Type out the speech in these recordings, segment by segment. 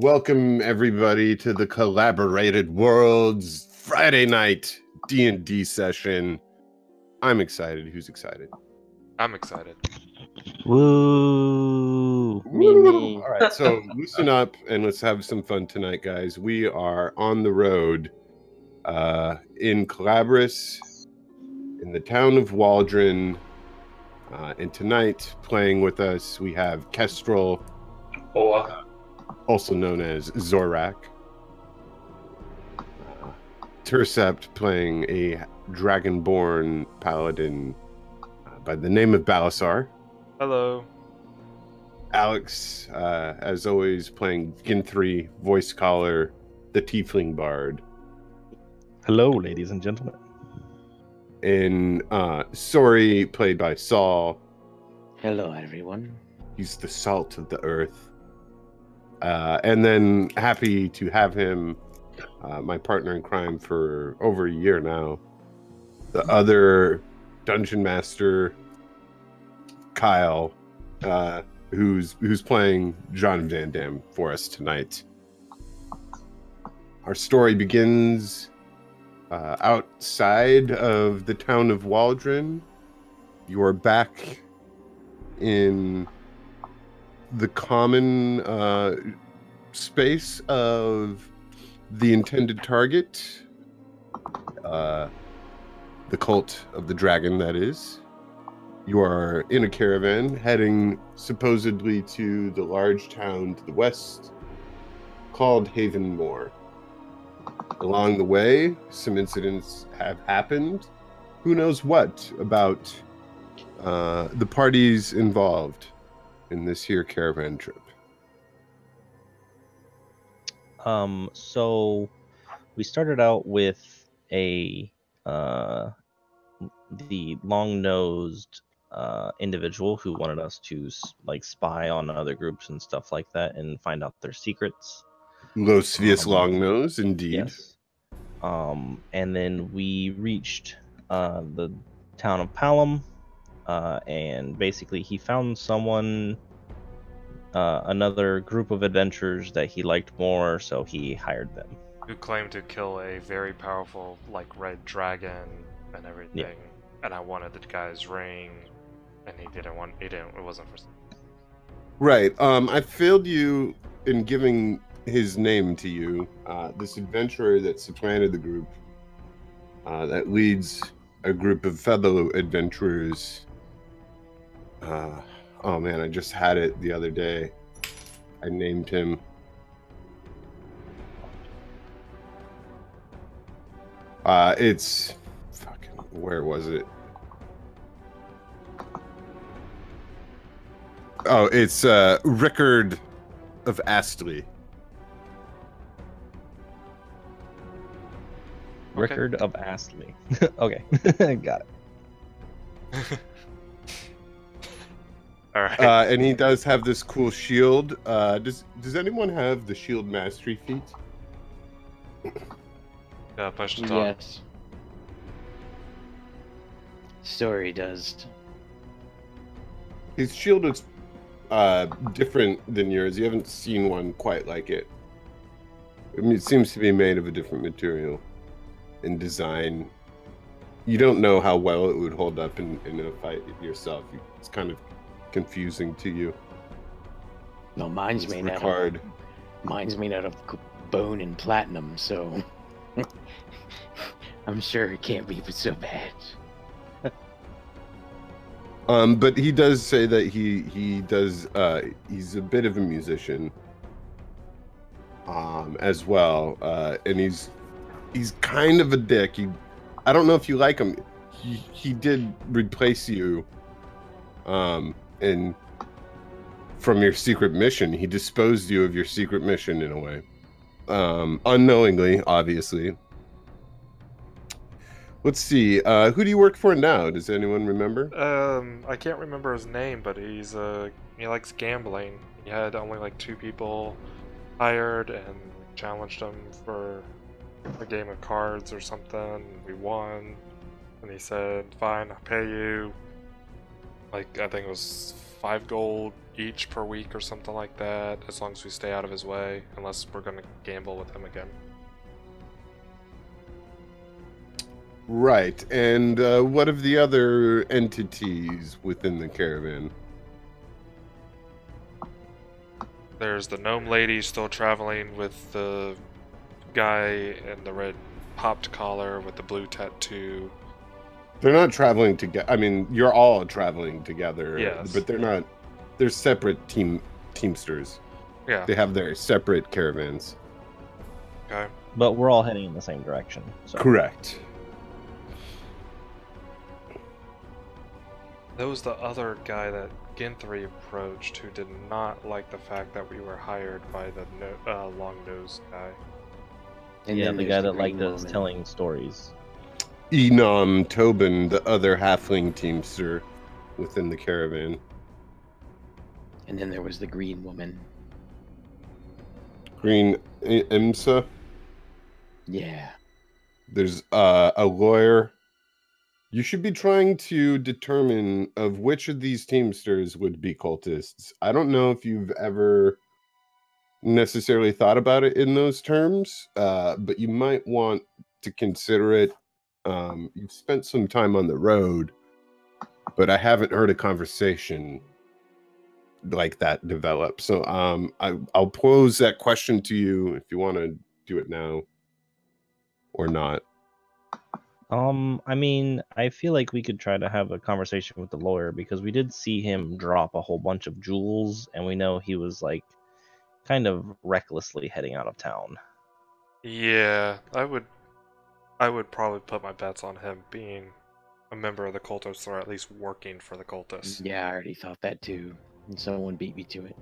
Welcome everybody to the Collaborated Worlds Friday night D&D session. I'm excited. Who's excited? I'm excited. Woo! Me. All right, so loosen up and let's have some fun tonight, guys. We are on the road in Calabris, in the town of Waldron, and tonight playing with us we have Kestrel. Hola. Also known as Zorak. Tercept playing a dragonborn paladin by the name of Balasar. Hello. Alex, as always, playing Ginthry, voice caller, the Tiefling Bard. Hello, ladies and gentlemen. And Sori, played by Saul. Hello, everyone. He's the salt of the earth. And then happy to have him, my partner in crime for over a year now. The other dungeon master, Kyle, who's playing John Van Damme for us tonight. Our story begins outside of the town of Waldron. You are back in the common space of the intended target, the cult of the dragon, that is. You are in a caravan heading supposedly to the large town to the west called Haven Moor. Along the way, some incidents have happened. Who knows what about the parties involved in this here caravan trip? So we started out with the long-nosed individual who wanted us to spy on other groups and stuff like that and find out their secrets. Losvius Longnose, indeed. Yes. And then we reached the town of Palom, and basically he found someone, another group of adventurers that he liked more, so he hired them. Who claimed to kill a very powerful, red dragon and everything. Yeah. And I wanted the guy's ring, and it wasn't for... Right. I failed you in giving his name to you. This adventurer that supplanted the group, that leads a group of fellow adventurers. Oh man, I just had it the other day. I named him. It's fucking, where was it? Oh, it's Rickard of Astley. Rickard of Astley. Okay, got it. All right. And he does have this cool shield. Does anyone have the shield mastery feat? Push to talk. Yes. Story does. His shield looks different than yours. You haven't seen one quite like it. I mean, it seems to be made of a different material and design. You don't know how well it would hold up in a fight yourself. It's kind of confusing to you. No, mine's made out of bone and platinum, so I'm sure it can't be so bad. But he does say that he's a bit of a musician, as well, and he's kind of a dick. I don't know if you like him. He did replace you, and from your secret mission, he disposed you of your secret mission in a way, unknowingly, obviously. Let's see. Who do you work for now? Does anyone remember? I can't remember his name, but he likes gambling. He had only 2 people hired and challenged him for a game of cards or something. We won, and he said, "Fine, I'll pay you." I think it was 5 gold each per week or something like that, as long as we stay out of his way, unless we're gonna gamble with him again. Right, and what of the other entities within the caravan? There's the gnome lady still traveling with the guy in the red popped collar with the blue tattoo. They're not traveling together. I mean, you're all traveling together, Yes. but they're not. They're separate teamsters. Yeah. They have their separate caravans. Okay. But we're all heading in the same direction. So. Correct. There was the other guy that Ginthry approached who did not like the fact that we were hired by the long-nosed guy. And Yeah, then the there's guy that green liked us woman. telling stories. Enam Tobin, the other halfling teamster within the caravan. And then there was the green woman. Green Imsa. Yeah. There's a lawyer. You should be trying to determine of which of these teamsters would be cultists. I don't know if you've ever necessarily thought about it in those terms, but you might want to consider it. You've spent some time on the road, but I haven't heard a conversation like that develop. So I'll pose that question to you if you want to do it now or not. I mean, I feel like we could try to have a conversation with the lawyer because we did see him drop a whole bunch of jewels, and we know he was like kind of recklessly heading out of town. Yeah, I would probably put my bets on him being a member of the cultists, or at least working for the cultists. Yeah, I already thought that too. And someone beat me to it.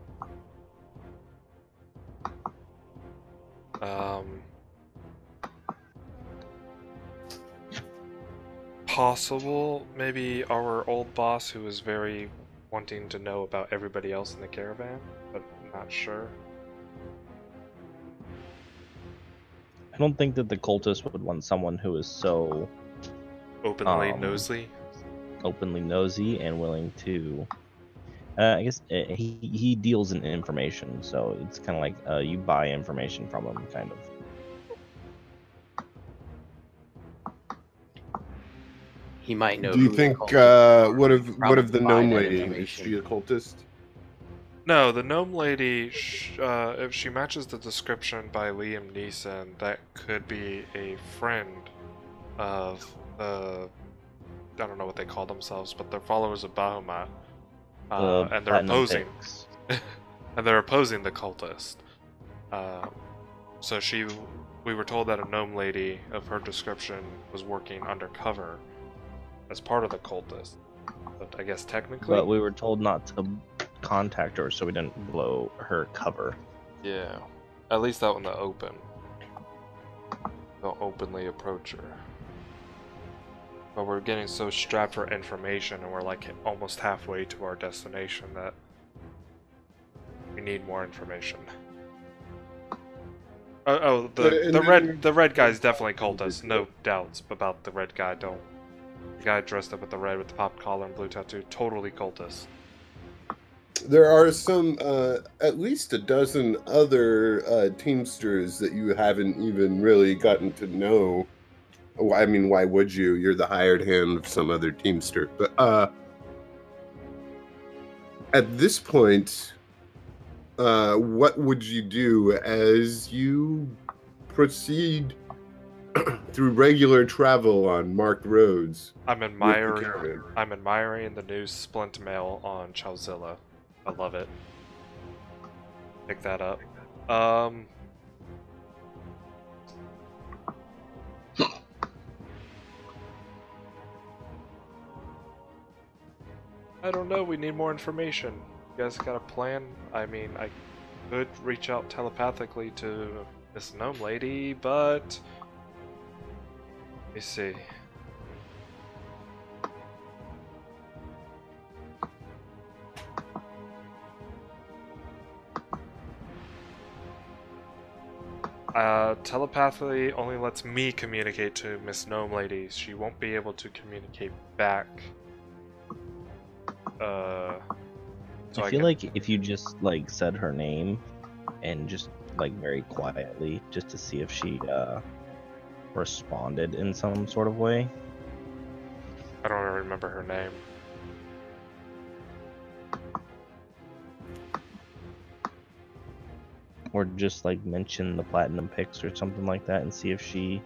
Possible, maybe our old boss who was very wanting to know about everybody else in the caravan, but not sure. I don't think that the cultists would want someone who is so Openly nosy. openly nosy and willing to. I guess he deals in information, so it's kind of like you buy information from him, kind of. He might know. Do you who think the cultists are, what probably of the buy gnome that lady? Is information. she a cultist? No, the gnome lady, if she matches the description by Liam Neeson, that could be a friend of the, I don't know what they call themselves, but they're followers of Bahamut. And they're Platinum opposing. Picks. And they're opposing the cultist. So we were told that a gnome lady of her description was working undercover as part of the cultist. But I guess technically... But we were told not to contact her, so we didn't blow her cover. Yeah. At least out in the open. Don't openly approach her. But we're getting so strapped for information, and we're like almost halfway to our destination that we need more information. The red guy's definitely cultist, no doubts about the red guy. The guy dressed up with the red with the pop collar and blue tattoo, totally cultist. There are some, at least a dozen other teamsters that you haven't even really gotten to know. I mean, why would you? You're the hired hand of some other teamster. But at this point, what would you do as you proceed through regular travel on marked roads? I'm admiring the new splint mail on Chowzilla. I love it. Pick that up. I don't know, we need more information. You guys got a plan? I mean, I could reach out telepathically to Miss Gnome Lady, but... Let me see. Telepathically only lets me communicate to Miss Gnome Lady. She won't be able to communicate back. So I feel like if you just like said her name and just like very quietly, just to see if she responded in some sort of way. I don't remember her name. Or just like mention the platinum picks or something like that and see if she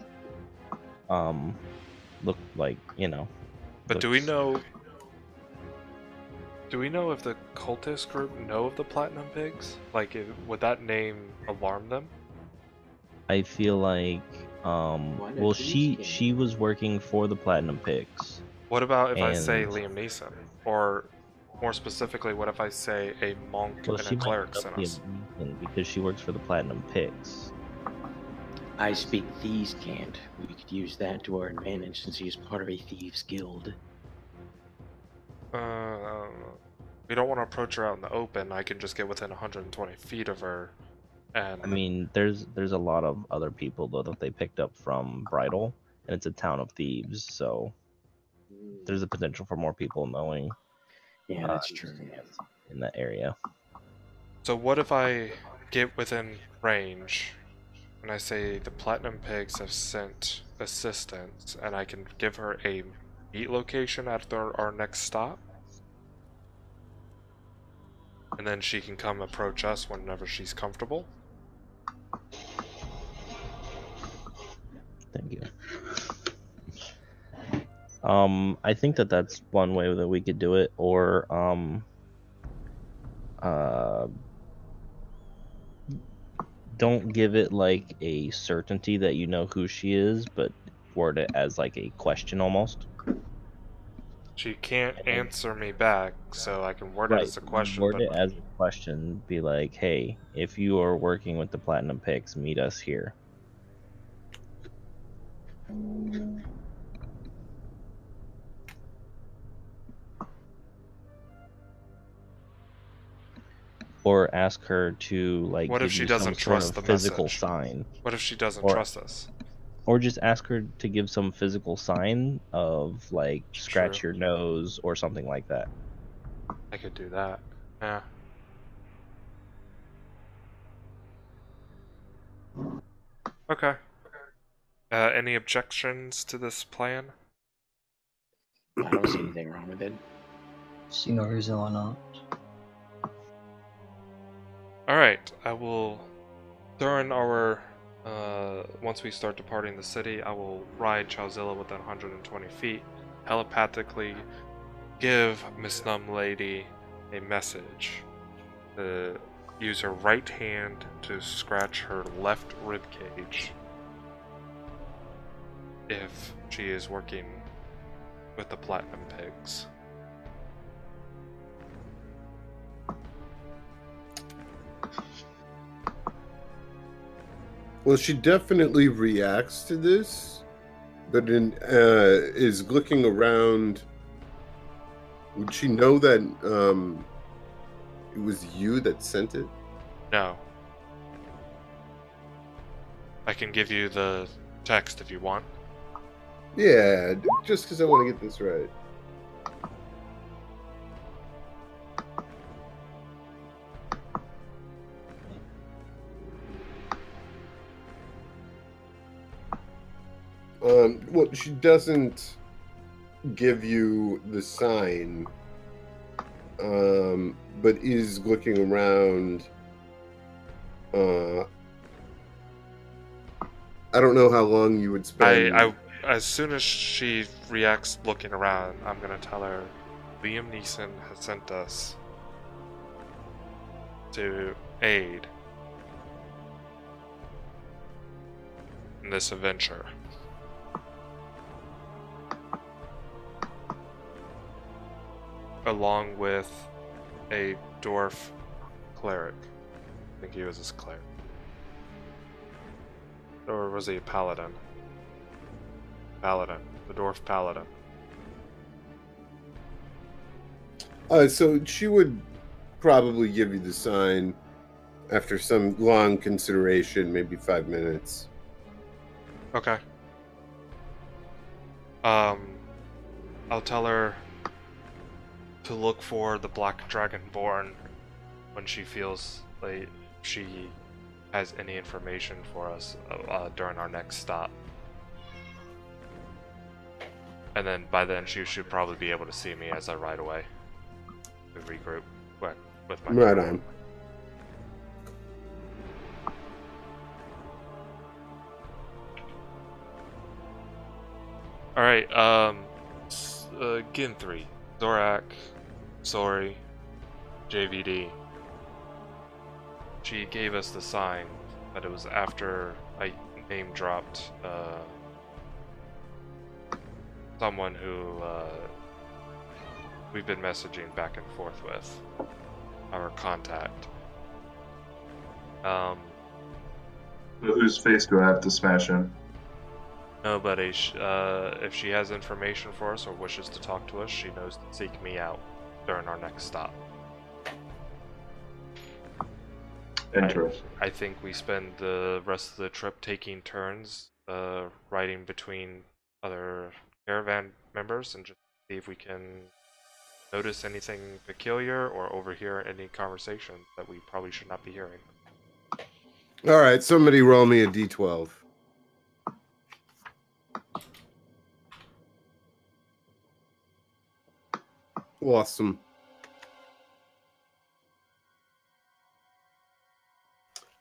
looked like, you know. But do we know if the cultist group know of the platinum pigs? Like, would that name alarm them? I feel like well, she was working for the platinum picks. What about if I and say Liam Neeson? Or more specifically, what if I say a monk well, and she a might cleric know sent Liam us? Neeson because she works for the platinum picks. I speak Thieves' Cant. We could use that to our advantage since he's part of a Thieves' Guild. We don't want to approach her out in the open. I can just get within 120 feet of her. And I mean, there's a lot of other people though that they picked up from Bridal, and it's a town of thieves, so there's a potential for more people knowing. Yeah, that's true. In that area. So what if I get within range and I say the platinum pigs have sent assistance and I can give her a meet location at our next stop? And then she can come approach us whenever she's comfortable? Thank you. I think that's one way that we could do it, or don't give it like a certainty that you know who she is, but word it as like a question almost. She can't answer me back, so I can word Right. it as a question. Word But it as a question. Be like, hey, if you are working with the platinum picks, meet us here. Or ask her to like what if give she you doesn't some sort trust of the physical message? sign. What if she doesn't Or- trust us? Or just ask her to give some physical sign of like scratch True. your nose or something like that. I could do that. Yeah. Okay. Any objections to this plan? I don't see anything wrong with it. See no reason why not. Alright, I will, during our, once we start departing the city, I will ride Chowzilla within 120 feet, telepathically give Miss Numb Lady a message. Use her right hand to scratch her left ribcage if she is working with the platinum pigs. Well, she definitely reacts to this, but is looking around. Would she know that it was you that sent it? No. I can give you the text if you want. Yeah, just because I want to get this right. Well, she doesn't give you the sign, but is looking around. I don't know how long you would spend. As soon as she reacts looking around, I'm gonna tell her Liam Neeson has sent us to aid in this adventure. Along with a dwarf cleric. I think he was his cleric. Or was he a paladin? Paladin. The dwarf paladin. So she would probably give you the sign after some long consideration, maybe 5 minutes. Okay. I'll tell her to look for the Black Dragonborn when she feels like she has any information for us during our next stop. And then by then she should probably be able to see me as I ride away. To regroup with my Right crew. on. Alright, Ginthry, Zorak, Sori, JVD. She gave us the sign, but it was after I name dropped someone who we've been messaging back and forth with, our contact. Whose face do I have to smash in? Nobody. If she has information for us or wishes to talk to us, she knows to seek me out during our next stop. Interesting. I think we spend the rest of the trip taking turns riding between other caravan members and just see if we can notice anything peculiar or overhear any conversations that we probably should not be hearing. All right, somebody roll me a d12. Awesome.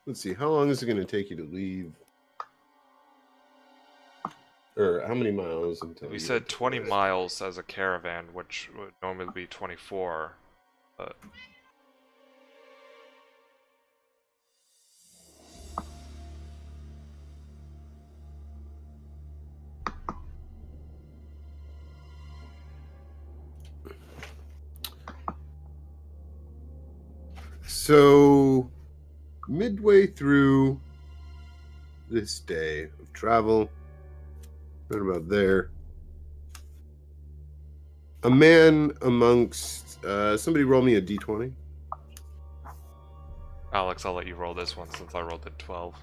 Let's see, how long is it going to take you to leave? Or how many miles until We you said get to 20 this? miles as a caravan, which would normally be 24, but... So, midway through this day of travel, right about there, a man amongst somebody roll me a d20. Alex, I'll let you roll this one since I rolled it 12.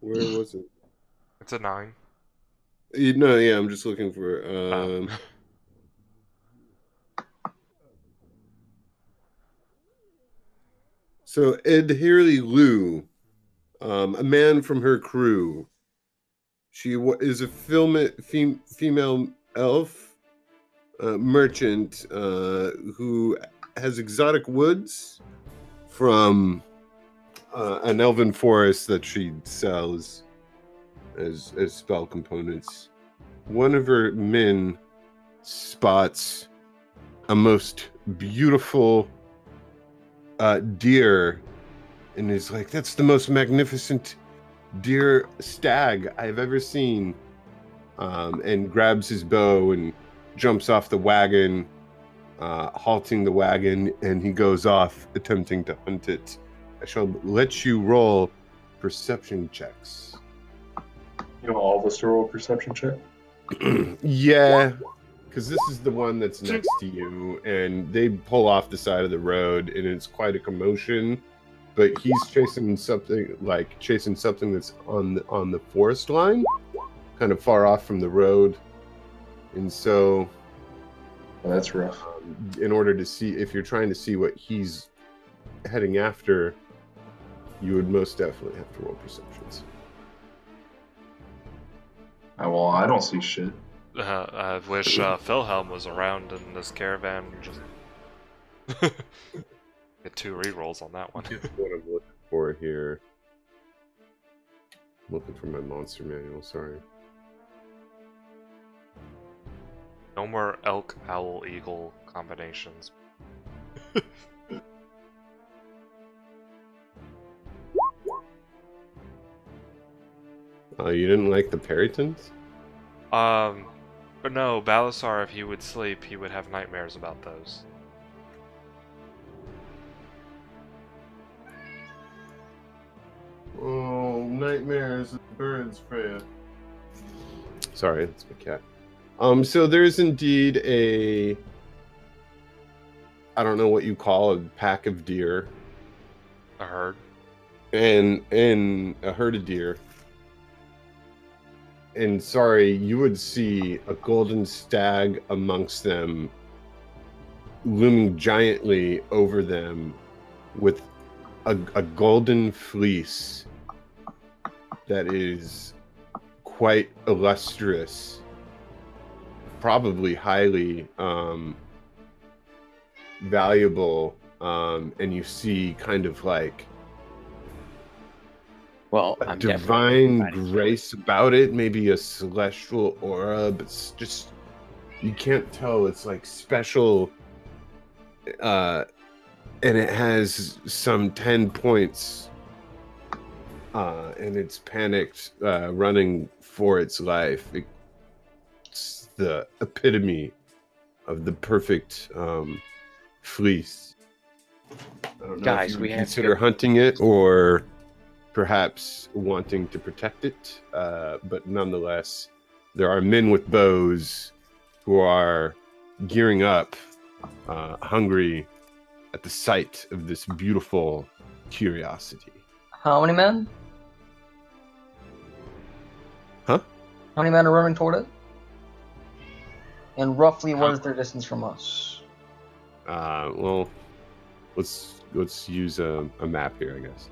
Where was it? It's a 9. No, yeah, I'm just looking for So Ed Hurley Lou, a man from her crew. She is a female elf merchant who has exotic woods from an elven forest that she sells as spell components. One of her men spots a most beautiful deer and is like, that's the most magnificent deer stag I've ever seen, and grabs his bow and jumps off the wagon, halting the wagon, and he goes off attempting to hunt it. I shall let you roll perception checks. You know, all of us to roll a perception check. Yeah, because this is the one that's next to you, and they pull off the side of the road, and it's quite a commotion. But he's chasing something that's on the forest line, kind of far off from the road, and so Well, that's rough. in order to see if you're trying to see what he's heading after, you would most definitely have to roll perceptions. Well, I don't see shit. I wish Philhelm was around in this caravan. Just get 2 rerolls on that one. That's what I'm looking for here. I'm looking for my monster manual, sorry. No more elk, owl, eagle combinations. You didn't like the Perytons? But no, Balasar, if he would sleep, he would have nightmares about those. nightmares of birds, Freya. Sorry, that's my cat. So there's indeed a, I don't know what you call a pack of deer. A herd. And a herd of deer. And sorry, you would see a golden stag amongst them, looming giantly over them with a golden fleece that is quite illustrious, probably highly valuable, and you see kind of like I'm divine definitely grace about it, maybe a celestial aura, but it's just, you can't tell. It's like special, and it has some 10 points, and it's panicked, running for its life. It's the epitome of the perfect fleece. I don't know Guys, if you we would have to consider go- hunting it or perhaps wanting to protect it, but nonetheless, there are men with bows who are gearing up, hungry at the sight of this beautiful curiosity. How many men? Huh? How many men are running toward it? And roughly, what is their distance from us? Well, let's use a map here, I guess.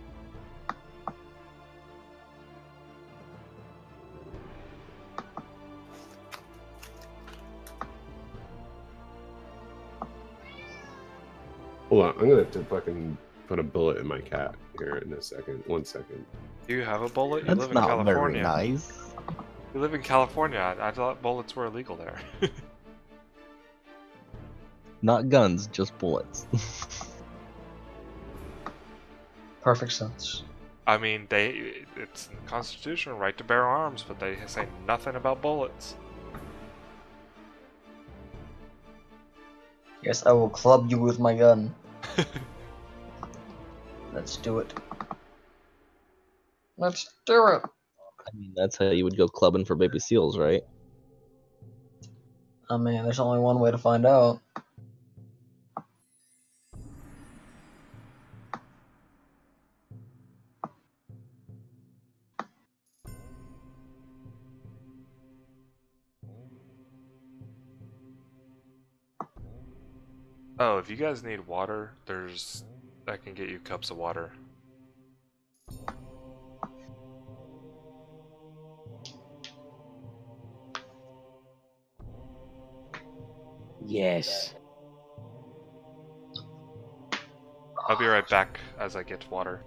Hold on, I'm gonna have to fucking put a bullet in my cat here in a second. 1 second. Do you have a bullet? You That's live in not California. very nice. You live in California. I thought bullets were illegal there. Not guns, just bullets. Perfect sense. I mean, it's in the Constitution, right to bear arms, but they say nothing about bullets. Yes, I will club you with my gun. Let's do it. Let's do it. I mean, that's how you would go clubbing for baby seals, right? Oh man, there's only one way to find out. Oh, if you guys need water, I can get you cups of water. Yes. I'll be right back as I get water.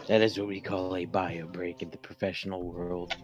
That is what we call a bio break in the professional world.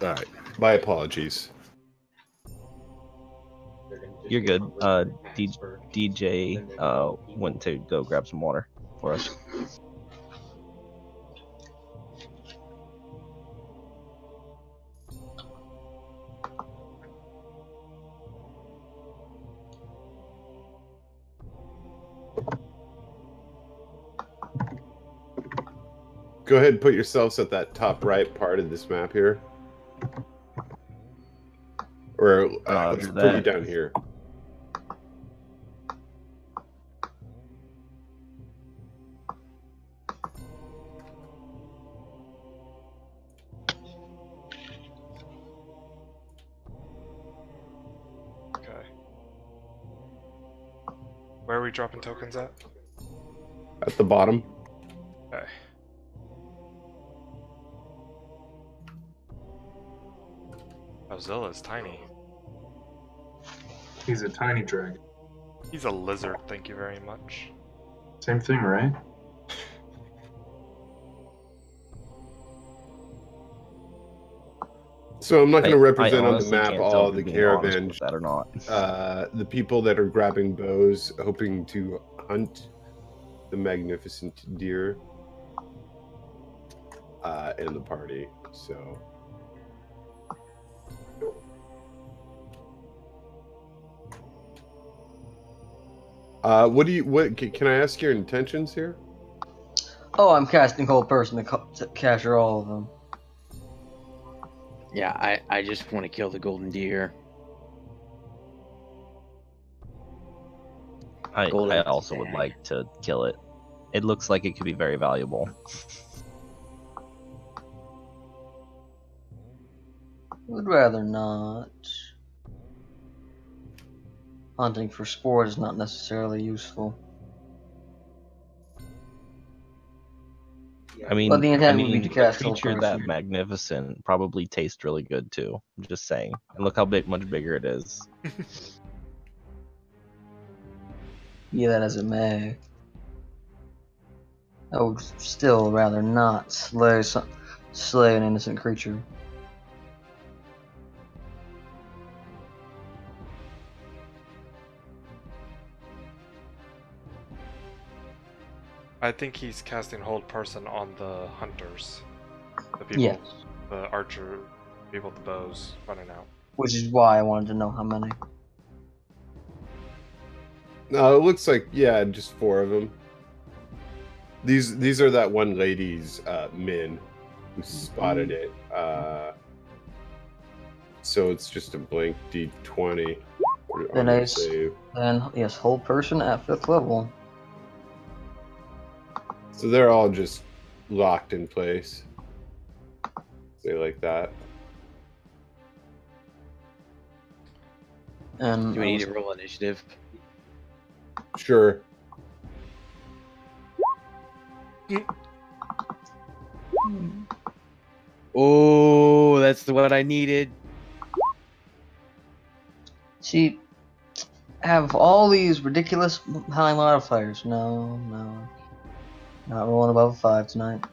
All right, my apologies. You're good. DJ went to go grab some water for us. Go ahead and put yourselves at that top right part of this map here. Or let's put you down here. are we dropping tokens at? At the bottom. Okay. Oh, Zilla's tiny. He's a tiny dragon. He's a lizard, thank you very much. Same thing, right? So I'm not going to I represent on the honestly map can't tell all if the you're being honest caravan. with that or not. The people that are grabbing bows, hoping to hunt the magnificent deer in the party. So. What can I ask your intentions here? Oh, I'm casting Hold Person to capture all of them. Yeah, I just want to kill the golden deer. I Golden also would stag. like to kill it. It looks like it could be very valuable. Would rather not. Hunting for sport is not necessarily useful. I mean, But the intent would be to a cast Hold creature that Person. magnificent probably tastes really good too. I'm just saying. And look how much bigger it is. Be that as it may. I would still rather not slay an innocent creature. I think he's casting Hold Person on the hunters. The people, Yes. the archer, people with the bows running out. Which is why I wanted to know how many. No, it looks like just 4 of them. These are that one lady's men who spotted it. So it's just a blank D20. Then yes, Hold Person at 5th level. So they're all just locked in place. Say like that. And Do we need to roll initiative? Sure. Oh, that's what I needed. see, have all these ridiculous high modifiers. No. Not rolling above a 5 tonight.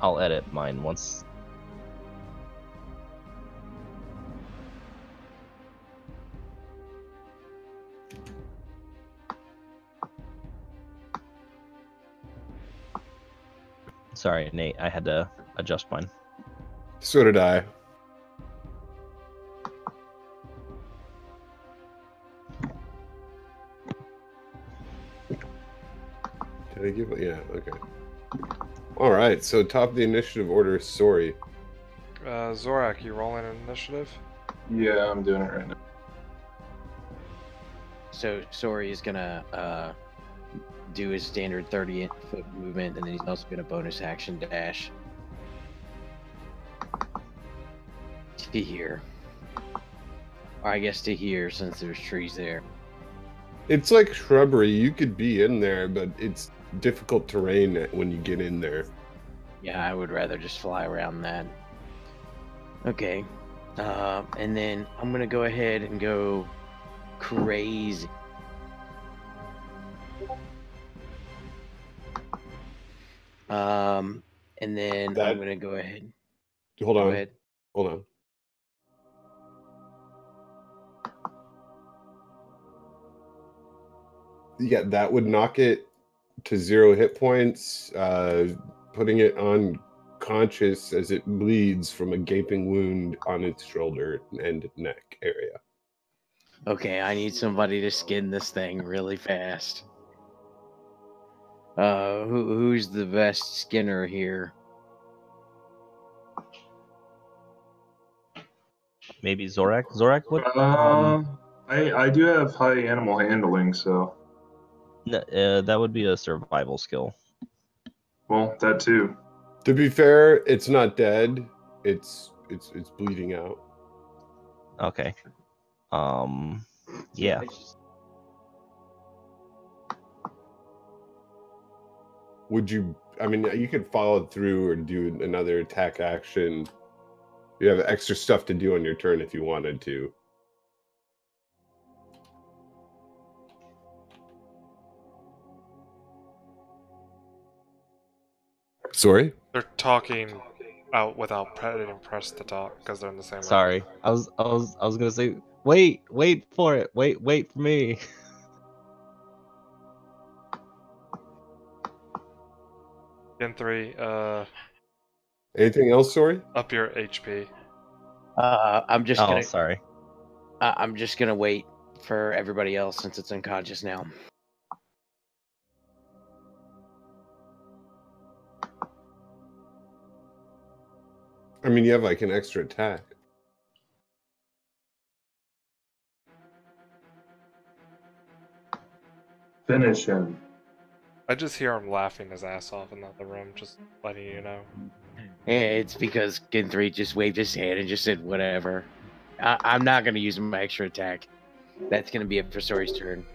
I'll edit mine once. Sorry, Nate, I had to adjust mine. So did I. Did I give it? Yeah, okay. Alright, so top of the initiative order is Sori. Zorak, you rolling an initiative? Yeah, I'm doing it right now. So Sori is gonna do his standard 30-foot movement, and then he's also gonna bonus action dash to here. Or I guess to here, since there's trees there. It's like shrubbery. You could be in there, but it's difficult terrain when you get in there. Yeah, I would rather just fly around that. Okay. And then I'm gonna go ahead and go crazy. And then I'm gonna go ahead. Hold on. Go ahead. Hold on. Yeah, that would knock it to 0 hit points, putting it unconscious as it bleeds from a gaping wound on its shoulder and neck area. Okay, I need somebody to skin this thing really fast. Who's the best skinner here? Maybe Zorak. Zorak, what? I do have high animal handling, so That would be a survival skill. well, that too. To be fair, it's not dead. It's bleeding out. Okay. Yeah. Would you? I mean, you could follow it through or do another attack action. You have extra stuff to do on your turn if you wanted to. Sorry? They're talking out without hitting press to talk because they're in the same room. Sorry. I was gonna say, wait for it. Wait for me. Gen 3, Anything else, sorry? up your HP. I'm just Oh, gonna. sorry. I'm just gonna wait for everybody else since it's unconscious now. I mean, you have like an extra attack. Finish him. I just hear him laughing his ass off in the other room, just letting you know. It's because Gen 3 just waved his hand and just said whatever. I'm not gonna use my extra attack. That's gonna be it for Sori's turn.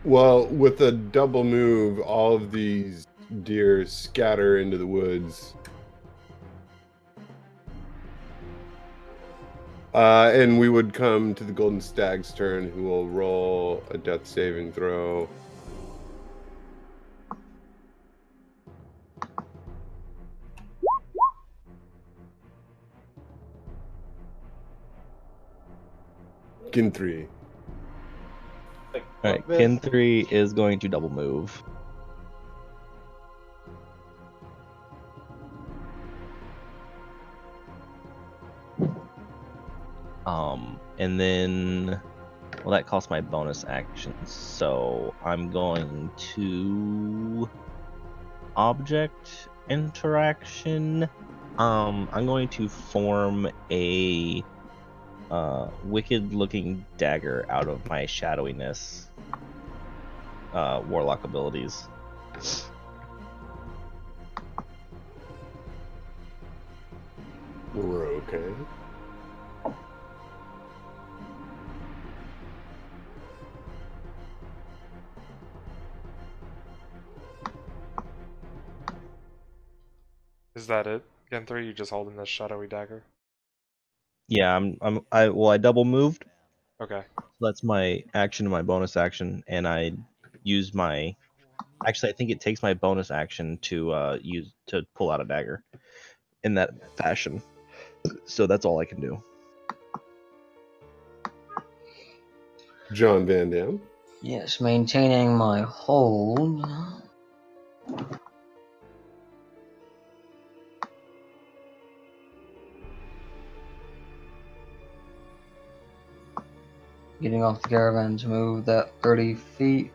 Well, with a double move, all of these deer scatter into the woods. And we would come to the Golden Stag's turn, who will roll a death saving throw. Gen 3. Alright, Kin 3 is going to double move. And then, well, that costs my bonus action, so I'm going to object interaction. I'm going to form a wicked-looking dagger out of my shadowiness warlock abilities. We're okay. Is that it? Gen 3, you just holding this shadowy dagger? Yeah, I double moved. Okay. That's my action and my bonus action, and I use my. Actually, I think it takes my bonus action to use to pull out a dagger in that fashion. So that's all I can do. John Van Dam. Yes, maintaining my hold. Getting off the caravan to move that 30 feet.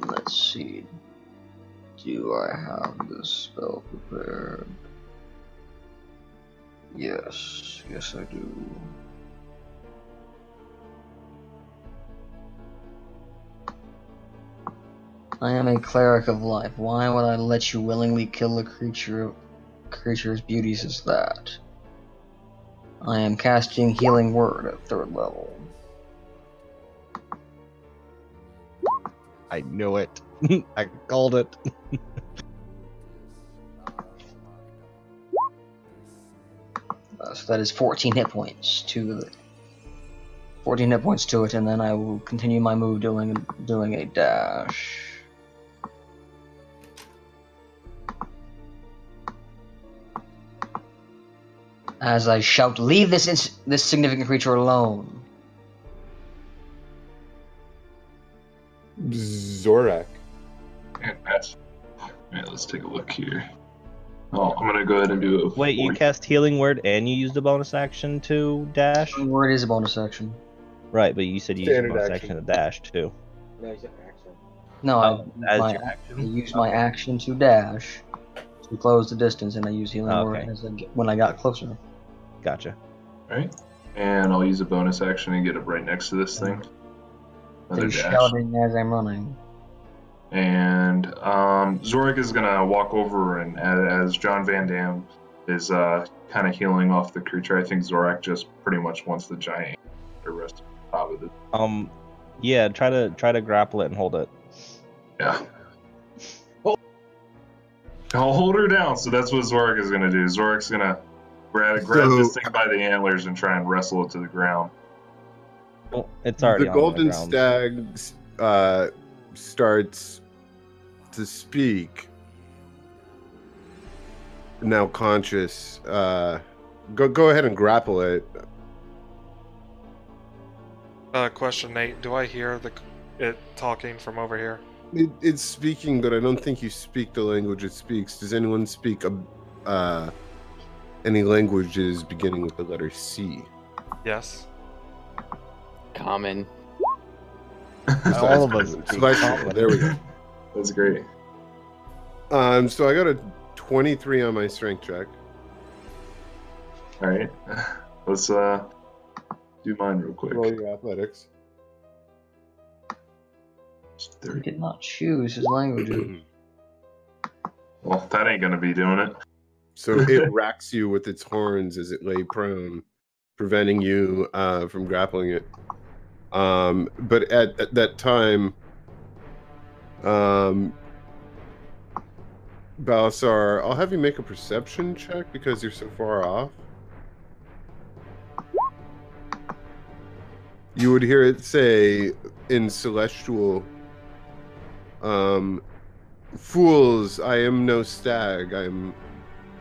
Let's see. Do I have this spell prepared? Yes, I do. I am a cleric of life. Why would I let you willingly kill a creature's beauties as that? I am casting Healing Word at 3rd level. I knew it. I called it. So that is 14 hit points to it. 14 hit points to it, and then I will continue my move doing a dash. As I shout, "Leave this significant creature alone!" Zorak. Fantastic. Alright, let's take a look here. Oh, I'm gonna go ahead and do it. Wait, you cast Healing Word and you used a bonus action to dash? Healing Word is a bonus action. Right, but you said you used a Standard bonus action. action to dash too. No, Oh, as your I action? used my action to dash to close the distance, and I used Healing Word Okay. when I got closer. Gotcha. Alright. And I'll use a bonus action and get up right next to this thing. Another So dash. shouting as I'm running. And Zorik is gonna walk over, and as John Van Dam is kind of healing off the creature, I think Zorak just pretty much wants the giant to rest on top of it. Yeah, try to grapple it and hold it. Yeah. I'll hold her down, so that's what Zorik is gonna do. Zorik's gonna grab this thing by the antlers and try and wrestle it to the ground. Well, it's already The on golden the ground. stag starts to speak. Now conscious. Go ahead and grapple it. Question, Nate. Do I hear it talking from over here? It's speaking, but I don't think you speak the language it speaks. Does anyone speak any languages beginning with the letter C? Yes. Common. All of us Celestial. speak Celestial. common. There we go. That's great. So I got a 23 on my strength check. All right, let's do mine real quick. Roll your athletics. He did not choose his language. Well, that ain't gonna be doing it. So it racks you with its horns as it lay prone, preventing you from grappling it. But at that time, Balasar, I'll have you make a perception check because you're so far off. You would hear it say in Celestial, "Fools, I am no stag. I'm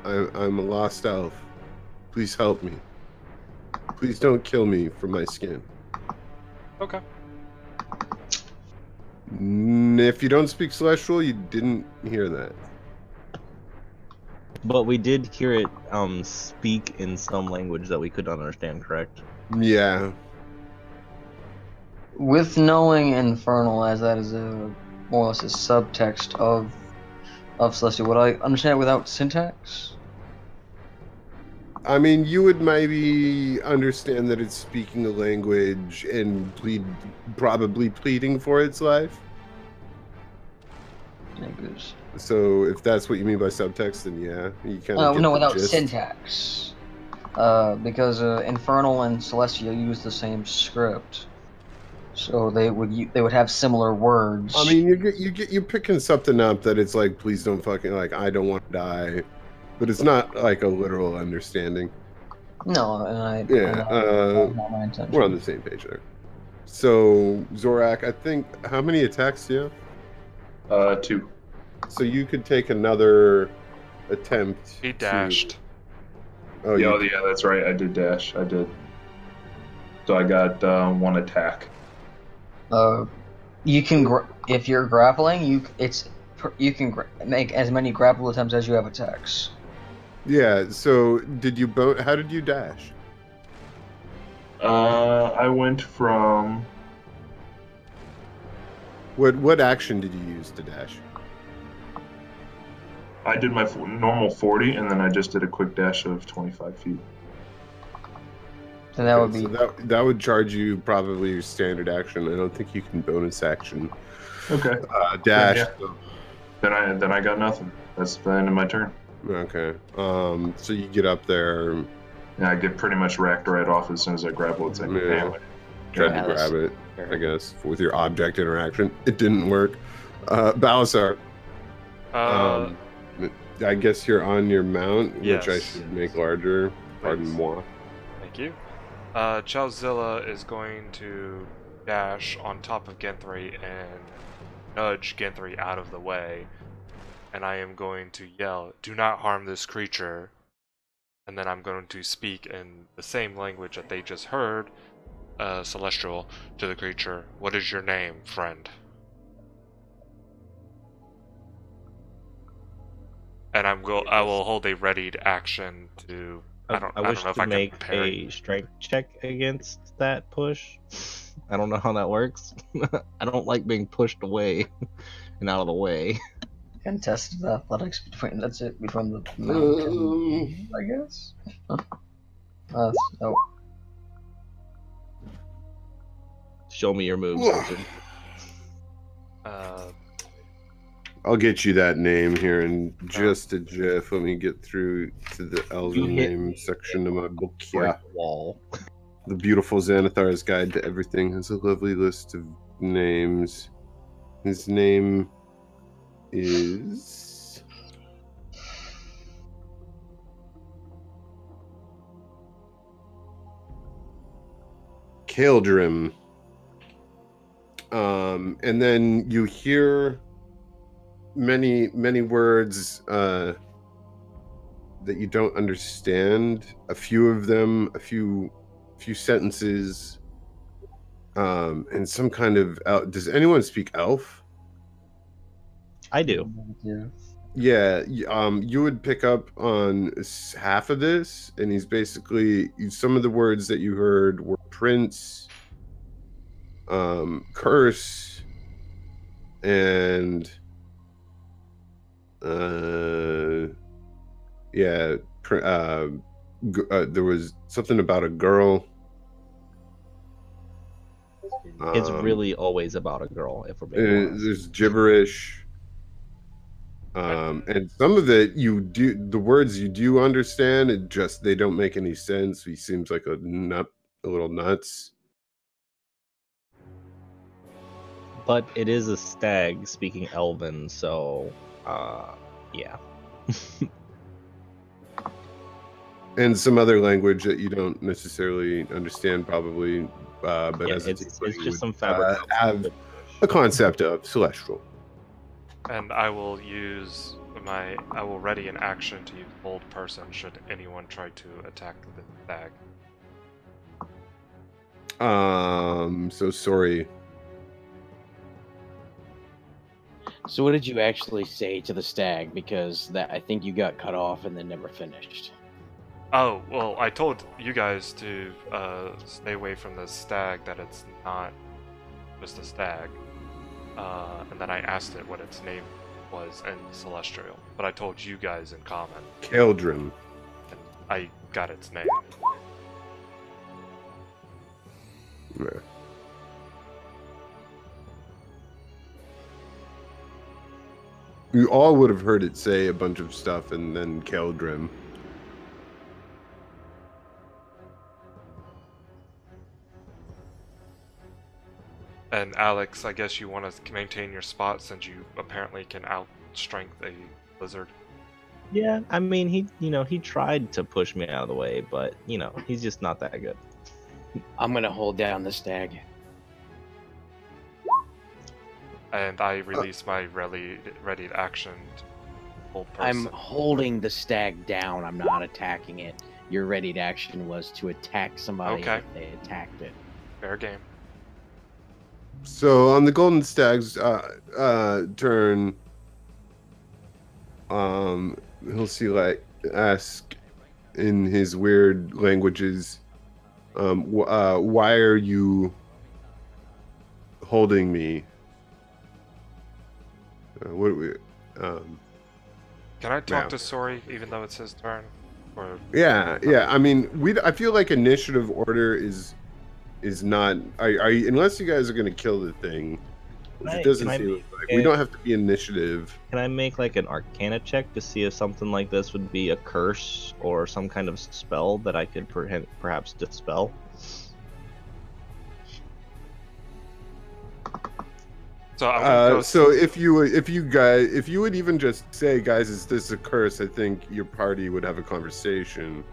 a lost elf. Please help me. Please don't kill me for my skin." Okay. If you don't speak Celestial, you didn't hear that. But we did hear it speak in some language that we could not understand, correct? Yeah. With knowing Infernal, as that is more or less a subtext of Celestial, would I understand it without syntax? I mean, you would maybe understand that it's speaking a language and probably pleading for its life. Niggas. So if that's what you mean by subtext, then yeah, you kind of No, without syntax. Because Infernal and Celestial use the same script, so they would have similar words. I mean, you're picking something up that it's like, please don't fucking, like, I don't want to die, but it's not like a literal understanding. No, and Yeah, not my intention. we're on the same page there. So Zorak, I think, how many attacks do you have? 2. So you could take another attempt. He dashed. Oh yeah, that's right. I did dash. I did. So I got 1 attack. You can if you're grappling, you can make as many grapple attempts as you have attacks. Yeah. So did you how did you dash? I went from. What action did you use to dash? I did my normal 40, and then I just did a quick dash of 25 feet. So that would be. So that would charge you probably your standard action. I don't think you can bonus action. Okay. Dash. Yeah. Then I got nothing. That's the end of my turn. Okay. So you get up there. Yeah, I get pretty much racked right off as soon as I grab what's in my hand. Tried to grab it, I guess, with your object interaction. It didn't work. Balasar. I guess you're on your mount, Yes. which I should make larger. Pardon moi. Thank you. Chowzilla is going to dash on top of Genthry and nudge Genthry out of the way. And I am going to yell, "Do not harm this creature." And then I'm going to speak in the same language that they just heard, Celestial, to the creature. "What is your name, friend?" And I will hold a readied action to. I don't wish know if to I can make parry. a strength check against that push. I don't know how that works. I don't like being pushed away and out of the way. Contested athletics between the mountain, I guess. Oh. Show me your moves, Richard. I'll get you that name here in just a jiff. Let me get through to the Elven name section of my book. Yeah. Wall. The Beautiful Xanathar's Guide to Everything has a lovely list of names. His name is... Kaeldrim. And then you hear many words that you don't understand. A few of them, a few sentences, and some kind of does anyone speak elf? I do. Yeah. You would pick up on half of this, and he's basically, some of the words that you heard were prince, curse, and there was something about a girl. It's really always about a girl, if we're being honest. There's gibberish, and some of it the words you do understand, they don't make any sense. He seems like a little nuts. But it is a stag speaking Elven, so yeah. And some other language that you don't necessarily understand, probably. But yeah, as it's just some fabric. Have a concept of celestial. And I will ready an action to use hold person should anyone try to attack the stag. So sorry. So what did you actually say to the stag? Because I think you got cut off and then never finished. Oh, well, I told you guys to stay away from the stag, that it's not just a stag. And then I asked it what its name was in Celestial. But I told you guys in common. Kaeldrim. And I got its name. Yeah. You all would have heard it say a bunch of stuff and then Kaeldrim. And Alex, I guess you want to maintain your spot since you apparently can outstrength a lizard. Yeah, I mean, he tried to push me out of the way, but, he's just not that good. I'm going to hold down the stag. And I release my ready action to hold person. I'm holding the stag down. I'm not attacking it. Your ready action was to attack somebody if they attacked it. Fair game. So on the Golden Stag's turn, he'll see ask in his weird languages, why are you holding me? What do we? Can I talk to Sori even though it's his turn? Or yeah. I mean, I feel like initiative order is not. Unless you guys are gonna kill the thing, which it doesn't seem like. We don't have to be initiative. Can I make an Arcana check to see if something like this would be a curse or some kind of spell that I could perhaps dispel? So if you would even just say, guys, is this a curse? I think your party would have a conversation.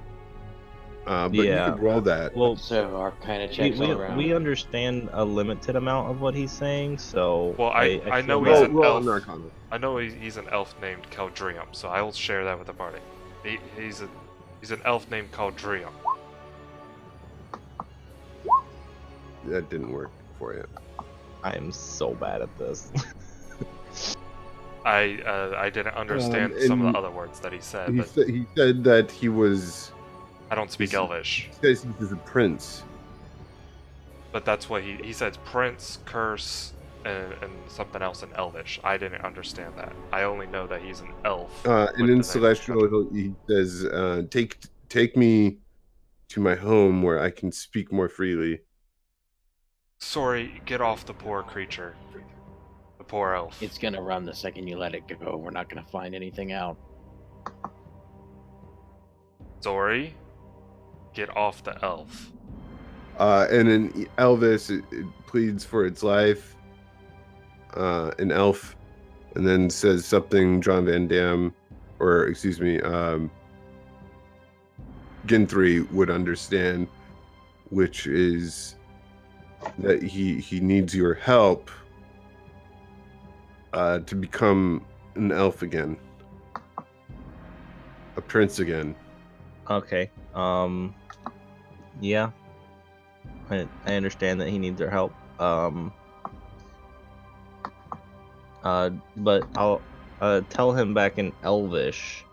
But you could roll that. Well, so Arcana checks all around. We understand a limited amount of what he's saying, so. Well, I know he's an elf. I know he's an elf named Keldrium, so I will share that with the party. He's an elf named Keldrium. That didn't work for you. I am so bad at this. I didn't understand some of the other words that he said. He said that he was. I don't speak Elvish. He says he was a prince. But that's what he said. Prince, curse, and something else in Elvish. I didn't understand that. I only know that he's an elf. And in Celestial, he says, "Take me to my home where I can speak more freely." Sorry, get off the poor creature. The poor elf. It's gonna run the second you let it go. We're not gonna find anything out. Sorry, get off the elf. And in Elvis, it pleads for its life. An elf, and then says something John Van Damme, or excuse me, Ginthry would understand, which is that he needs your help to become an elf again, a prince again. Okay. Yeah. I understand that he needs our help. But I'll tell him back in Elvish,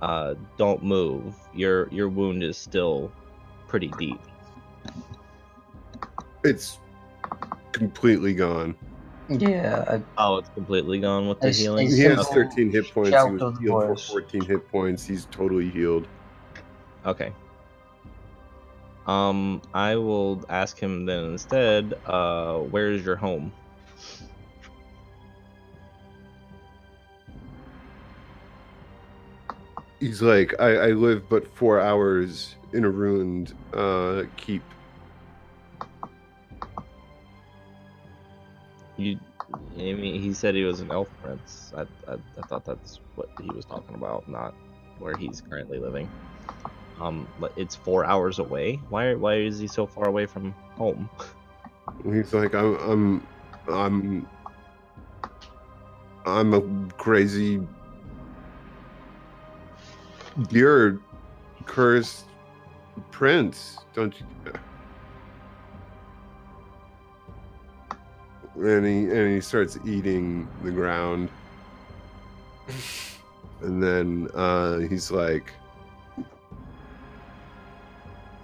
don't move. Your wound is still pretty deep. It's completely gone. Yeah. Oh, it's completely gone with the healing? He has 13 hit points. He Shout was of the healed for voice. 14 hit points. He's totally healed. Okay. I will ask him then instead, where is your home? He's like, I live but 4 hours in a ruined keep. I mean, he said he was an elf prince. I thought that's what he was talking about, not where he's currently living. But it's 4 hours away. Why is he so far away from home? He's like, I'm a crazy deer cursed prince, don't you? And he starts eating the ground, and then he's like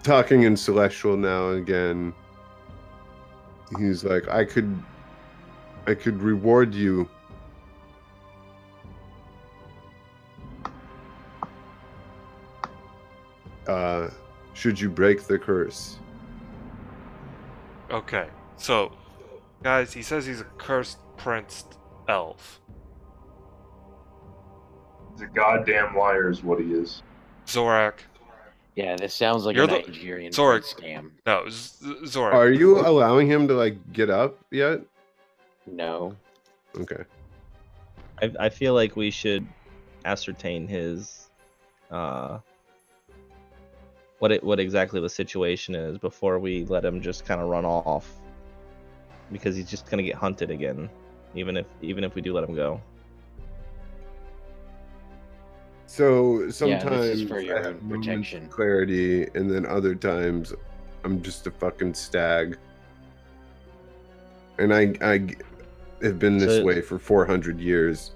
talking in Celestial now again. He's like, I could reward you. Should you break the curse? Okay, so, guys, he says he's a cursed prince elf. He's a goddamn liar is what he is. Zorak. Yeah, this sounds like You're a the- Nigerian Zorak. scam. No, Zorak. Are you allowing him to like get up yet? No. Okay. I feel like we should ascertain his what exactly the situation is before we let him just kind of run off, because he's just gonna get hunted again, even if we do let him go. So Yeah, sometimes this is for your I have own moments protection. of clarity, and then other times I'm just a fucking stag. And I have been this So- way for 400 years.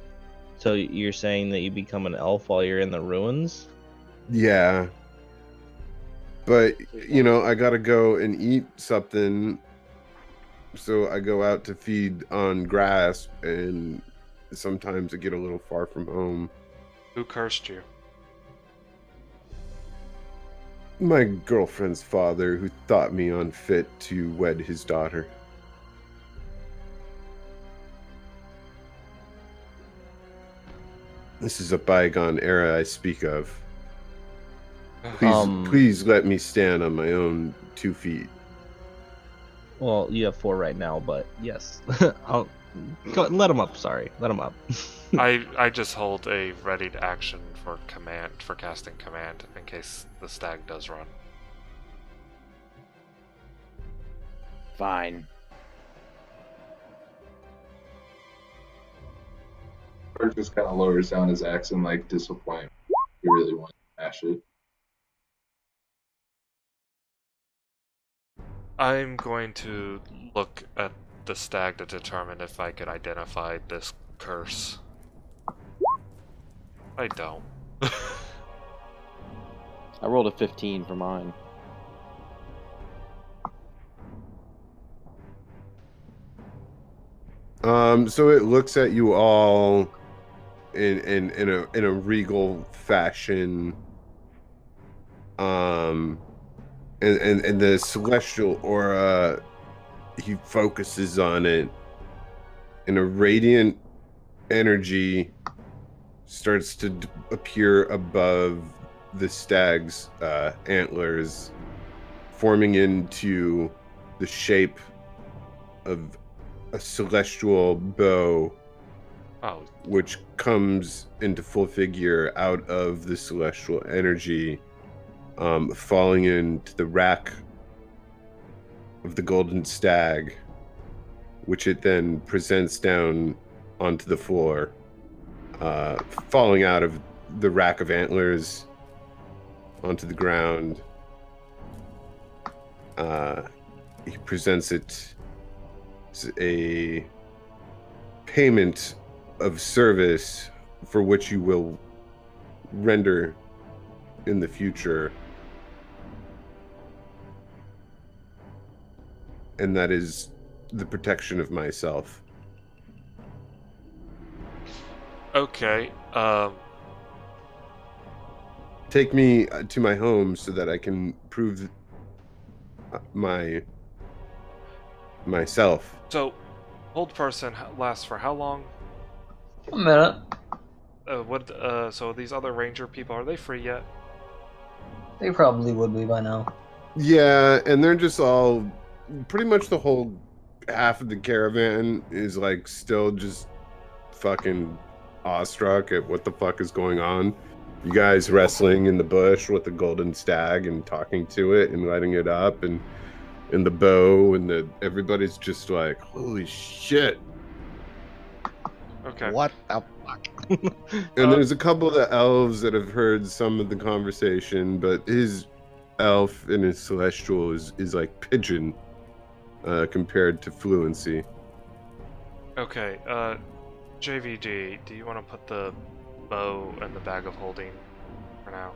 So you're saying that you become an elf while you're in the ruins? Yeah. But, you know, I gotta go and eat something. So I go out to feed on grass, and sometimes I get a little far from home. Who cursed you? My girlfriend's father, who thought me unfit to wed his daughter. This is a bygone era I speak of. Please let me stand on my own 2 feet. Well, you have 4 right now, but yes. Let him up, sorry. Let him up. I just hold a ready to action for casting command in case the stag does run. Fine. Bert just kind of lowers down his axe in like disappointment. He really wants to smash it. I'm going to look at the stag to determine if I could identify this curse. I don't. I rolled a 15 for mine. So it looks at you all in a regal fashion. And the celestial aura, he focuses on it, and a radiant energy starts to appear above the stag's antlers, forming into the shape of a celestial bow, Oh, which comes into full figure out of the celestial energy, falling into the rack of the golden stag, which it then presents down onto the floor, falling out of the rack of antlers onto the ground. He presents it as a payment of service for which you will render in the future. And that is the protection of myself. okay. Take me to my home so that I can prove myself. So, hold person lasts for how long? A minute. So these other ranger people, are they free yet? They probably would be by now. Yeah, and they're just all pretty much the whole half of the caravan is like still just fucking awestruck at what the fuck is going on. You guys wrestling in the bush with the golden stag and talking to it and lighting it up, and the bow, and everybody's just like, holy shit. Okay. What the fuck? And there's a couple of the elves that have heard some of the conversation, but his elf and his celestial is like pigeon compared to fluency. Okay, JVD, do you want to put the bow in the bag of holding for now?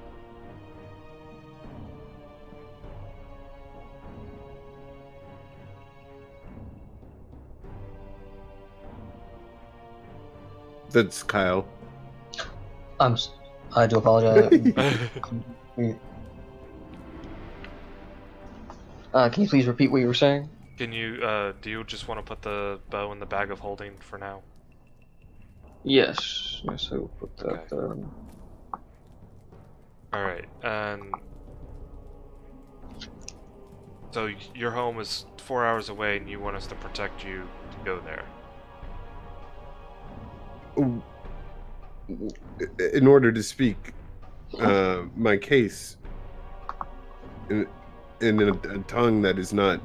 That's Kyle. I do apologize. Can you please repeat what you were saying? Can you, do you just want to put the bow in the bag of holding for now? Yes. Yes, I will put that Okay. there. Alright, and... So your home is 4 hours away and you want us to protect you to go there? In order to speak my case in a tongue that is not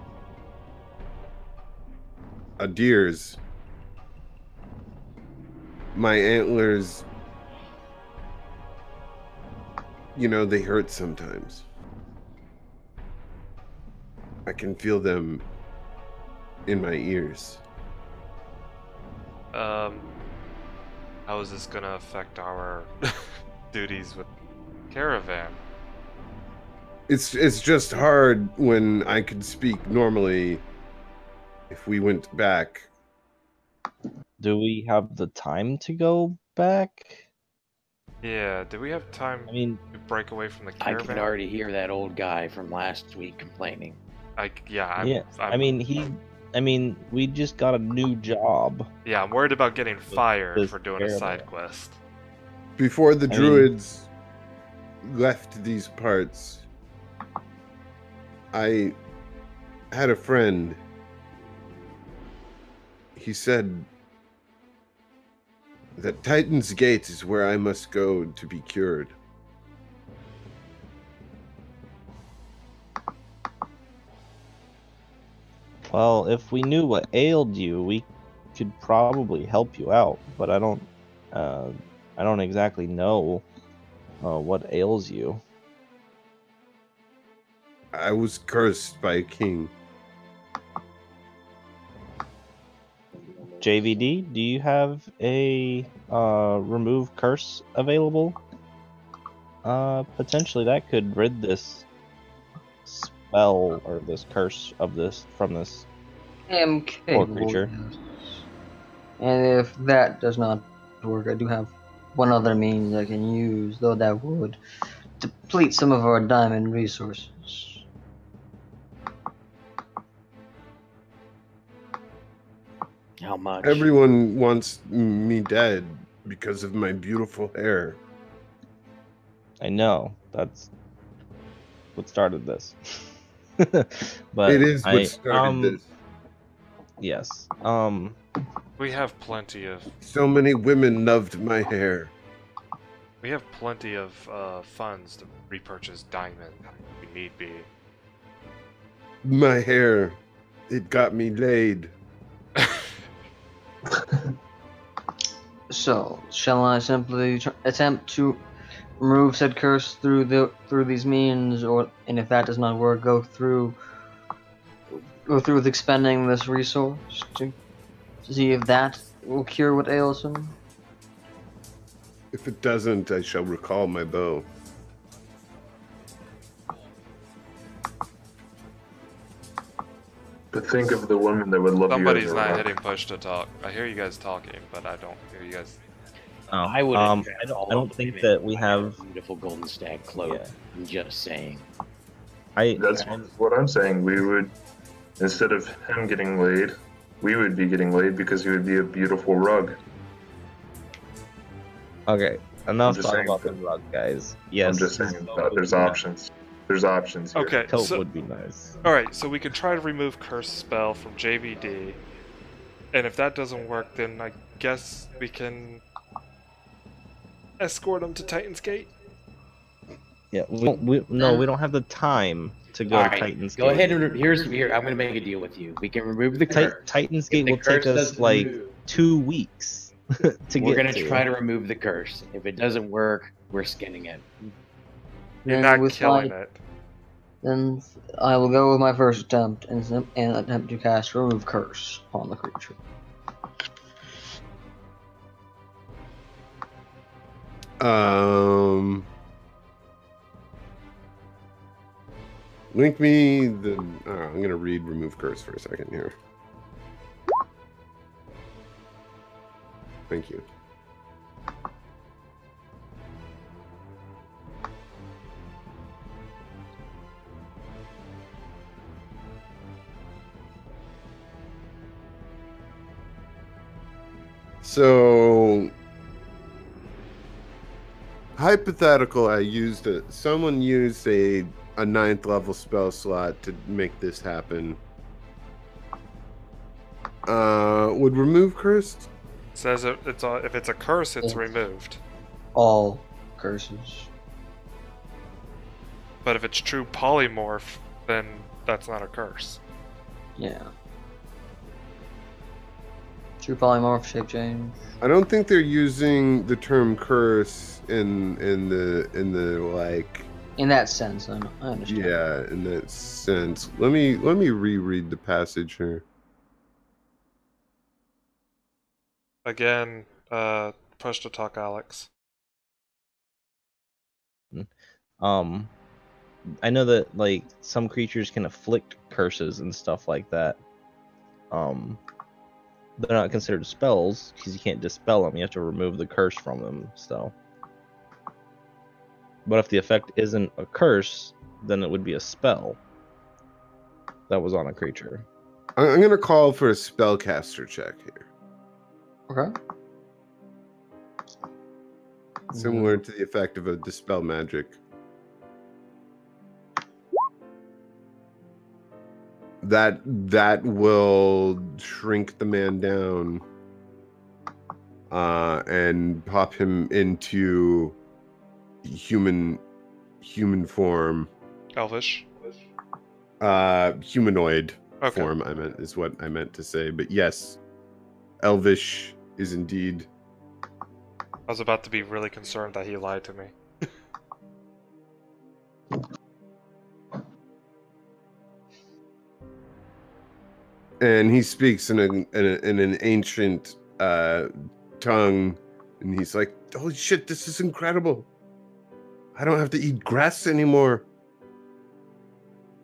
a deer's, my antlers, you know, they hurt sometimes. I can feel them in my ears. How is this gonna affect our duties with caravan? It's just hard when I could speak normally if we went back. Do we have the time to go back? Yeah, do we have time I mean, to break away from the I caravan? can already hear that old guy from last week complaining. we just got a new job. Yeah, I'm worried about getting fired this for doing a caravan. side quest. Before the druids left these parts, I had a friend. He said that Titan's Gate is where I must go to be cured. Well, if we knew what ailed you, we could probably help you out. But I don't exactly know what ails you. I was cursed by a king. JVD, do you have a remove curse available? Potentially that could rid this spell or this curse of this from this I am poor capable, creature. yes. And if that does not work, I do have one other means I can use, though that would deplete some of our diamond resources. How much? Everyone wants me dead because of my beautiful hair. I know that's what started this. But It is what started this. Yes. We have plenty of So many women loved my hair. funds to repurchase diamond if we need be. My hair, it got me laid. So, shall I simply attempt to remove said curse through these means, and if that does not work, go through with expending this resource to see if that will cure what ails him? If it doesn't, I shall recall my bow. But think of the women that would love Somebody's you. not hitting push to talk. I hear you guys talking, but I don't hear you guys. I would. I don't think that we have. Beautiful golden stag cloak. Yeah. I'm just saying. That's what I'm saying. We would, instead of him getting laid, we would be getting laid because he would be a beautiful rug. Okay, enough just talk saying about the that- rug, guys. Yes, I'm just saying coat that would there's be nice. options. There's options here. Okay, Coat so would be nice. alright, so we could try to remove curse spell from JVD, and if that doesn't work, then I guess we can escort him to Titan's Gate. Yeah, we don't have the time to go All to right, Titan's go Gate. ahead and here. I'm gonna make a deal with you. We can remove the curse. Titan's If Gate the will take curse us doesn't like move, 2 weeks to We're get gonna to. try to remove the curse. If it doesn't work, we're skinning it. You're Then not with killing my- it. Then I will go with my first attempt and attempt to cast Remove Curse upon the creature. Link me the. I'm gonna read remove curse for a second here. Thank you. So, hypothetical, someone used a 9th level spell slot to make this happen. Would remove curse? Says if it's a curse, it's Yeah. removed. All curses. But if it's true polymorph, then that's not a curse. Yeah. True polymorph shape change. I don't think they're using the term curse in the like. In that sense, I understand. Yeah, in that sense. Let me reread the passage here. Again, push to talk, Alex. I know that like some creatures can afflict curses and stuff like that. They're not considered spells because you can't dispel them. You have to remove the curse from them. So, but if the effect isn't a curse, then it would be a spell that was on a creature. I'm gonna call for a spellcaster check here, Okay. similar to the effect of a dispel magic. That will shrink the man down, and pop him into human form. Elvish. Humanoid Okay. form. Is what I meant to say. But yes, Elvish is indeed. I was about to be really concerned that he lied to me. And he speaks in an ancient tongue, and he's like, "Holy shit, this is incredible! I don't have to eat grass anymore.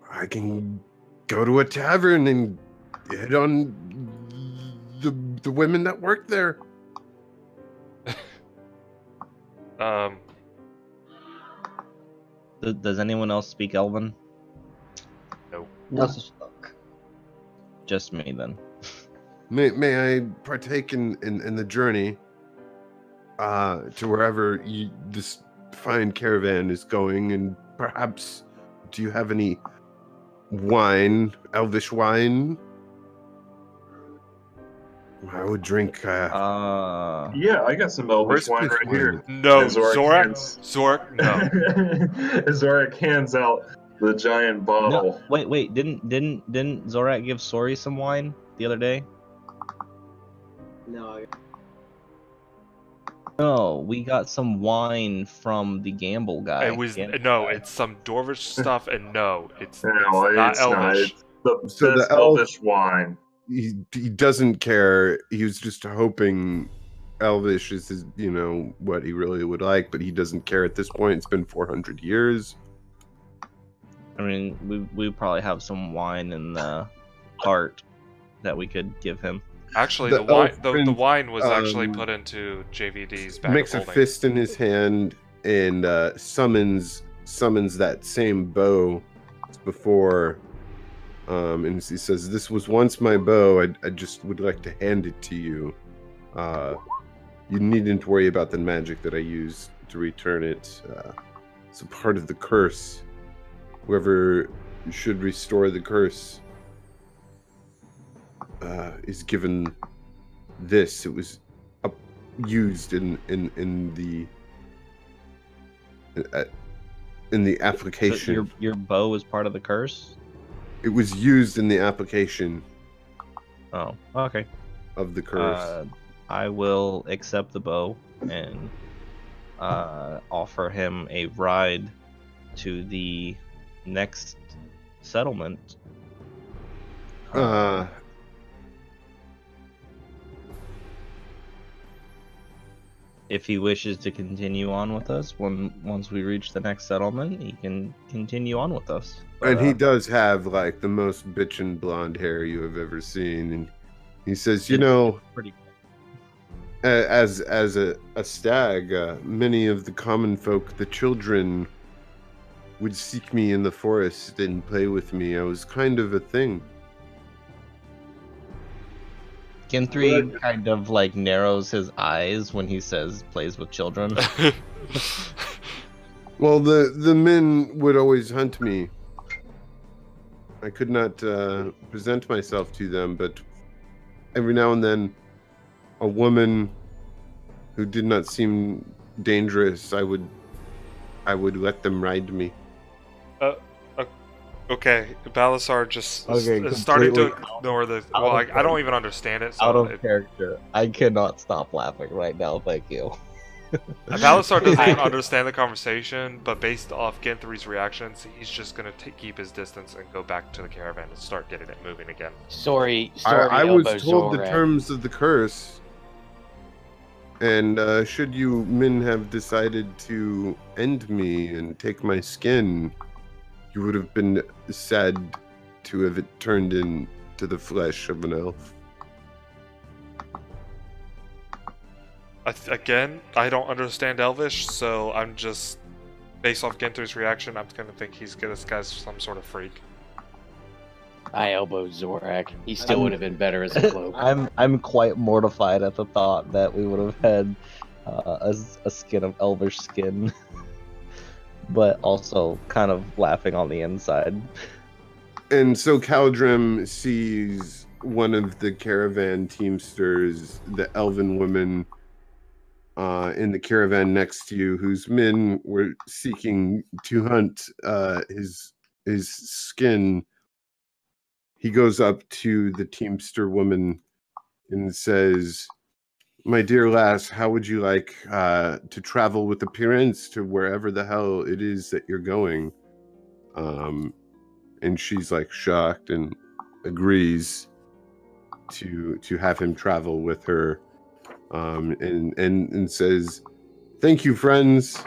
I can go to a tavern and hit on the women that work there." Does anyone else speak Elven? No. That's a stuck. Just me then. May I partake in the journey to wherever this fine caravan is going, and perhaps do you have any wine, elvish wine? I would drink. Yeah, I got some elvish wine right here. No, And Zorak, no. Zorak hands out the giant bottle. No, wait, didn't Zorak give Sori some wine the other day? No, we got some wine from the gamble guy. It's some dwarvish stuff, and it's No, not elvish. It's the best elvish wine. He doesn't care. He was just hoping elvish is his, what he really would like, but he doesn't care at this point. It's been 400 years. I mean, we probably have some wine in the cart that we could give him. Actually, the wine was actually put into JVD's bag makes of a holding. fist in his hand and summons that same bow before. And he says, "This was once my bow. I just would like to hand it to you. You needn't worry about the magic that I used to return it. It's a part of the curse. Whoever should restore the curse is given this. It was used in the application. So your bow is part of the curse? It was used in the application. Oh, okay. Of the curse. I will accept the bow and offer him a ride to the next settlement. If he wishes to continue on with us, once we reach the next settlement, he can continue on with us. But, and he does have like the most bitchin' blonde hair you have ever seen, and he says, pretty cool. As a stag, many of the common folk, the children, would seek me in the forest and play with me. I was kind of a thing. Ginthry kind of like narrows his eyes when he says plays with children. Well, the men would always hunt me. I could not present myself to them, but every now and then a woman who did not seem dangerous, I would let them ride me. Okay, Balasar just is starting to ignore the. Well, I don't even understand it. So out of character. I cannot stop laughing right now. Thank you. Balasar doesn't even understand the conversation, but based off Ginthry's reactions, he's just gonna keep his distance and go back to the caravan and start getting it moving again. Sorry, I was Elbow told Zorak. the terms of the curse, and should you men have decided to end me and take my skin, you would have been sad to have it turned into the flesh of an elf. Again, I don't understand Elvish, so I'm just, based off Ginthry's reaction, I'm gonna think this guy's some sort of freak. I elbowed Zorak. He still would have been better as a cloak. I'm quite mortified at the thought that we would have had a skin of elvish skin. But also kind of laughing on the inside. And so Caldrim sees one of the caravan teamsters, the elven woman, in the caravan next to you, whose men were seeking to hunt his skin. He goes up to the teamster woman and says, "My dear lass, how would you like to travel with the parents to wherever the hell it is that you're going?" And she's like shocked and agrees. to have him travel with her, and says, "Thank you, friends.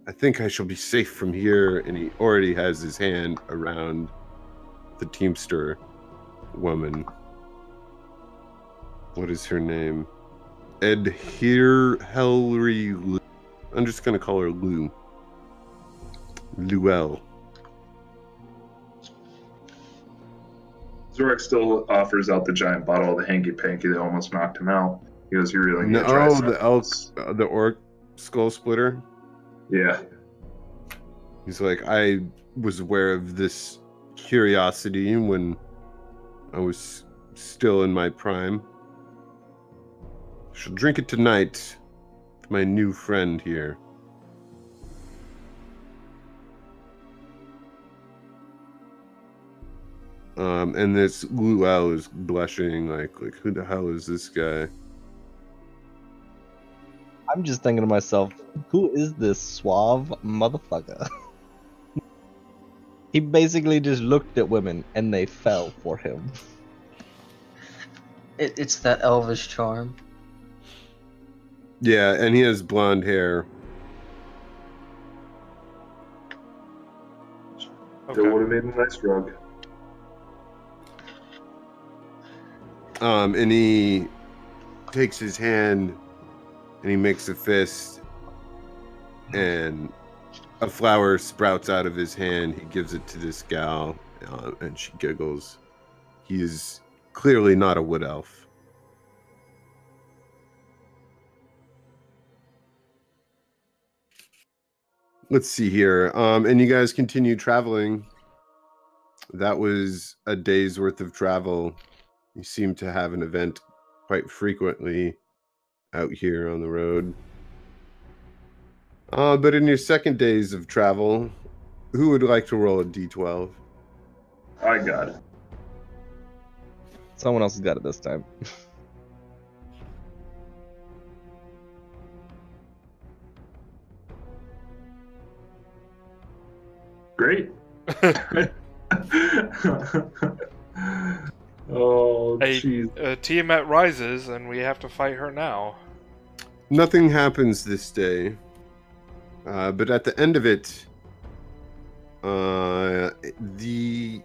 I think I shall be safe from here." And he already has his hand around the Teamster woman. What is her name? Helry Lou. I'm just gonna call her Lou. Luell. Zorak still offers out the giant bottle of the hanky-panky that almost knocked him out. He goes, "You really need No, to try some the of elk, this." the orc skull splitter. Yeah. He's like, I was aware of this curiosity when I was still in my prime. I shall drink it tonight with my new friend here. And this Luau is blushing like who the hell is this guy? I'm just thinking to myself, who is this suave motherfucker? He basically just looked at women and they fell for him. It's that elvish charm. Yeah, and he has blonde hair. Still would have made a nice drug. And he takes his hand and he makes a fist, and a flower sprouts out of his hand. He gives it to this gal, and she giggles. He is clearly not a wood elf. Let's see here. And you guys continue traveling. That was a day's worth of travel. You seem to have an event quite frequently out here on the road. But in your second days of travel, who would like to roll a d12? I got it. Someone else has got it this time. Great. Oh, jeez. Tiamat rises, and we have to fight her now. Nothing happens this day. But at the end of it, the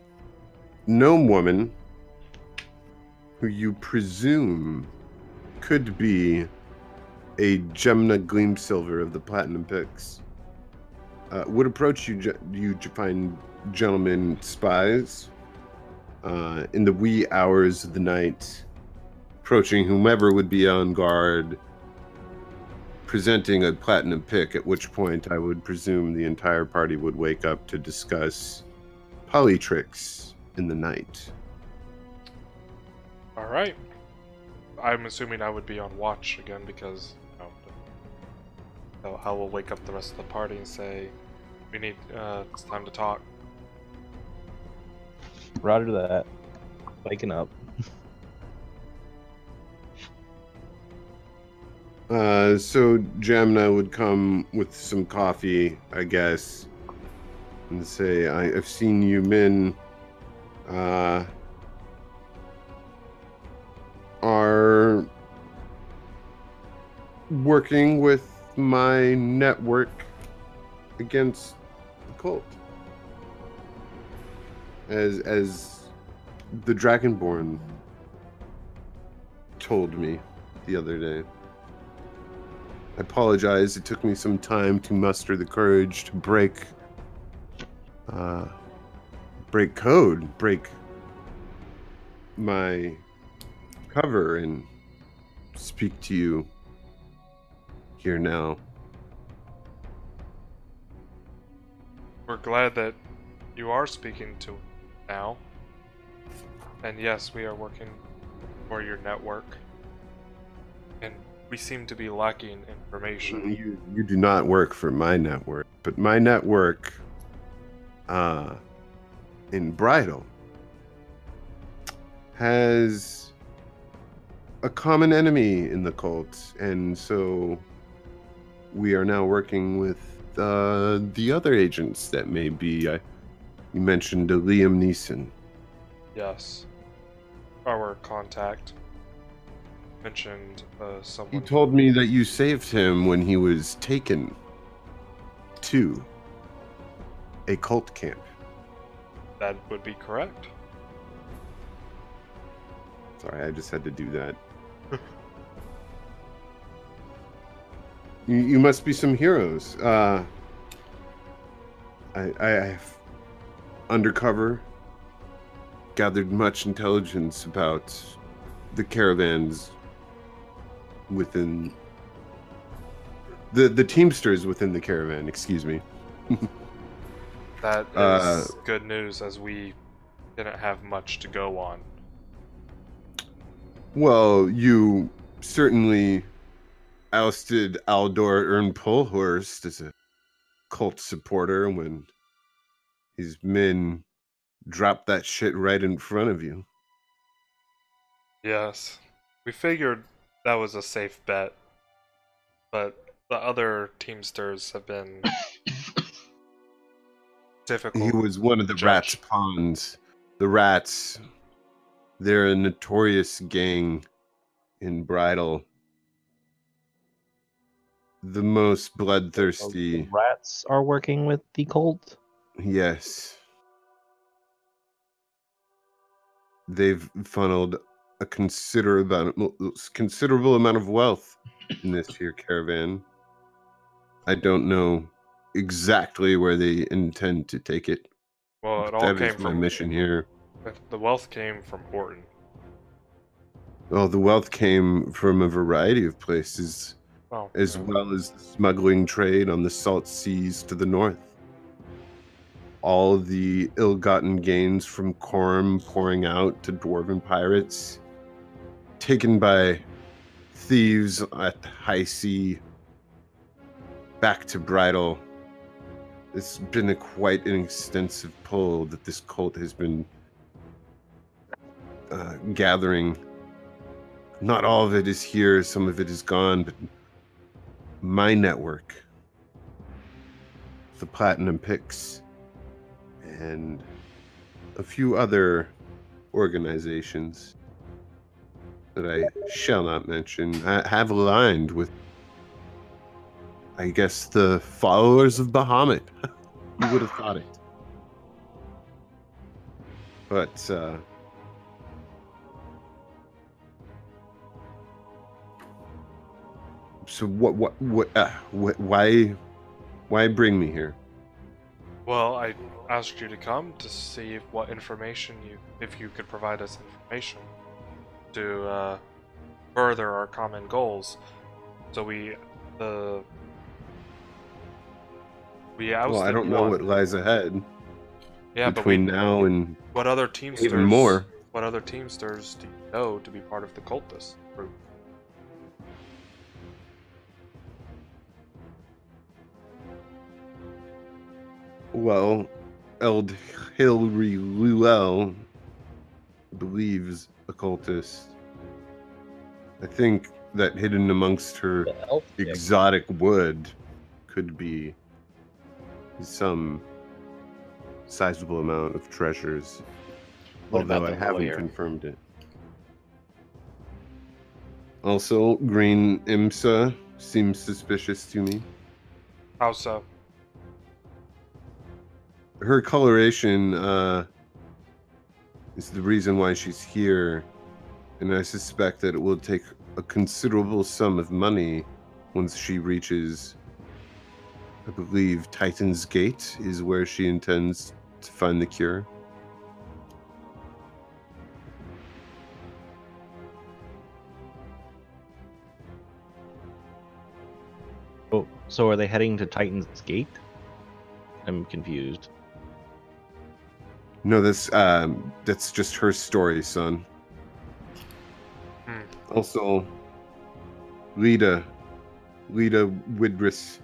gnome woman, who you presume could be a Gemna Gleamsilver of the Platinum Picks, would approach you fine gentlemen spies in the wee hours of the night, approaching whomever would be on guard, presenting a platinum pick, at which point I would presume the entire party would wake up to discuss polytricks in the night. All right. I'm assuming I would be on watch again because I will wake up the rest of the party and say, it's time to talk. Roger that. Waking up. So Jamna would come with some coffee, I guess, and say, I've seen you men are working with my network against the cult. As the Dragonborn told me the other day. I apologize. It took me some time to muster the courage to break code, break my cover, and speak to you here now. We're glad that you are speaking to now. And yes, we are working for your network. And we seem to be lacking information. You do not work for my network, but my network in Bridal has a common enemy in the cult, and so we are now working with the other agents that may be. You mentioned Liam Neeson. Yes. our contact mentioned someone. He told me that you saved him when he was taken to a cult camp. That would be correct. Sorry, I just had to do that. You must be some heroes. I've undercover gathered much intelligence about the caravans within the teamsters within the caravan. Excuse me. That is good news, as we didn't have much to go on. Well, you certainly ousted Aldor Ernpolhorst as a cult supporter when his men dropped that shit right in front of you. Yes. We figured that was a safe bet, but the other Teamsters have been difficult. He was one of the to Rats' judge. pawns. The Rats, they're a notorious gang in Bridal. The most bloodthirsty. The rats are working with the cult. Yes. They've funneled a considerable amount of wealth in this here caravan. I don't know exactly where they intend to take it. Well, it all That came is my from mission here. the wealth came from Horton. Well, the wealth came from a variety of places, Oh, as yeah. well as the smuggling trade on the salt seas to the north. All the ill-gotten gains from Corm pouring out to dwarven pirates, taken by thieves at the high sea, back to Bridal. It's been quite an extensive pull that this cult has been gathering. Not all of it is here, some of it is gone, but my network, the Platinum Picks, and a few other organizations that I shall not mention, have aligned with, I guess, the followers of Bahamut. You would have thought it. But, so why bring me here? Well, I asked you to come to see what information if you could provide us information to further our common goals. So we ousted Well, I don't know one. what lies ahead Yeah, between but now and what other Teamsters? even more. What other Teamsters do you know to be part of the cultist group? Well, Eld Hilary Luel believes occultist. I think that hidden amongst her The elf chick. exotic wood could be some sizable amount of treasures. What about Although I the haven't lawyer? confirmed it. Also, Green Imsa seems suspicious to me. How so? Her coloration is the reason why she's here, and I suspect that it will take a considerable sum of money once she reaches, I believe, Titan's Gate is where she intends to find the cure. Oh, so are they heading to Titan's Gate? I'm confused. No, that's just her story, son. Hmm. Also, Lita Widris.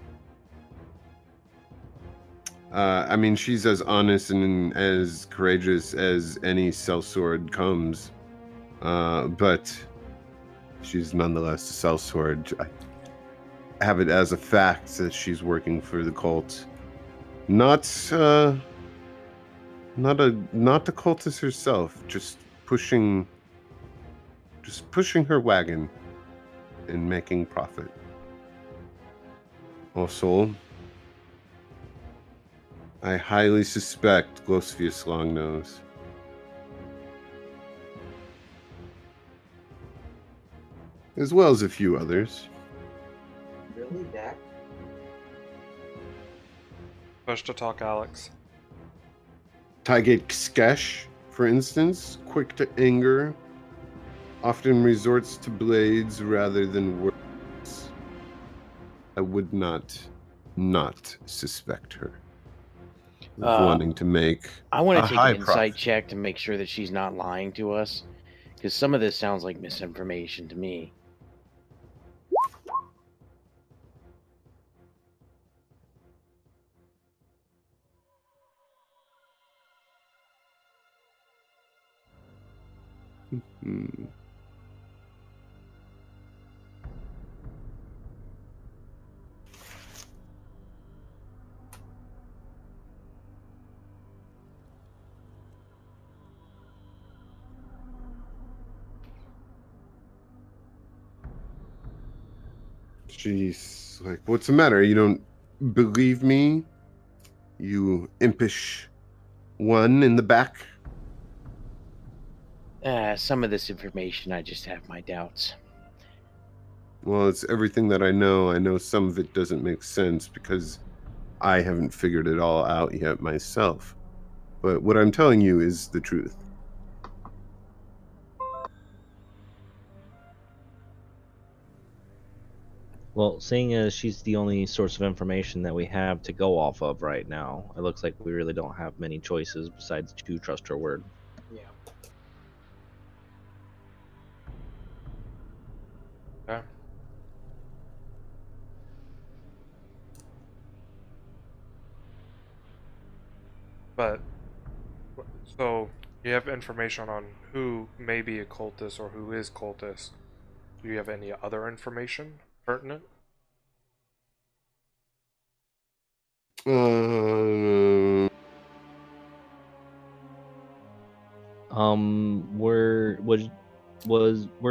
I mean, she's as honest and as courageous as any sellsword comes, but she's nonetheless a sellsword. I have it as a fact that she's working for the cult, not the cultist herself, just pushing just pushing her wagon and making profit. Also, I highly suspect Glosvius Longnose. As well as a few others. Really, that? Push to talk, Alex. Taigate Skesh, for instance, quick to anger, often resorts to blades rather than words. I would not suspect her of wanting to make I want a to take high an insight profit. check to make sure that she's not lying to us, because some of this sounds like misinformation to me. Hmm. She's like, what's the matter? You don't believe me? You impish one in the back? Some of this information, I just have my doubts. Well, it's everything that I know. I know some of it doesn't make sense because I haven't figured it all out yet myself. But what I'm telling you is the truth. Well, seeing as she's the only source of information that we have to go off of right now, it looks like we really don't have many choices besides to trust her word. Yeah. Okay. But, so, you have information on who may be a cultist or who is cultist. Do you have any other information pertinent? Were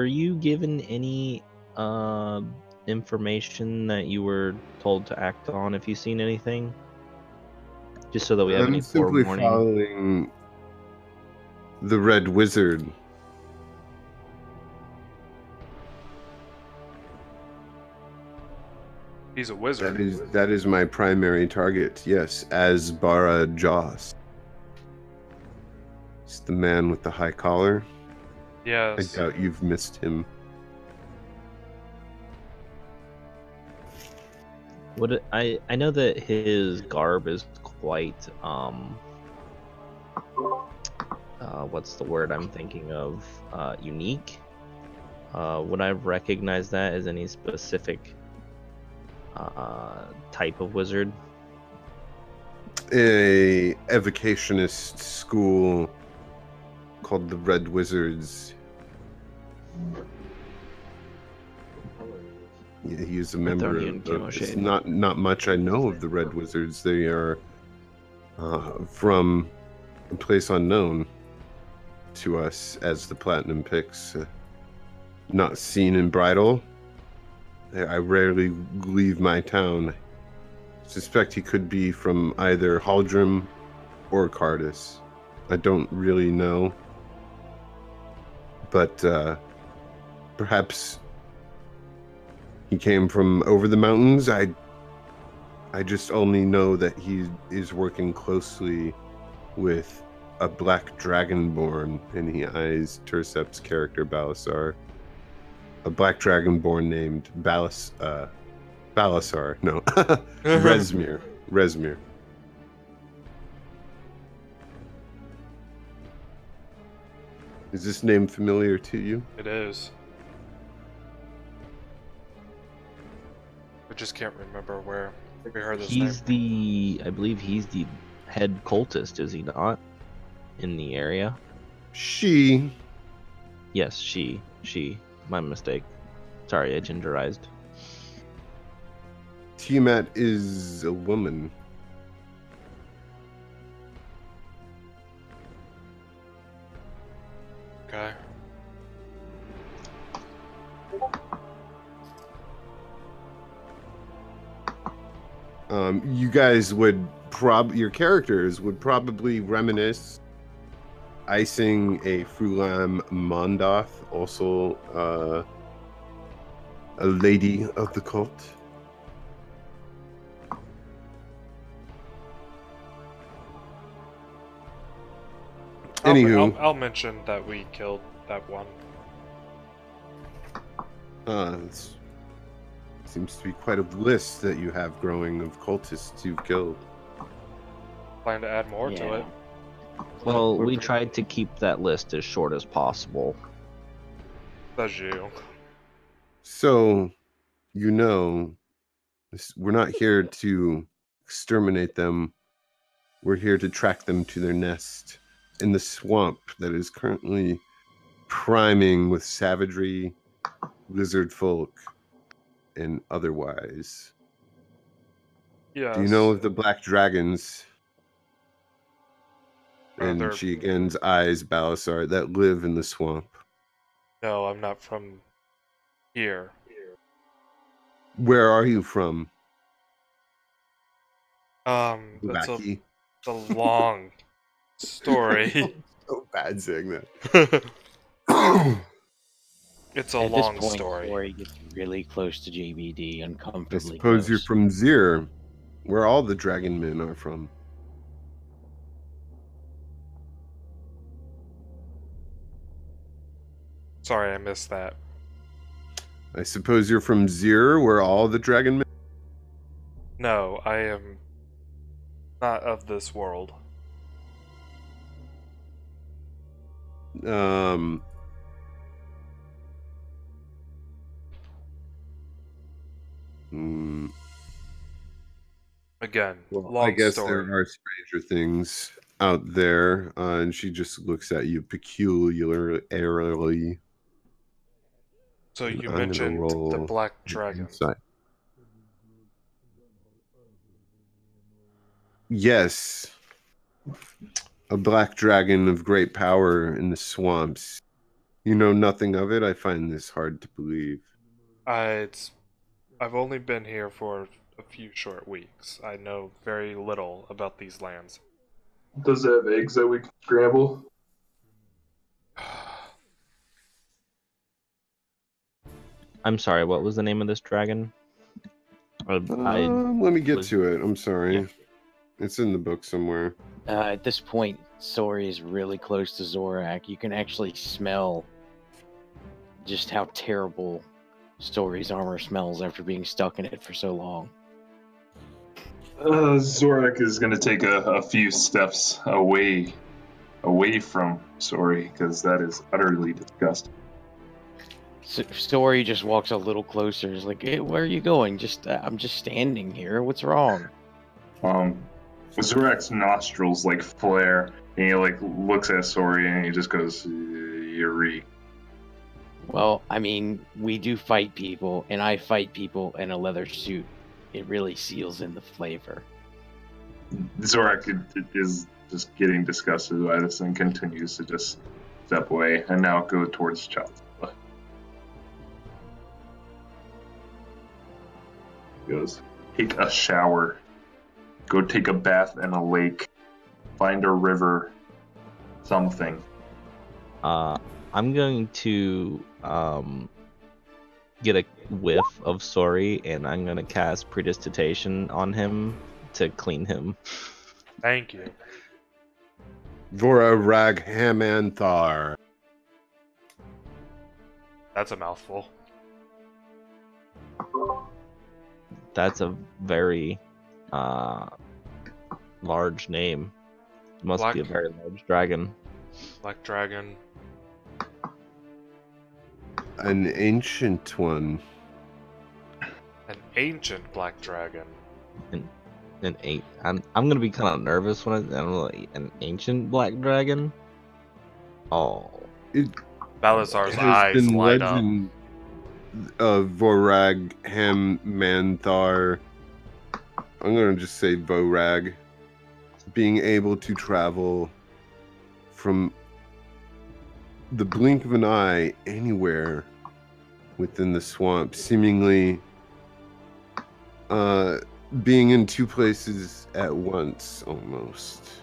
you given any information that you were told to act on if you've seen anything? Just so that we have any I'm simply forewarning. following the Red Wizard. He's a wizard. That is my primary target. Yes, Asbara Joss. It's the man with the high collar. Yes. I doubt you've missed him. I know that his garb is quite what's the word I'm thinking of? Unique. Would I recognize that as any specific type of wizard? A evocationist school called the Red Wizards. Yeah, he is a member of it's not much I know of the Red Wizards. They are from a place unknown to us as the Platinum Picks. Not seen in Bridal. I rarely leave my town. Suspect he could be from either Haldrim or Cardis. I don't really know. But perhaps he came from over the mountains. I just only know that he is working closely with a black dragonborn, and he eyes Tercep's character Balasar. A black dragonborn named Balasar. No, Resmir. Resmir. Is this name familiar to you? It is. I just can't remember where we heard this name. I believe he's the head cultist, is he not? In the area? She. Yes, she. My mistake. Sorry, I genderized. Tiamat is a woman. Okay. You guys would your characters would probably reminisce icing a Frulam Mondoth, also a lady of the cult. Anywho, I'll mention that we killed that one. It seems to be quite a list that you have growing of cultists you've killed. Plan to add more to it. Well, we tried to keep that list as short as possible. Says you. So, we're not here to exterminate them. We're here to track them to their nest in the swamp that is currently priming with savagery, lizard folk, and otherwise. Yes. Do you know of the black dragons? And they're- she again's eyes, Balasar, that live in the swamp. No, I'm not from here. Where are you from? That's Wacky. a long story. So bad saying that. It's a At long this point, story. Sori gets really close to JBD, I uncomfortably suppose you're close. from Zir, where all the dragon men are from. Sorry, I missed that. I suppose you're from Zir, where all the dragon men. No, I am not of this world. Again, long I guess story. there are stranger things out there, and she just looks at you peculiarly. So you I'm gonna mentioned the roll black dragon. Insight. Yes, a black dragon of great power in the swamps. You know nothing of it? I find this hard to believe. I've only been here for a few short weeks. I know very little about these lands. Does it have eggs that we can scramble? I'm sorry, what was the name of this dragon? Let me get was- to it. I'm sorry. Yeah. It's in the book somewhere. At this point, Sori is really close to Zorak. You can actually smell just how terrible Sori's armor smells after being stuck in it for so long. Zorak is going to take a few steps away from Sori, because that is utterly disgusting. Sori just walks a little closer. He's like, "Hey, where are you going? I'm just standing here. What's wrong?" Zorak's nostrils flare, and he looks at Sori, and he just goes, "You reek." Well, I mean, we do fight people, and I fight people in a leather suit. It really seals in the flavor. Zorak is just getting disgusted by this and continues to just step away and now go towards Chalza. He goes, take a shower, go take a bath in a lake, find a river, something. I'm going to get a whiff of Sori, and I'm going to cast Prestidigitation on him to clean him. Thank you. Vora Rag Hamanthar. That's a mouthful. That's a very large name. Must be a very large dragon. Black dragon. An ancient one. An ancient black dragon. I'm gonna be kind of nervous when I'm like an ancient black dragon. Oh, Balazar's has eyes been light up. legend of Vorag Hamanthar. I'm gonna just say Vorag being able to travel from the blink of an eye anywhere within the swamp, seemingly being in two places at once, almost.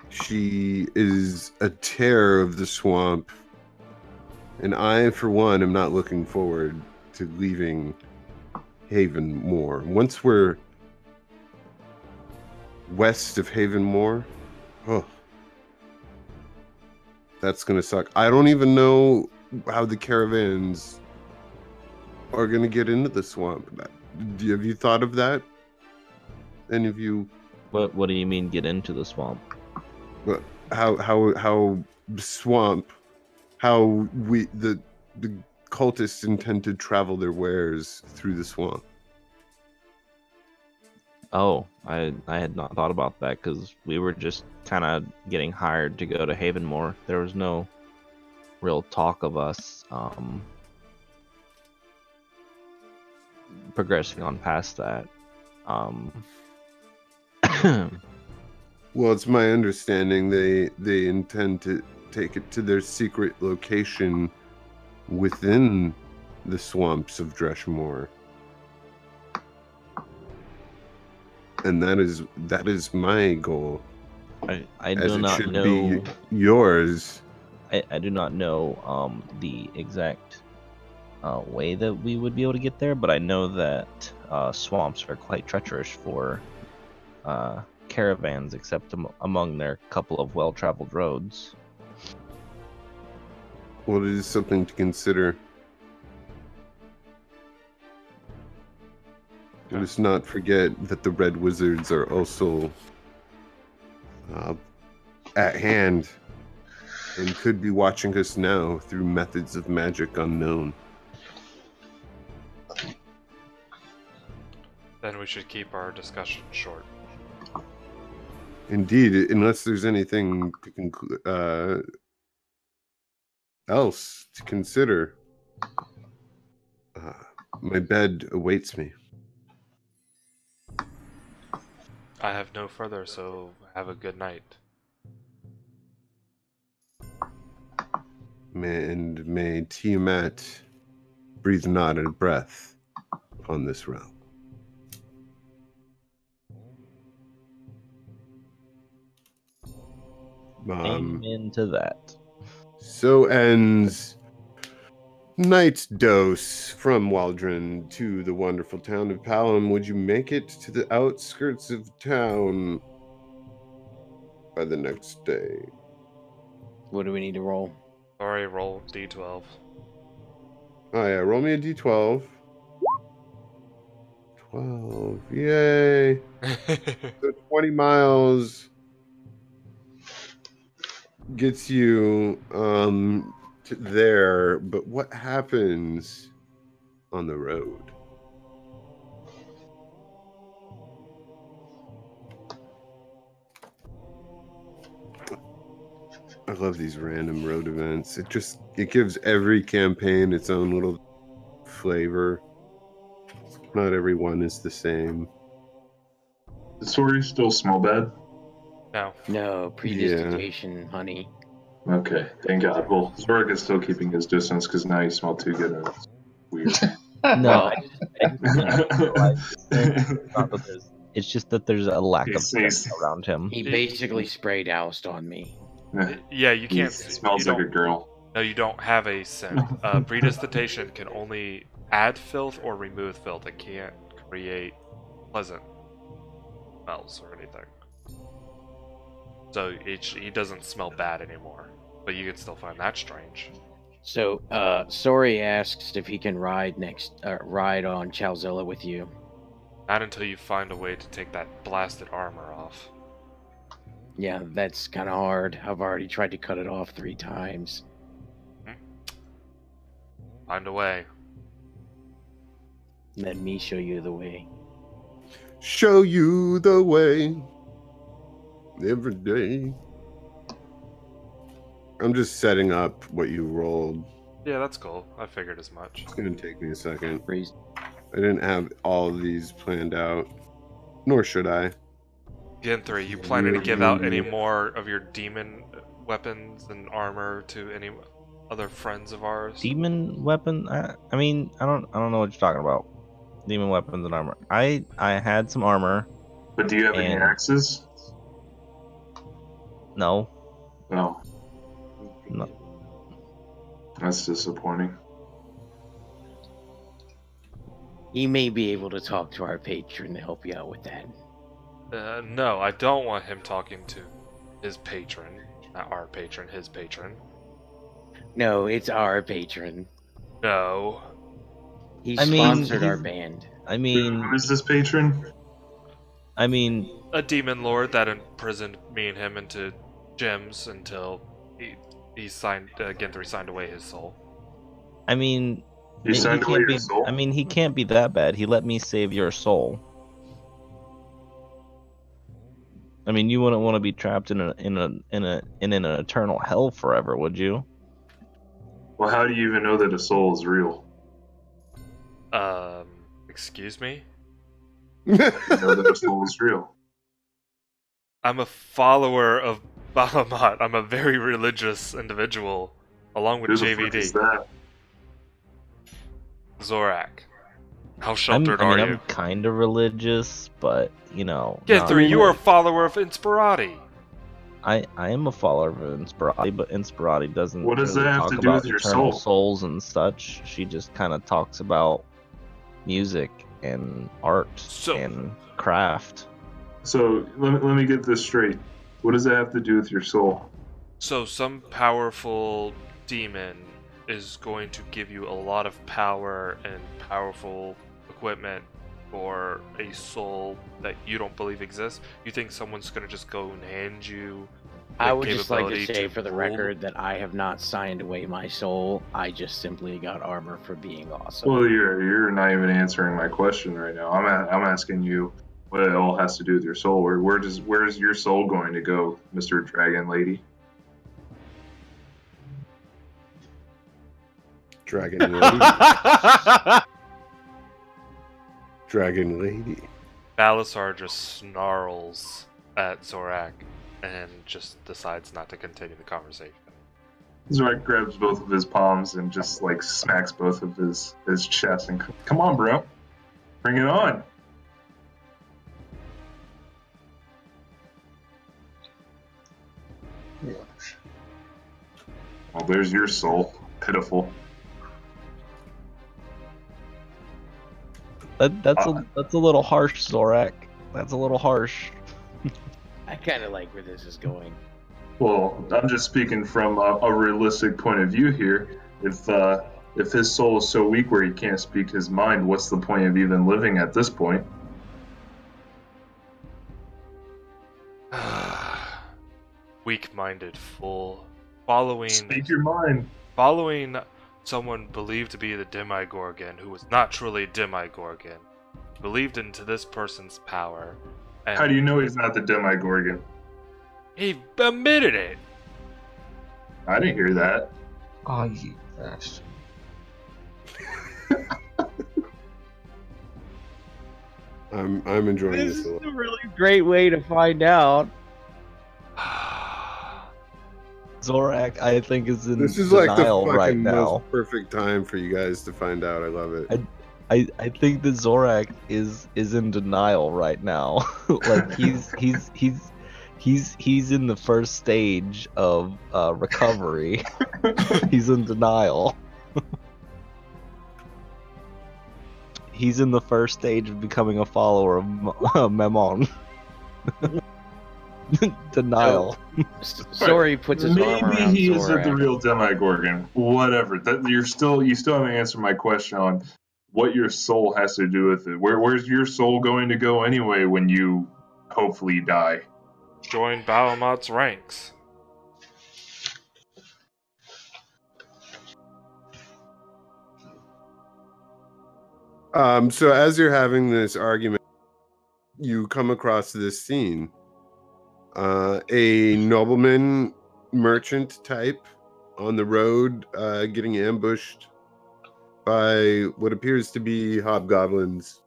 She is a terror of the swamp, and I, for one, am not looking forward to leaving Haven Moor. Once we're west of Haven Moor, oh, that's gonna suck. I don't even know how the caravans are gonna get into the swamp. Have you thought of that? Any of you? What do you mean get into the swamp? But how swamp? How the cultists intend to travel their wares through the swamp? Oh, I had not thought about that because we were just kind of getting hired to go to Havenmore. There was no real talk of us progressing on past that. Well, it's my understanding they intend to take it to their secret location within the swamps of Dreshmore. And that is my goal. I do not know. Be yours. I do not know the exact way that we would be able to get there, but I know that swamps are quite treacherous for caravans, except among their couple of well-traveled roads. Well, it is something to consider. Let us not forget that the Red Wizards are also at hand and could be watching us now through methods of magic unknown. Then we should keep our discussion short. Indeed, unless there's anything to conclude, else to consider. My bed awaits me. I have no further, so have a good night. May Tiamat breathe not a breath upon this realm. Amen to that. So ends Night Dose from Waldron to the wonderful town of Palom. Would you make it to the outskirts of town by the next day? What do we need to roll? Sorry, roll D12. Oh yeah, roll me a d12. 12, yay! So 20 miles gets you to there, but what happens on the road? I love these random road events. It gives every campaign its own little flavor. Not everyone is the same. Does Sori still smell bad? No. No, prestidigitation, honey. Okay, thank God. Well, Zorik is still keeping his distance because now you smell too good and it's weird. No, it's just that there's a lack of scent around him. He basically sprayed oust on me. Yeah, you can't. He smells like a girl. No, you don't have a scent. Prestidigitation can only add filth or remove filth. It can't create pleasant smells or anything. So he doesn't smell bad anymore, but you can still find that strange. So, Sori asks if he can ride on Chalzilla with you. Not until you find a way to take that blasted armor off. Yeah, that's kind of hard. I've already tried to cut it off 3 times. Find a way. Let me show you the way. Show you the way. Every day. I'm just setting up what you rolled. Yeah, that's cool. I figured as much. It's gonna take me a second. Freeze. I didn't have all of these planned out, nor should I. Gen3, you planning to give out any more of your demon weapons and armor to any other friends of ours? Demon weapon? I mean, I don't know what you're talking about. Demon weapons and armor. I had some armor. But do you have any And- axes? No. No. No. That's disappointing. He may be able to talk to our patron to help you out with that. No, I don't want him talking to his patron. Not our patron, his patron. No, it's our patron. No. He I mean, sponsored our he's- band. I mean, Who is this patron? A demon lord that imprisoned me and him into gems until he signed Ginthry signed away his soul. I mean, You signed away can't your be. soul? I mean, he can't be that bad. He let me save your soul. I mean, you wouldn't want to be trapped in an eternal hell forever, would you? Well, how do you even know that a soul is real? Excuse me? You know that a soul is real. I'm a follower of Bahamut. I'm a very religious individual, along with Who the fuck is JVD. that? Zorak. How I'm sheltered are you? I'm kind of religious, but you know. Ginthry, not- you are a follower of Inspirati. I am a follower of Inspirati, but Inspirati doesn't What does really that have talk to do about with your eternal soul? souls and such. She just kind of talks about music and art So- and craft. So let me get this straight. What does that have to do with your soul? So some powerful demon is going to give you a lot of power and powerful equipment for a soul that you don't believe exists. You think someone's going to just go and hand you the I would just like to capability say for the rule? record that I have not signed away my soul. I just simply got armor for being awesome. Well, you're not even answering my question right now. I'm asking you what it all has to do with your soul. Where's your soul going to go, Mr. Dragon Lady? Dragon Lady. Dragon Lady. Balasar just snarls at Zorak and just decides not to continue the conversation. Zorak grabs both of his palms and just like smacks both of his chest and come on, bro, bring it on. Well, there's your soul. Pitiful. That's a little harsh, Zorak. That's a little harsh. I kind of like where this is going. Well, I'm just speaking from a realistic point of view here. If his soul is so weak where he can't speak his mind, what's the point of even living at this point? Weak-minded fool. Following Speak your mind. someone believed to be the Demigorgon, who was not truly Demigorgon, believed into this person's power. And How do you know he's not the Demigorgon? he admitted it. I didn't hear that. Oh, you bastard. I'm enjoying this a lot. a really great way to find out. Zorak, I think, is in This is like the denial fucking right now. most perfect time for you guys to find out. I love it. I think that Zorak is in denial right now. Like he's in the first stage of recovery. He's in denial. He's in the first stage of becoming a follower of Memon. Denial. Sorry, puts his arm Maybe around he isn't the Zorak. real Demigorgon. Whatever. You still haven't answered my question on what your soul has to do with it. Where's your soul going to go anyway when you hopefully die? Join Bahamut's ranks. So as you're having this argument, you come across this scene. A nobleman merchant type on the road, getting ambushed by what appears to be hobgoblins.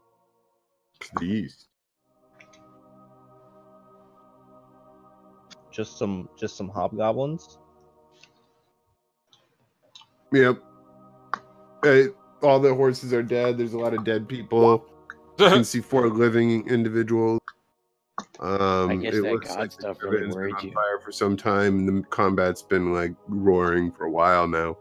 Please. Just some hobgoblins. Yep. all the horses are dead. There's a lot of dead people. You can see 4 living individuals. I guess it that looks God like stuff the really river's been worried on you. fire for some time, and the combat's been like roaring for a while now.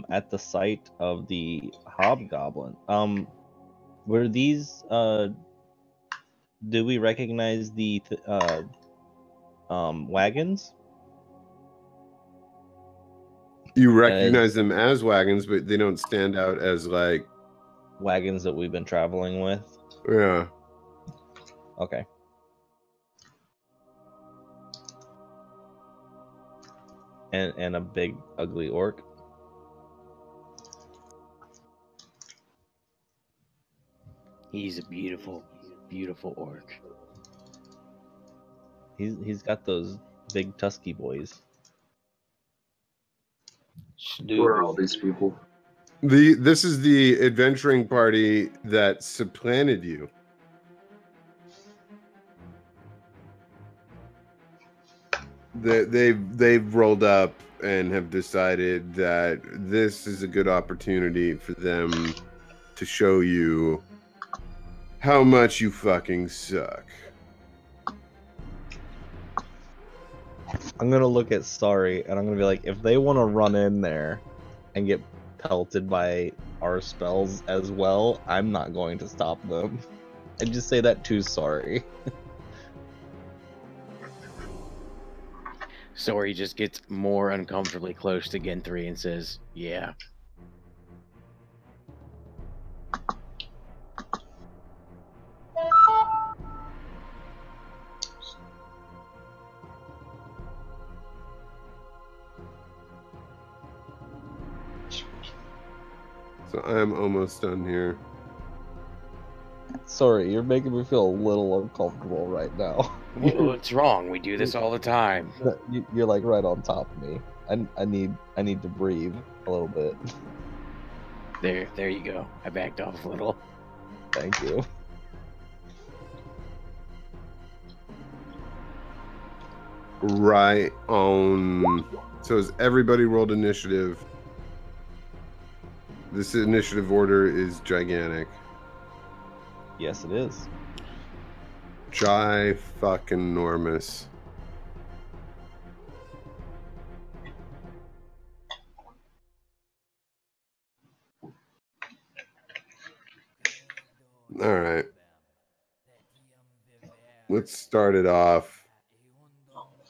At the site of the hobgoblin, were these do we recognize the wagons? You recognize them as wagons, but they don't stand out as like wagons that we've been traveling with. Yeah. Okay. And a big ugly orc. He's a beautiful, beautiful orc. He's got those big tusky boys. Who are all these people? This is the adventuring party that supplanted you. They've rolled up and have decided that this is a good opportunity for them to show you how much you fucking suck. I'm gonna look at Sorry and I'm gonna be like, if they want to run in there and get pelted by our spells as well, I'm not going to stop them. I just say that to Sorry. Sorry just gets more uncomfortably close to Gen 3 and says, yeah. So I'm almost done here. Sorry, you're making me feel a little uncomfortable right now. What's wrong? We do this all the time. You're like right on top of me. I need to breathe a little bit. There you go. I backed off a little. Thank you. Right on. So has everybody rolled initiative? This initiative order is gigantic. Yes, it is. Fucking enormous. All right. Let's start it off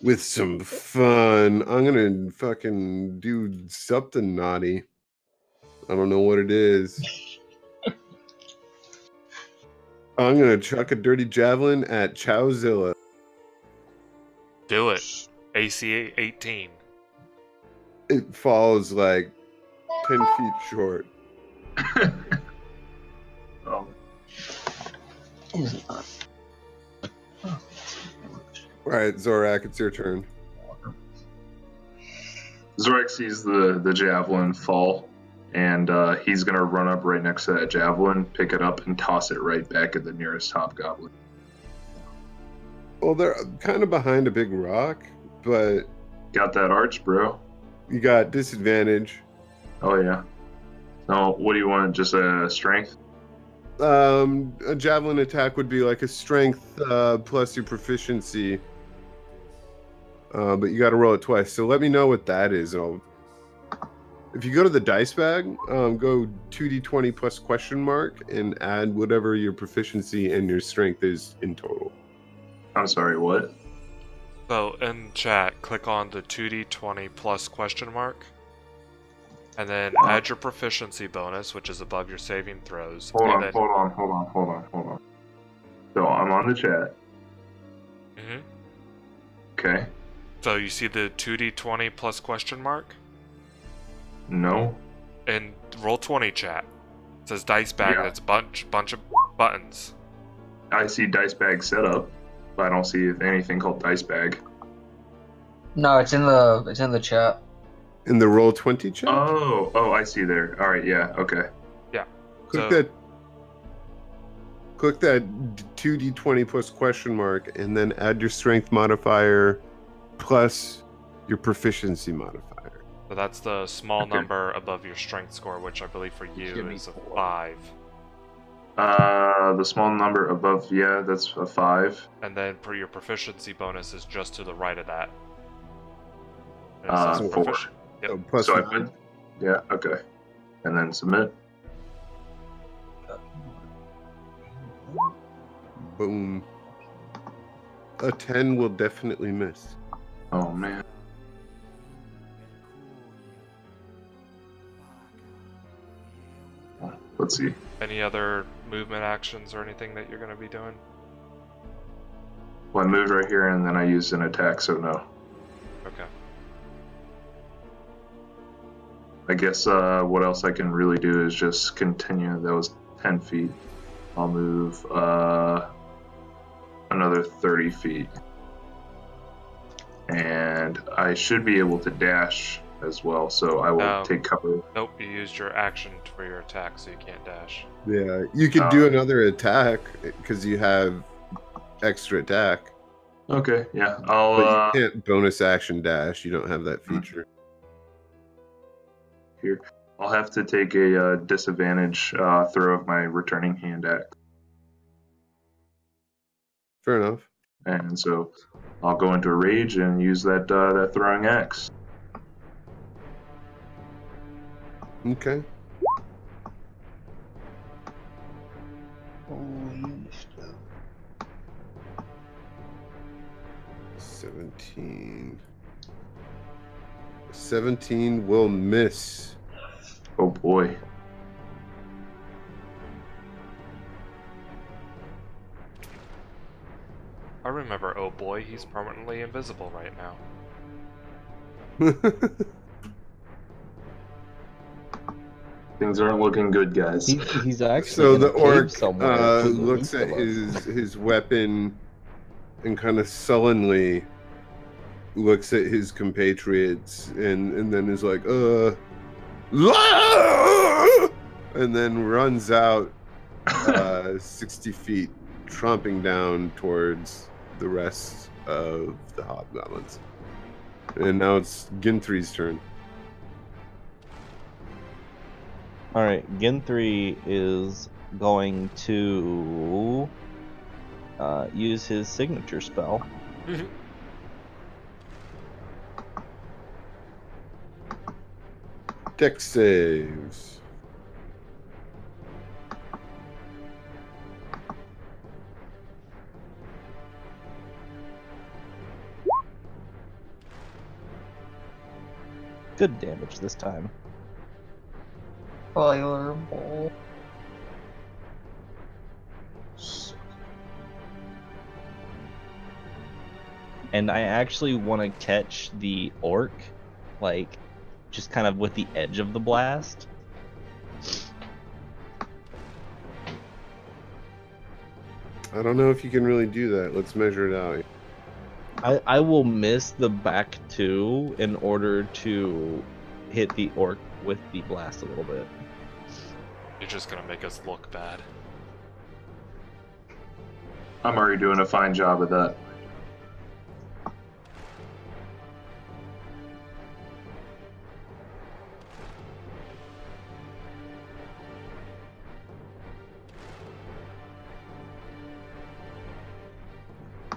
with some fun. I'm gonna fucking do something naughty. I don't know what it is. I'm gonna chuck a dirty javelin at Chowzilla. Do it. AC 18. It falls like 10 feet short. Oh. Alright, Zorak, it's your turn. Zorak sees the javelin fall, and he's going to run up right next to that javelin, pick it up, and toss it right back at the nearest hobgoblin. Well, they're kind of behind a big rock, but Got that arch, bro. you got disadvantage. Oh, yeah. No, what do you want? Just a strength? A javelin attack would be like a strength plus your proficiency. But you got to roll it twice. So let me know what that is. If you go to the dice bag, go 2d20 plus question mark and add whatever your proficiency and your strength is in total. I'm sorry, what? So in chat, click on the 2d20 plus question mark. And then add your proficiency bonus, which is above your saving throws. Hold and on, then... hold on. So I'm on the chat. Mhm. Okay. So you see the 2d20 plus question mark? No. And roll 20 chat. It says dice bag, Yeah. that's bunch of buttons. I see dice bag setup, but I don't see anything called dice bag. No, it's in the chat. In the roll 20 check? Oh, I see there. All right, yeah, okay. Yeah. Click So that. click that 2d20 plus question mark, and then add your strength modifier plus your proficiency modifier. So that's the small Okay. number above your strength score, which I believe for you Give me is a 4. 5. The small number above, yeah, that's a 5. And then for your proficiency bonus is just to the right of that. And it says 4. profici- Yep. So plus So I 9. put, yeah, okay. And then submit. Boom. A 10 will definitely miss. Oh man. Let's see. Any other movement actions or anything that you're going to be doing? Well, I moved right here and then I used an attack, so no. Okay. I guess what else I can really do is just continue. That was 10 feet. I'll move another 30 feet. And I should be able to dash as well, so I will No. take cover. Nope, you used your action for your attack, so you can't dash. Yeah, you could do another attack because you have extra attack. Okay, yeah. But I'll you can't bonus action dash. You don't have that feature. here. I'll have to take a disadvantage throw of my returning hand axe. Fair enough. And so I'll go into a rage and use that that throwing axe. Okay. Holy stuff. 17. 17 will miss. Oh boy. I remember, oh boy, he's permanently invisible right now. Things aren't looking good, guys. He's actually So in the a cave orc somewhere to the looks east at of us. his weapon and kind of sullenly looks at his compatriots and then is like, "La!" and then runs out 60 feet, tromping down towards the rest of the hobgoblins. And now it's Ginthry's turn. Alright, Ginthry is going to use his signature spell. Dex saves. Good damage this time. Fireball. And I actually want to catch the orc, like, just kind of with the edge of the blast. I don't know if you can really do that. Let's measure it out. I will miss the back two in order to hit the orc with the blast a little bit. You're just gonna make us look bad. I'm already doing a fine job of that.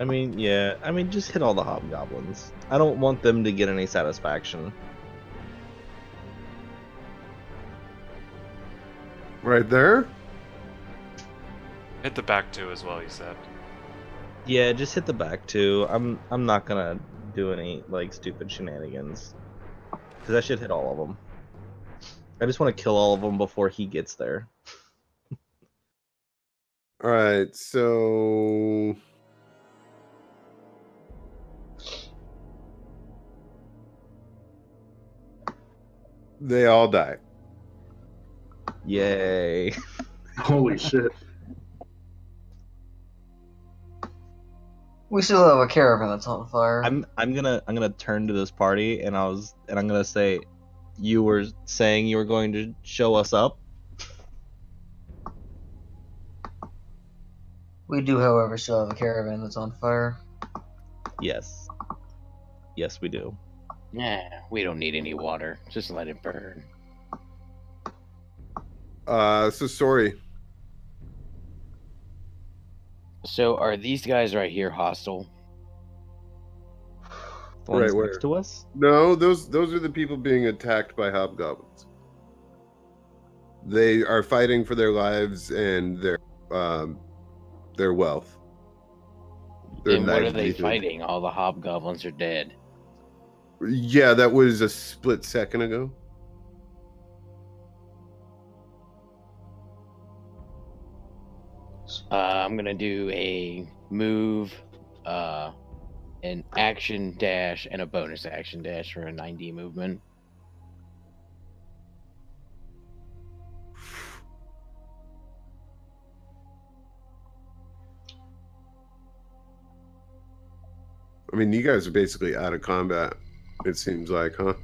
I mean, yeah, I mean, just hit all the hobgoblins. I don't want them to get any satisfaction. Right there? Hit the back two as well, you said. Yeah, just hit the back two. I'm not gonna do any like stupid shenanigans, because I should hit all of them. I just want to kill all of them before he gets there. All right, so they all die. Yay! Holy shit. We still have a caravan that's on fire. I'm gonna turn to this party and I'm gonna say, you were saying you were going to show us up. We do, however, still have a caravan that's on fire. Yes. Yes, we do. Nah, we don't need any water. Just let it burn. So sorry. So are these guys right here hostile? The ones Right, next where? to us? No, those are the people being attacked by hobgoblins. They are fighting for their lives and their wealth. Their Then what are they livelihood. fighting? All the hobgoblins are dead. Yeah, that was a split second ago. I'm gonna do a move, an action dash, and a bonus action dash for a 9D movement. I mean, you guys are basically out of combat, it seems like, huh?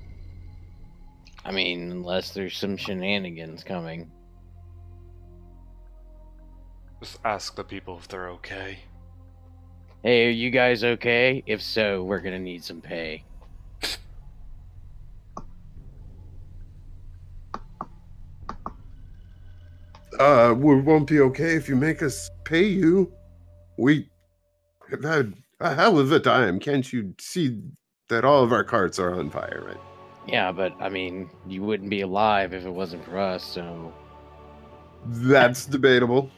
I mean, unless there's some shenanigans coming. Just ask the people if they're okay. Hey, are you guys okay? If so, we're gonna need some pay. We won't be okay if you make us pay you. We have had a hell of a time. Can't you see that all of our carts are on fire, right? Yeah, but I mean, you wouldn't be alive if it wasn't for us, so... That's debatable.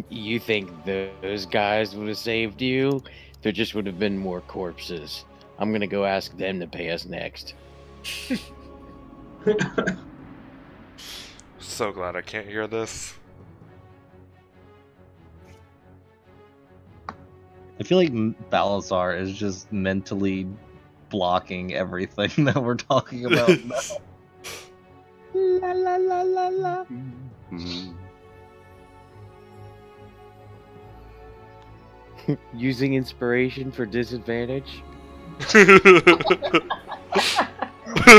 You think those guys would have saved you? There just would have been more corpses. I'm gonna go ask them to pay us next. So glad I can't hear this. I feel like Balasar is just mentally blocking everything that we're talking about now. La la la la la. Mhm. Using inspiration for disadvantage?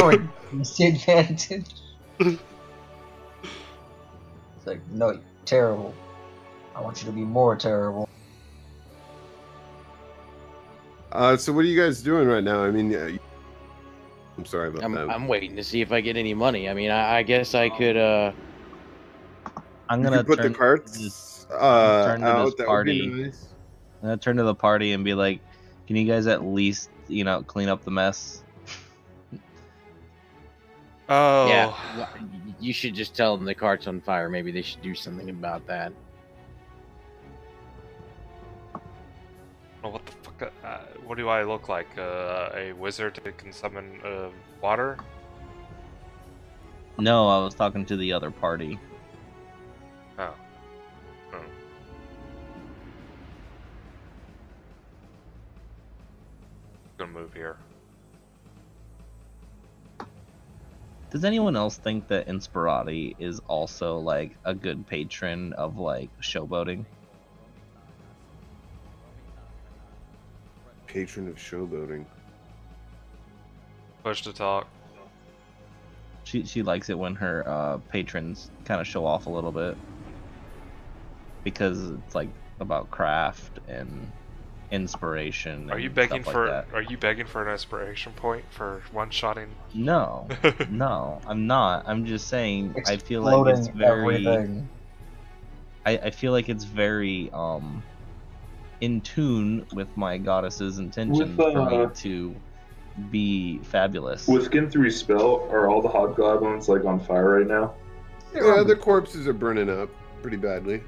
Or disadvantage. It's like, no, you're terrible. I want you to be more terrible. So what are you guys doing right now? I mean, I'm sorry about that. I'm waiting to see if I get any money. I mean, I guess I could, I'm You gonna could put the turn carts turn to out. this That would be party. nice. I'm gonna turn to the party and be like, "Can you guys at least, clean up the mess?" Oh. yeah, you should just tell them the cart's on fire. Maybe they should do something about that. Oh, what the fuck? What do I look like? A wizard that can summon water? No, I was talking to the other party. Oh. Oh. Gonna move here. Does anyone else think that Inspirati is also like a good patron of like showboating? Patron of showboating. Push to talk. She likes it when her patrons kind of show off a little bit, because it's like about craft and inspiration. Are you and begging stuff for? like that. Are you begging for an inspiration point for one-shotting? No, no, I'm not. I'm just saying. I feel like it's Exploding very. everything. I feel like it's very in tune with my goddess's intentions for me to be fabulous. With Skin 3 spell, are all the hobgoblins like on fire right now? Yeah, the corpses are burning up pretty badly.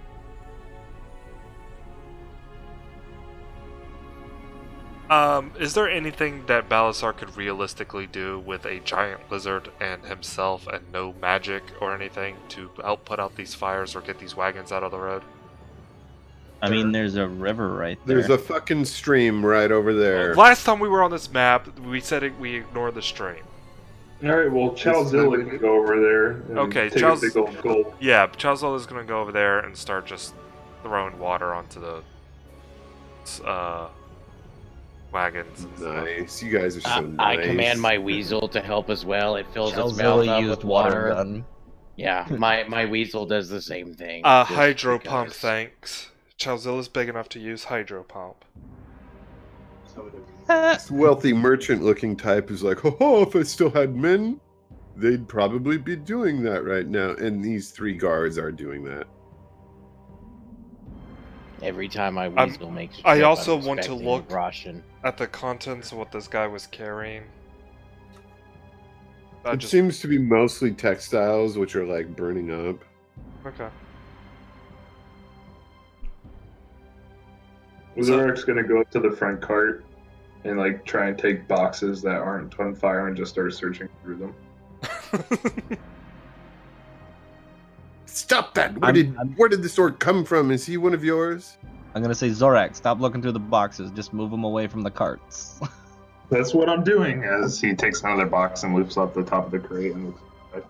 Is there anything that Balasar could realistically do with a giant lizard and himself and no magic or anything to help put out these fires or get these wagons out of the road? I mean, there's a river right there. There's a fucking stream right over there. Last time we were on this map, we said we ignored the stream. Alright, well, Chowzilla can go over there and Okay, take a big old gulp. Yeah, Chazal is gonna go over there and start just throwing water onto the wagons. And stuff. Nice. You guys are so nice. I command my weasel to help as well. It fills its mouth Chelsea up used with water. gun. Yeah, my weasel does the same thing. Hydro pump, because. thanks. Chowzilla's big enough to use hydro pump. This wealthy merchant-looking type is like, oh, if I still had men, they'd probably be doing that right now. And these 3 guards are doing that. Every time my weasel makes a trip, I also I'm want to expecting look Russian. at the contents of what this guy was carrying. It seems to be mostly textiles, which are like burning up. Okay. Zorak's gonna go up to the front cart and like try and take boxes that aren't on fire and just start searching through them. Stop that! Where did this orc come from? Is he one of yours? I'm gonna say, Zorak, stop looking through the boxes. Just move them away from the carts. That's what I'm doing as he takes another box and lifts up the top of the crate and looks inside.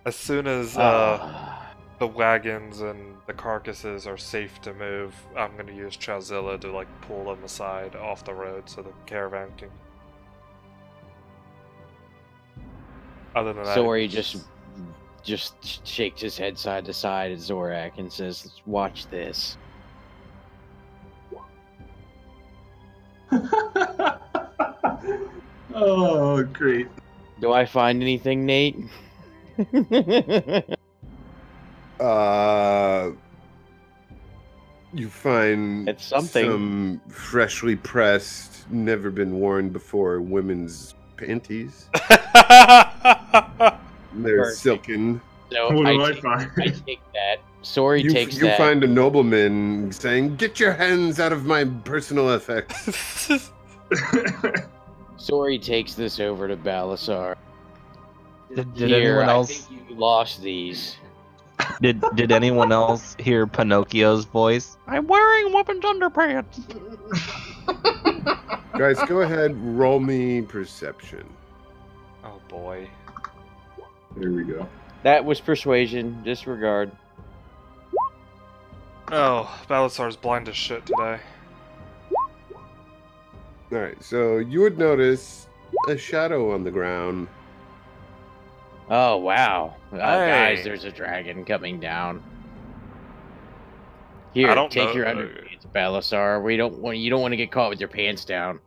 As soon as the wagons and the carcasses are safe to move, I'm gonna use Chowzilla to like pull them aside off the road so the caravan can. Other than that, Zori just shakes his head side to side at Zorak and says, "Watch this." Oh, great. Do I find anything, Nate? You find It's something. some freshly pressed, never been worn before women's panties. They're Perfect. silken. So What do I find? take that. Sori takes You that. find a nobleman saying, "Get your hands out of my personal effects." Sori takes this over to Balasar. Did Here, anyone I else? think you lost these. Did anyone else hear Pinocchio's voice? I'm wearing woman's underpants. Guys, go ahead, roll me perception. oh boy. There we go. That was persuasion. Disregard. Oh, Balasar's blind as shit today. Alright, so you would notice a shadow on the ground. Oh wow, guys! Hey. There's a dragon coming down. Here, I don't take know. your underpants, Balasar. You don't want to get caught with your pants down.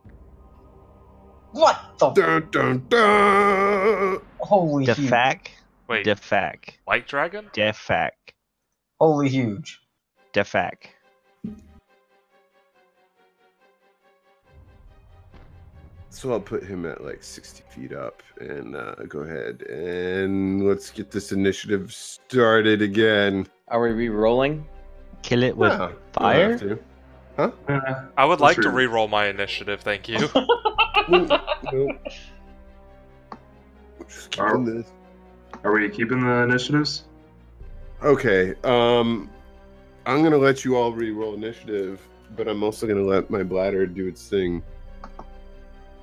What the? Dun, dun, dun! Holy huge. Defac. Wait, Defac. White Dragon? Defac. Holy huge. Defac. So I'll put him at like 60 feet up and go ahead and let's get this initiative started again. Are we re-rolling? Kill it with Yeah, don't fire? have to. Huh? I would like to Let's re-roll my initiative, thank you. Nope. Just keeping this. Are we keeping the initiatives? Okay, I'm gonna let you all re-roll initiative, but I'm also gonna let my bladder do its thing.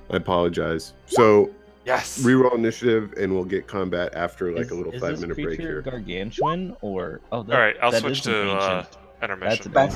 I apologize. So Yes! re-roll initiative, and we'll get combat after like a little Is 5-minute this break creature here. gargantuan or that, Alright, I'll that switch is an to ancient. intermission. That's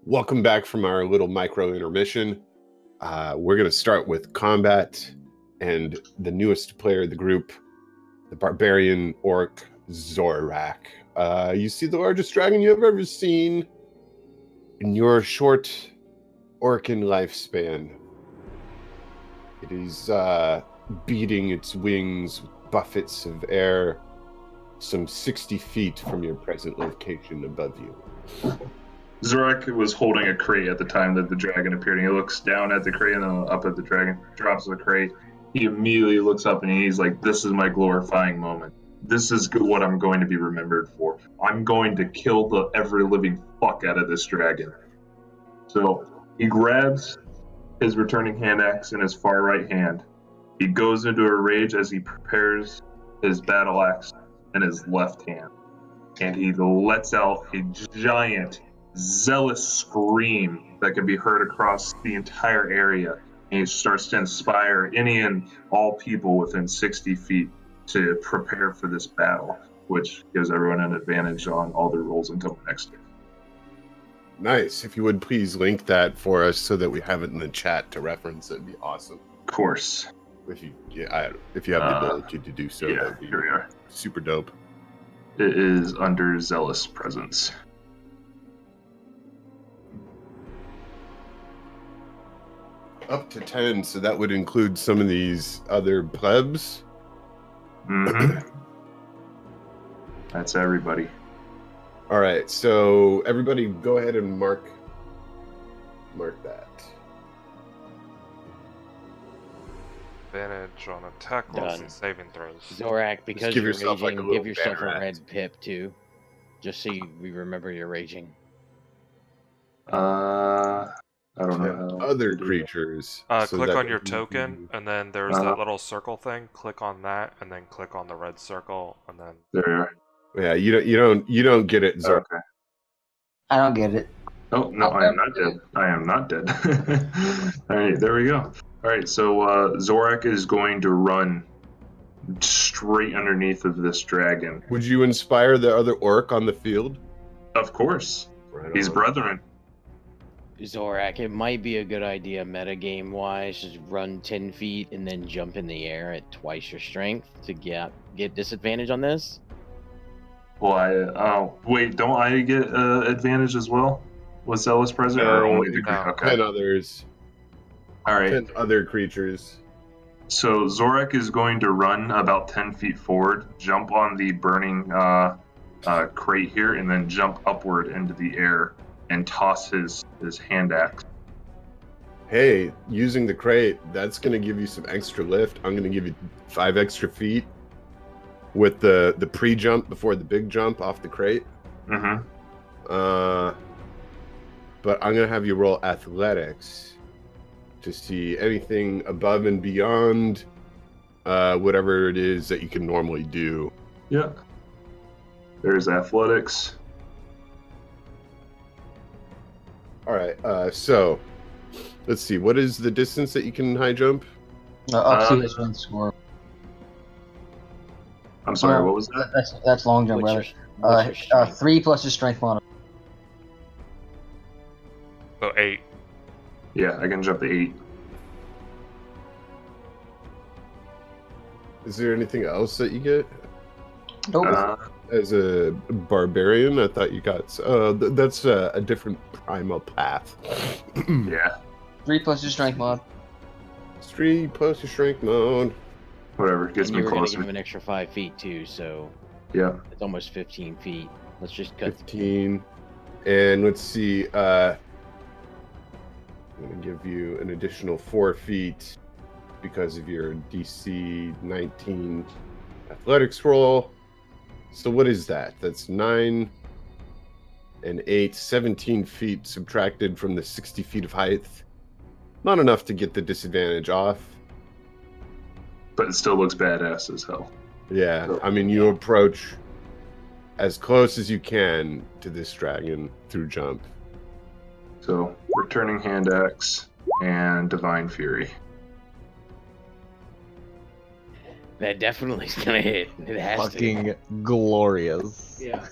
Welcome back from our little micro intermission. We're going to start with combat and the newest player of the group, the barbarian orc Zorak. You see the largest dragon you have ever seen in your short orcan lifespan. It is beating its wings with buffets of air some 60 feet from your present location above you. Zorak was holding a crate at the time that the dragon appeared. And he looks down at the crate and then up at the dragon, drops the crate. He immediately looks up and he's like, this is my glorifying moment. This is what I'm going to be remembered for. I'm going to kill the ever living fuck out of this dragon. So he grabs his returning hand axe in his far right hand. He goes into a rage as he prepares his battle axe in his left hand. And he lets out a giant, zealous scream that can be heard across the entire area. And he starts to inspire any and all people within 60 feet to prepare for this battle, which gives everyone an advantage on all their rolls until next year. Nice. If you would please link that for us so that we have it in the chat to reference, it'd be awesome. Of course. If you have the ability to do so, Yeah, that'd be here we are. super dope. It is under Zealous Presence. Up to 10, so that would include some of these other plebs. Mm-hmm. That's everybody. All right, so everybody go ahead and mark that. Advantage on attack rolls and saving throws. Zorak, because give you're yourself, like, raging, a little give yourself a banner red pip too, just so we remember you're raging. I don't know And how other to do that. creatures. so Click that on your would token, be- and then there's that little circle thing. Click on that, and then click on the red circle, and then There you are. Yeah, you don't get it, Zor. Okay. I don't get it. Oh, no, I am not dead. I am not dead. All right, there we go. All right, so Zorak is going to run straight underneath of this dragon. Would you inspire the other orc on the field? Of course. Right He's on. brethren. Zorak, it might be a good idea metagame wise, just run 10 feet and then jump in the air at twice your strength to get disadvantage on this. Well, wait, don't I get advantage as well? Was Zealous present No, or only the no. okay. 10 others. All right. 10 other creatures. So Zorak is going to run about 10 feet forward, jump on the burning crate here, and then jump upward into the air and toss his hand axe. Hey, using the crate, that's going to give you some extra lift. I'm going to give you 5 extra feet with the pre-jump before the big jump off the crate. Mm-hmm. But I'm going to have you roll athletics to see anything above and beyond whatever it is that you can normally do. Yeah. There's athletics. All right, so let's see. What is the distance that you can high jump? Up to this one score. I'm sorry, what was that? That's long jump, What's brother. your strength? 3 plus your strength modifier. so 8. Yeah, I can jump to 8. Is there anything else that you get? Nope. As a barbarian, I thought you got... that's a different primal path. Yeah, 3 plus your strength mod. 3 plus your strength mode. whatever. Gets And me you were going to closer. give him an extra 5 feet too, so Yeah. it's almost 15 feet. Let's just cut. 15. And let's see. I'm going to give you an additional 4 feet because of your DC 19 athletics roll. So what is that? That's 9 and 8, 17 feet subtracted from the 60 feet of height. Not enough to get the disadvantage off. But it still looks badass as hell. Yeah, I mean, you approach as close as you can to this dragon through jump. So, returning hand axe and divine fury. That definitely is going to hit. It has Fucking glorious. to. Yeah.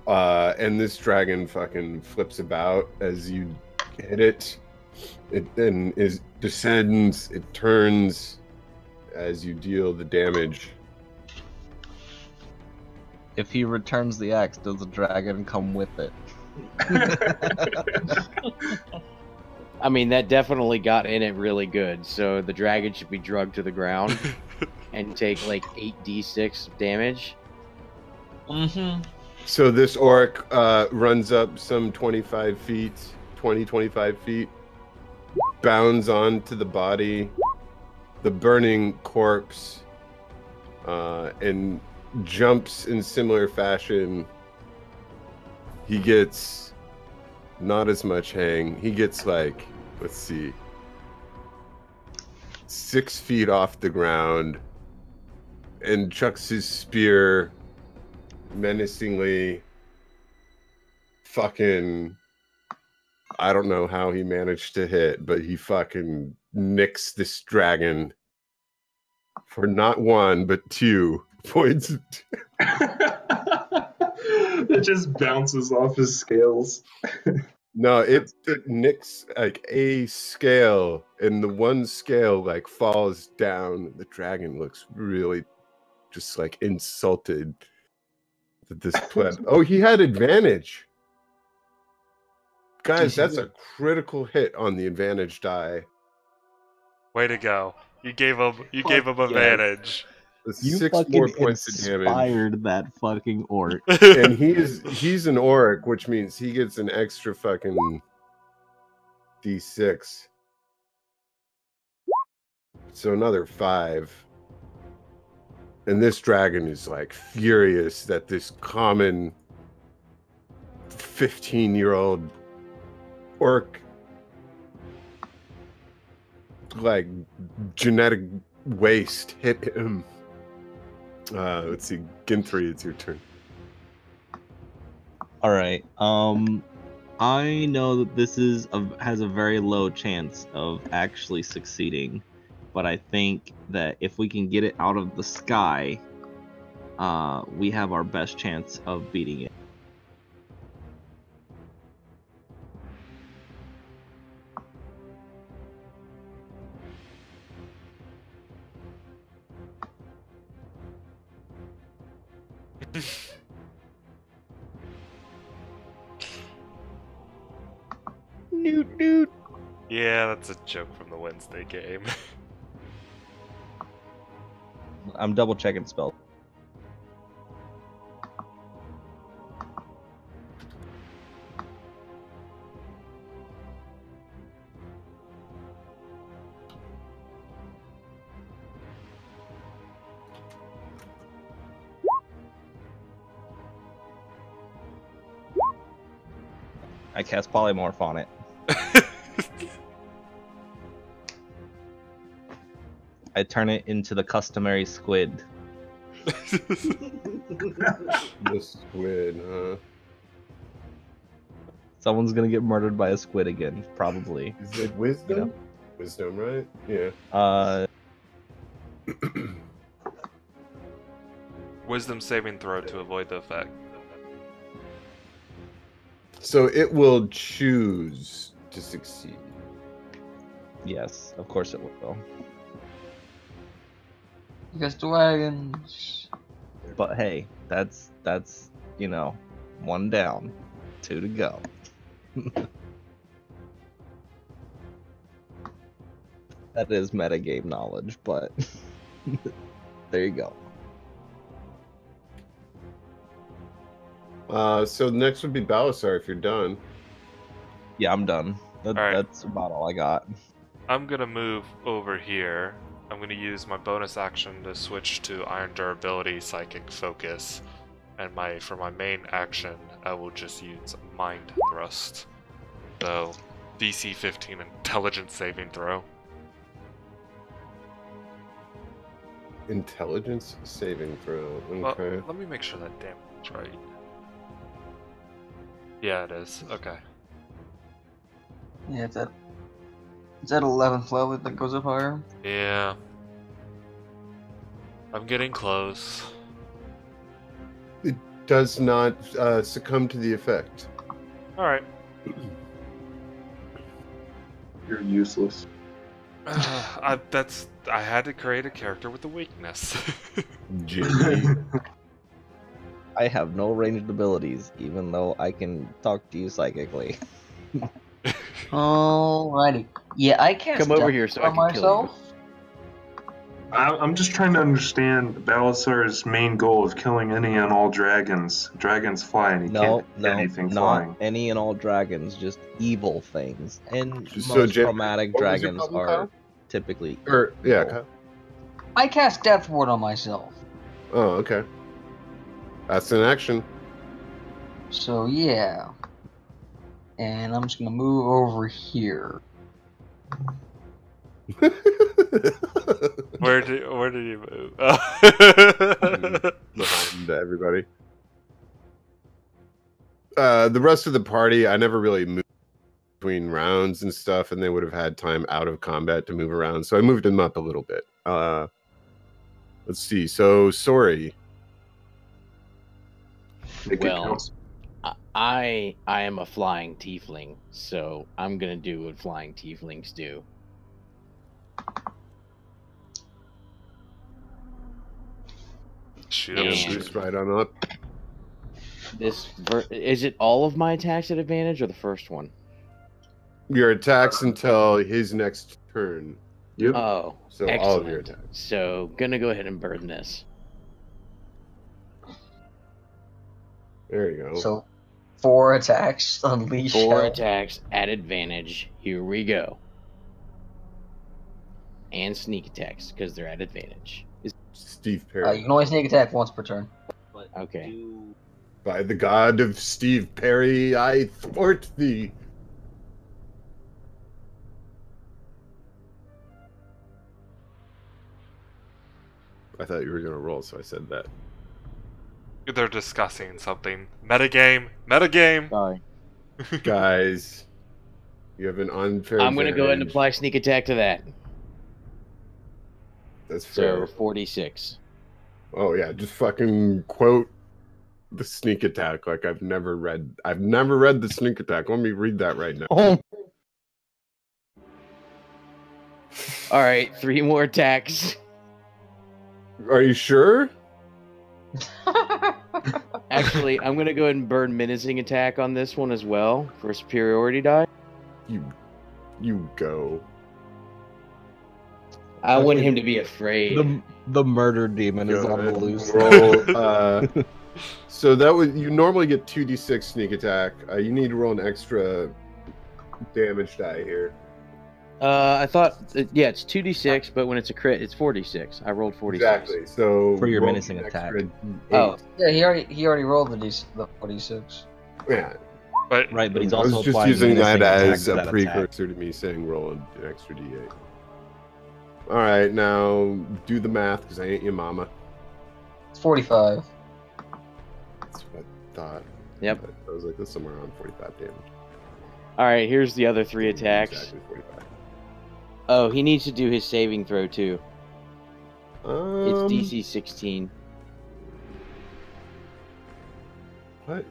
And this dragon fucking flips about as you hit it. It then descends. It turns as you deal the damage. If he returns the axe, does the dragon come with it? I mean, that definitely got in it really good. So the dragon should be drugged to the ground and take like 8d6 damage. Mm-hmm. So this orc runs up some 25 feet, 25 feet, bounds onto the body, the burning corpse, and jumps in similar fashion. He gets not as much hang. He gets like, let's see, 6 feet off the ground and chucks his spear menacingly. Fucking, I don't know how he managed to hit, but he fucking nicks this dragon for not 1 but 2 points. It just bounces off his scales. No, it nicks like a scale, and the one scale like falls down. The dragon looks really just like insulted that this pleb. Oh, he had advantage. Guys, that's a critical hit on the advantage die. Way to go! You gave him advantage. You 6 fucking more points of damage. inspired that fucking orc. And he's an orc, which means he gets an extra fucking d6. So another 5. And this dragon is like furious that this common 15-year-old orc, like genetic waste, hit him. Let's see, Ginthry, it's your turn. All right. I know that this has a very low chance of actually succeeding, but I think that if we can get it out of the sky, we have our best chance of beating it. Newt. Yeah, that's a joke from the Wednesday game. I'm double checking spell. I cast polymorph on it. I turn it into the customary squid. The squid, huh? Someone's gonna get murdered by a squid again, probably. Is it wisdom? You know. Wisdom, right? Yeah. Wisdom saving throw to avoid the effect. So it will choose to succeed. Yes, of course it will. Because dragons. But hey, that's 1 down, 2 to go. That is metagame knowledge, but there you go. So next would be Balasar if you're done. Yeah, I'm done. Alright. That's about all I got. I'm gonna move over here. I'm gonna use my bonus action to switch to Iron Durability, Psychic Focus, and for my main action, I will just use Mind Thrust. So, DC 15 Intelligence saving throw. Intelligence saving throw. Well, Okay. let me make sure that damage is right. Yeah, it is. Okay. Yeah, it's at 11th level that goes up higher. Yeah. I'm getting close. does not succumb to the effect. All right. You're useless. I had to create a character with a weakness. Jimmy. I have no ranged abilities, even though I can talk to you psychically. Alrighty. Yeah, I cast Come over Death here so I on can kill you. myself. I'm just trying to understand Balasar's main goal of killing any and all dragons. Dragons fly, and he can't hit anything not flying. any and all dragons, just evil things. And So, most Jim, chromatic what was your dragons problem, are Kyle? typically Or yeah. evil. Kyle? I cast Death Ward on myself. Oh, okay. That's an action. So yeah. And I'm just gonna move over here. Where did you move? Behind everybody. The rest of the party, I never really moved between rounds and stuff, and they would have had time out of combat to move around, so I moved them up a little bit. Let's see. So, sorry. Well, I am a flying tiefling, so I'm gonna do what flying tieflings do. Shoot And- him. Boost right on up. Is it all of my attacks at advantage or the first one? Your attacks until his next turn. Yep. Oh, So excellent. all of your attacks. So gonna go ahead and burn this. There you go. So 4 attacks, unleash 4 hell. attacks at advantage. Here we go. And sneak attacks because they're at advantage. Steve Perry. You can only sneak attack once per turn. Okay. By the god of Steve Perry, I thwart thee. I thought you were gonna roll, so I said that. They're discussing something. Metagame. Metagame. Sorry. Guys, you have an unfair I'm gonna go ahead and advantage. apply sneak attack to that. That's fair. So 46. Oh yeah, just fucking quote the sneak attack like I've never read the sneak attack. Let me read that right now. Oh. All right, 3 more attacks. Are you sure? Actually, I'm gonna go ahead and burn menacing attack on this one as well for a superiority die. You go. I want him to be afraid. The murder demon is Go on the ahead. loose. Roll. So that would you normally get 2d6 sneak attack. You need to roll an extra damage die here. I thought, yeah, it's 2d6, but when it's a crit, it's 4d6. I rolled 46. Exactly. So For your roll menacing an attack. extra Oh. Yeah, he already rolled the 46. Yeah. But Right, but he's I also was just applying using that menacing attack as to a that precursor to me saying roll an extra d8. All right, now do the math because I ain't your mama. It's 45. That's what I thought. Yep. But I was like, this is somewhere around 45 damage. All right, here's the other 3 attacks. Exactly 45. Oh, he needs to do his saving throw too. It's DC. DC 16. What?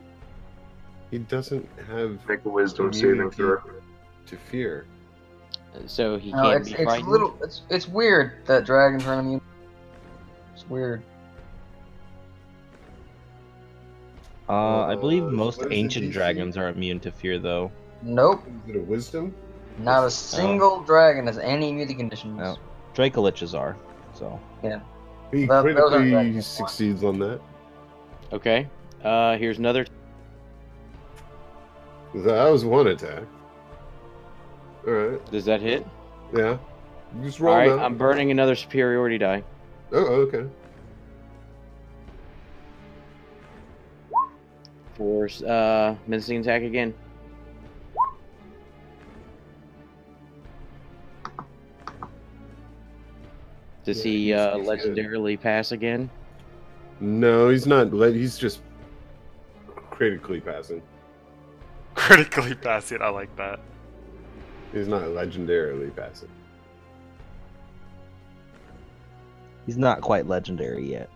He doesn't have Make a wisdom saving throw. to fear. So he No, can't it's be it's frightened. little. It's weird that dragons are immune. It's weird. I believe most what is the ancient DC? dragons are immune to fear, though. Nope. Is it a wisdom? Not a single dragon has any immunity conditions. No. Dracoliches are, so. He Those aren't critically dragons. succeeds on that. Okay. Here's another. That was one attack. Alright, Does that hit? yeah. You just All roll right, now. I'm burning another superiority die. Oh, okay. For menacing attack again. Does Yeah, he he's good. legendarily pass again? No, he's not. He's just critically passing. critically passing. I like that. He's not legendarily passing. He's not quite legendary yet.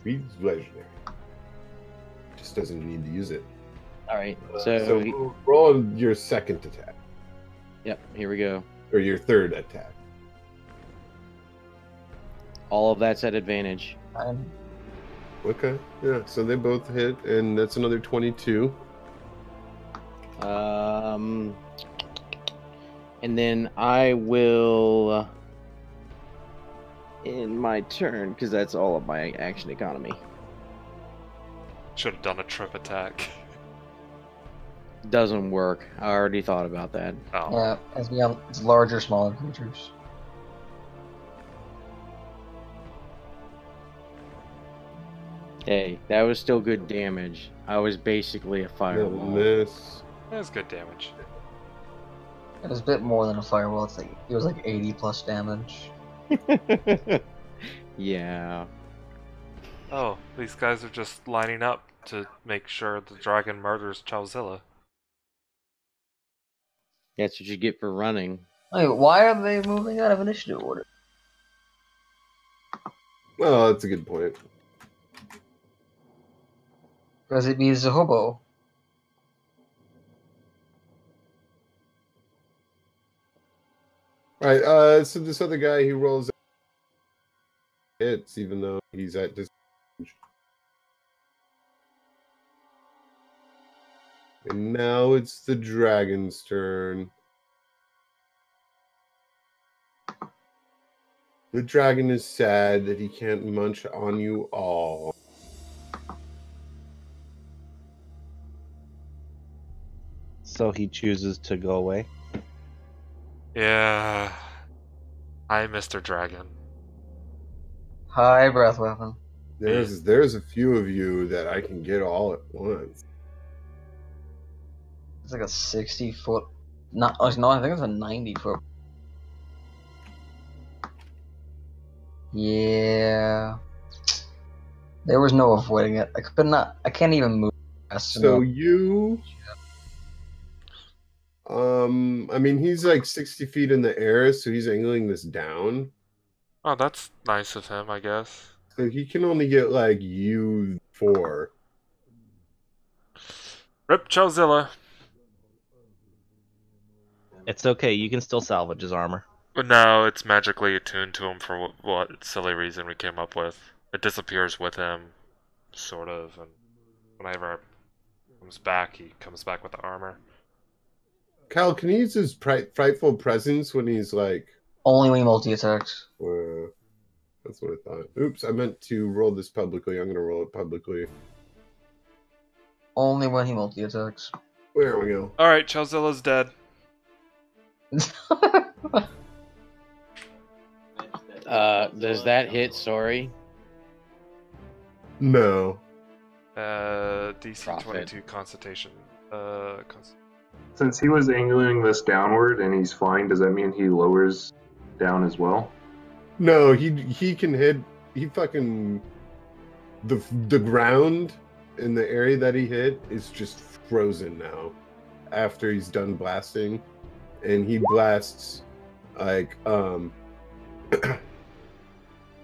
He's legendary. just doesn't need to use it. All right. So roll your second attack. Yep. Here we go. Or your third attack. All of that's at advantage. Okay. Yeah. So they both hit, and that's another 22. And then I will, in my turn, because that's all of my action economy. Should have done a trip attack. Doesn't work. I already thought about that. Oh. Yeah, it's larger, smaller creatures. Hey, that was still good damage. I was basically a firewall. Miss. That's good damage. It was a bit more than a firewall. It was like 80 plus damage. Yeah. Oh, these guys are just lining up to make sure the dragon murders Chowzilla. That's what you get for running. Wait, why are they moving out of initiative order? Well, that's a good point. Because it means a hobo. All right. So this other guy, he rolls hits, even though he's at disadvantage. And now it's the dragon's turn. The dragon is sad that he can't munch on you all. So he chooses to go away. Yeah. Hi, Mr. Dragon. High breath weapon. There's a few of you that I can get all at once. It's like a 60-foot. No, I think it's a 90-foot. Yeah. There was no avoiding it. I can't even move fast So enough. you. I mean, he's like 60 feet in the air, so he's angling this down. Oh, that's nice of him, I guess. So he can only get like you 4. Rip Chowzilla. It's okay. You can still salvage his armor. But no, it's magically attuned to him for what silly reason we came up with. It disappears with him, sort of, and whenever he comes back with the armor. Cal, can he use his frightful presence when he's like... Only when he multi-attacks. That's what I thought. Oops, I meant to roll this publicly. I'm going to roll it publicly. Only when he multi-attacks. There we go. Alright, Chowzilla's dead. Does that hit? Sorry. No. DC Profit. 22 Constitution. Since he was angling this downward and he's flying, does that mean he lowers down as well? No, he can hit... He fucking... The ground in the area that he hit is just frozen now. After he's done blasting. And he blasts, like, you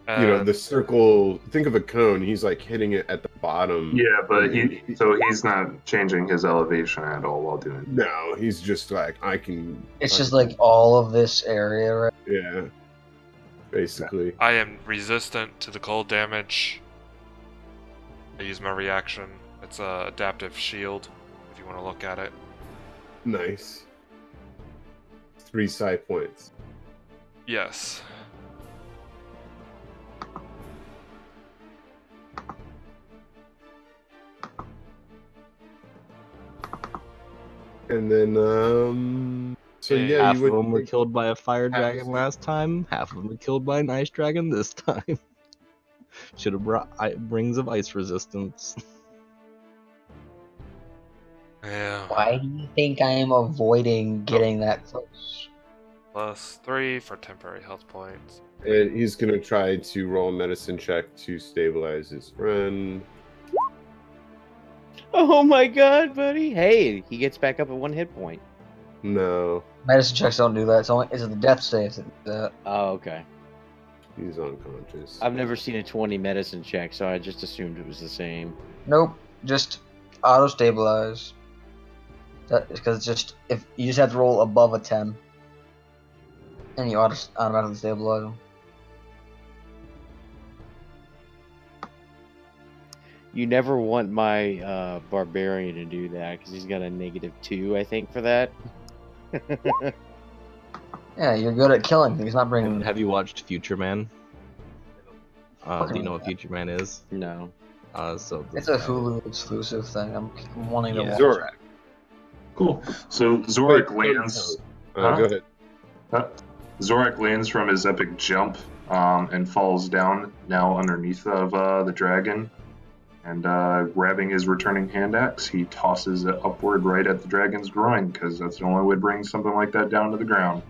know, the circle. Think of a cone. He's like hitting it at the bottom. Yeah, but he's not changing his elevation at all while doing it. No, he's just like, I can. It's just like all of this area, right? Yeah. Basically. I am resistant to the cold damage. I use my reaction. It's a adaptive shield, if you want to look at it. Nice. 3 psi points. Yes. And then, so yeah, Half you of would. them were killed by a fire Half dragon of- last time. Half of them were killed by an ice dragon this time. Should have brought rings of ice resistance. Yeah. Why do you think I am avoiding getting that close? +3 for temporary health points. And he's gonna try to roll a medicine check to stabilize his friend. Oh my god, buddy! Hey, he gets back up at 1 hit point. No, Medicine checks don't do that. It's the death saves that do that. Oh, okay. he's unconscious. I've never seen a 20 medicine check, so I just assumed it was the same. Nope. Just Auto stabilize. That because it's just if you just have to roll above a 10, and you automatically stabilize them. You never want my barbarian to do that because he's got a -2, I think, for that. Yeah, you're good at killing things, not bringing. Have you watched Future Man? Do you Okay. know what Future Man is? No. So It's a Hulu exclusive thing. I'm wanting to Yeah. watch. Zorak. Cool. So Zorak Wait, lands. Go ahead. Zorak lands from his epic jump and falls down now underneath of the dragon. And grabbing his returning hand axe, he tosses it upward right at the dragon's groin because that's the only way to bring something like that down to the ground.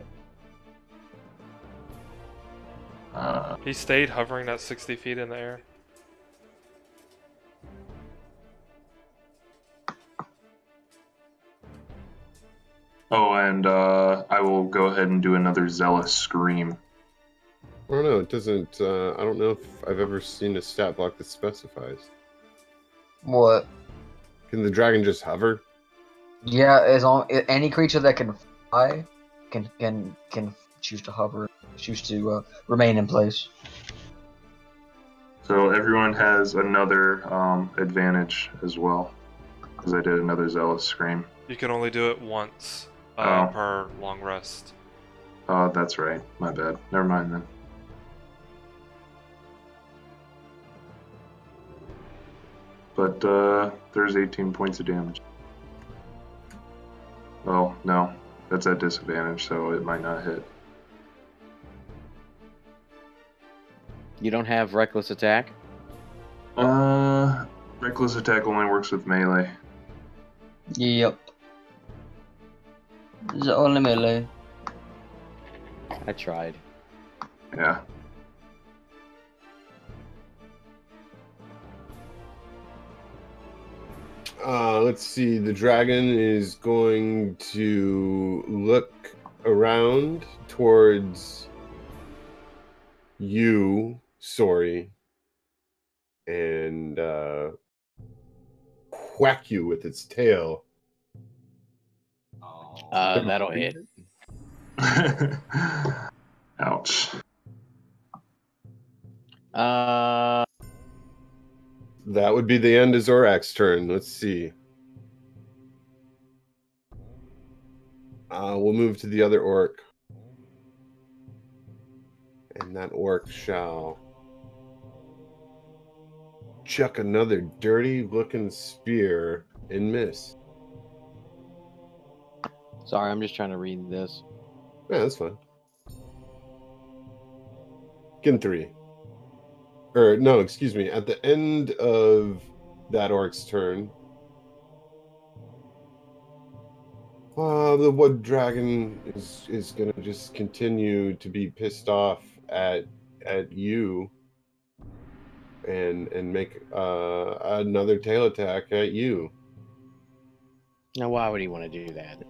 He stayed hovering at 60 feet in the air. Oh, and I will go ahead and do another zealous scream. I don't know. It doesn't. I don't know if I've ever seen a stat block that specifies. What? Can the dragon just hover? Yeah, any creature that can fly can choose to hover, choose to remain in place. So everyone has another advantage as well, because I did another zealous scream. You can only do it once Oh. per long rest. Oh, that's right. My bad. Never mind then. But there's 18 points of damage. Well, no. That's at disadvantage, so it might not hit. You don't have reckless attack? Reckless attack only works with melee. Yep. It's only melee. I tried. Yeah. Let's see. The dragon is going to look around towards you, Sori, and whack you with its tail. That'll hit. Ouch. That would be the end of Zorak's turn. Let's see. We'll move to the other orc. And that orc shall chuck another dirty-looking spear and miss. Sorry, I'm just trying to read this. Yeah, that's fine. Get 3. Or, no, excuse me. At the end of that orc's turn, the wood dragon is going to just continue to be pissed off at you and make another tail attack at you. Now, why would he want to do that?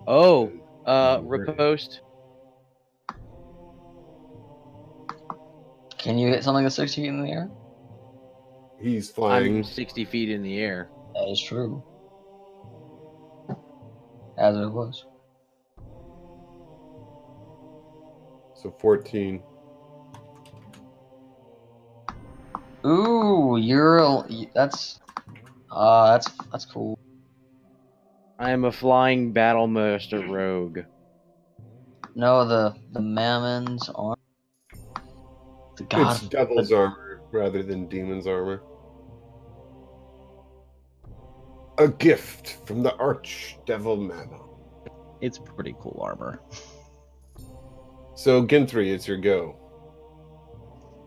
Oh, riposte. Can you hit something that's 60 feet in the air? He's flying. I'm 60 feet in the air. That is true. As it was. So 14. Ooh, that's cool. I am a flying battle master rogue. No, the Mammon's armor. The god. It's devil's armor rather than demon's armor. A gift from the archdevil Mammon. It's pretty cool armor. So Ginthry, it's your go.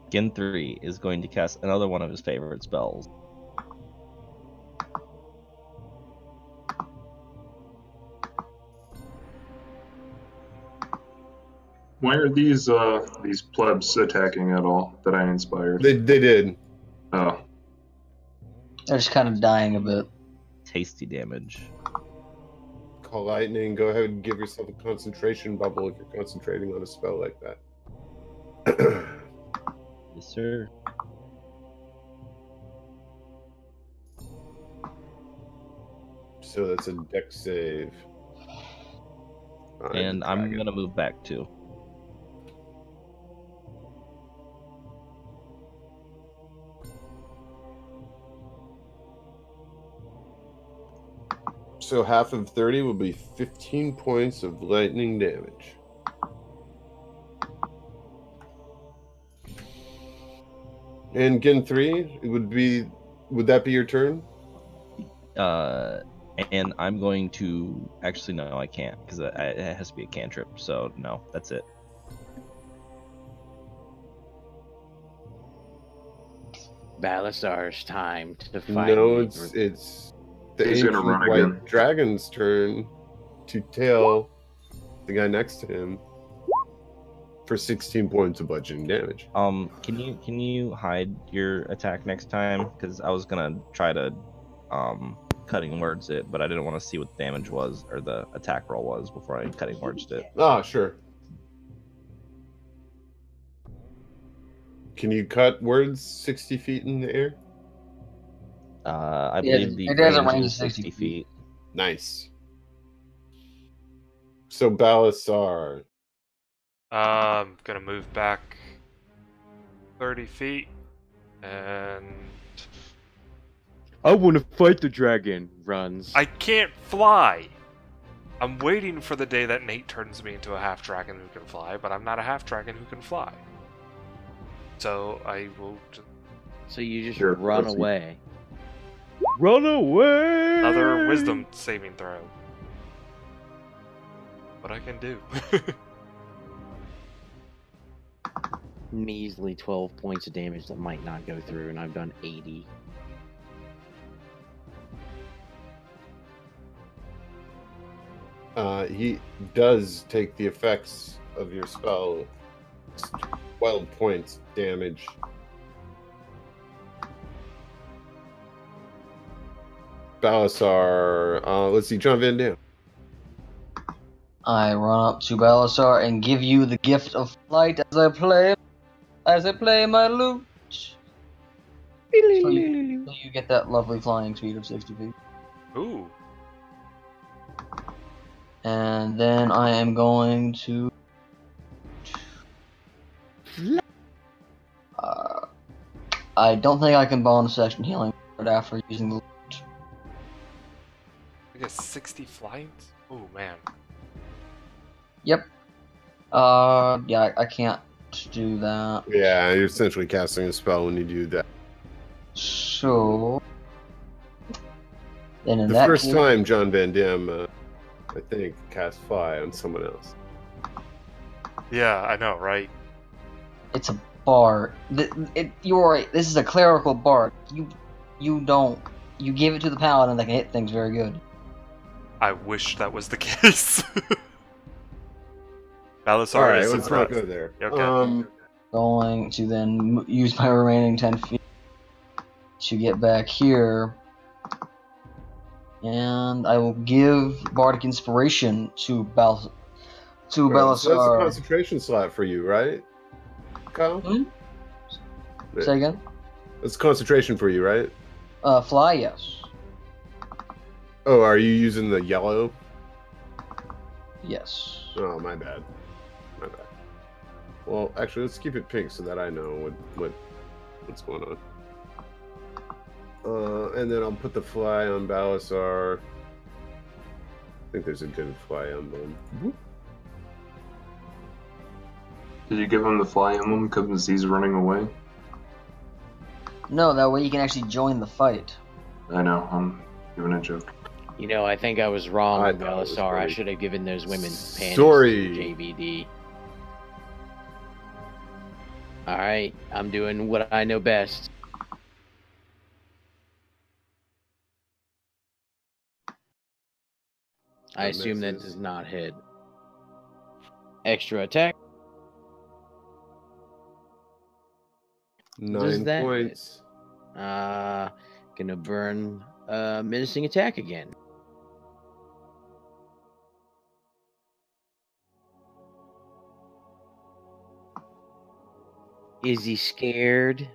Ginthry is going to cast another one of his favorite spells. Why are these plebs attacking at all that I inspired? They did. Oh. They're just kind of dying a bit. Tasty damage. Call lightning. Go ahead and give yourself a concentration bubble if you're concentrating on a spell like that. Yes, sir. So that's a dex save. And I'm gonna move back too. So half of 30 will be 15 points of lightning damage. And Gen 3, would that be your turn? And I'm going to actually no, I can't because it has to be a cantrip. So no, that's it. Balasar's time to fight. No, it's the He's gonna ancient run white again. dragon's turn to tail the guy next to him for 16 points of bludgeoning damage. Can you hide your attack next time? Because I was gonna try to cutting words it, but I didn't want to see what the damage was or the attack roll was before I cutting words it. Ah, sure. Can you cut words 60 feet in the air? I Yeah, believe the it has a range range is of 60 feet. Nice. So Balasar, I'm gonna move back 30 feet and I want to fight the dragon. Runs. I can't fly. I'm waiting for the day that Nate turns me into a half dragon who can fly, but I'm not a half dragon who can fly. So I will just... So you just You're a run pussy. away. Run away! Another wisdom saving throw. What I can do. Measly 12 points of damage that might not go through, and I've done 80. he does take the effects of your spell. 12 points damage. Balasar, let's see, John Van Dam. I run up to Balasar and give you the gift of flight as I play my lute. So you get that lovely flying speed of 60 feet. Ooh. And then I am going to... I don't think I can bonus action healing after using the... I guess 60 flights? Oh man. Yep. Yeah, I can't do that. Yeah, you're essentially casting a spell when you do that. So... Then in The that first case, time John Van Dam, I think, cast fly on someone else. Yeah, I know, right? it's a bard. You're right. This is a clerical bard. You don't. You give it to the paladin that can hit things very good. I wish that was the case. Balasar All right, is let's not impressed. go there. Okay. Going to then use my remaining 10 feet to get back here. And I will give Bardic Inspiration to Well, so that's a Balasar. concentration slot for you, right, Kyle? Hmm? Say again? That's concentration for you, right? Fly, yes. Oh, are you using the yellow? Yes. Oh, my bad. My bad. Well, actually, let's keep it pink so that I know what's going on. And then I'll put the fly on Balasar. I think there's a good fly emblem. Whoop. Did you give him the fly emblem because he's running away? No, that way you can actually join the fight. I know, I'm giving a joke. You know, I think I was wrong I with thought it was Balasar. I funny. should have given those women panties Sorry. to JVD. Alright, I'm doing what I know best. I That assume that misses. does not hit. Extra attack. 9 that- points. Gonna burn menacing attack again. Is he scared?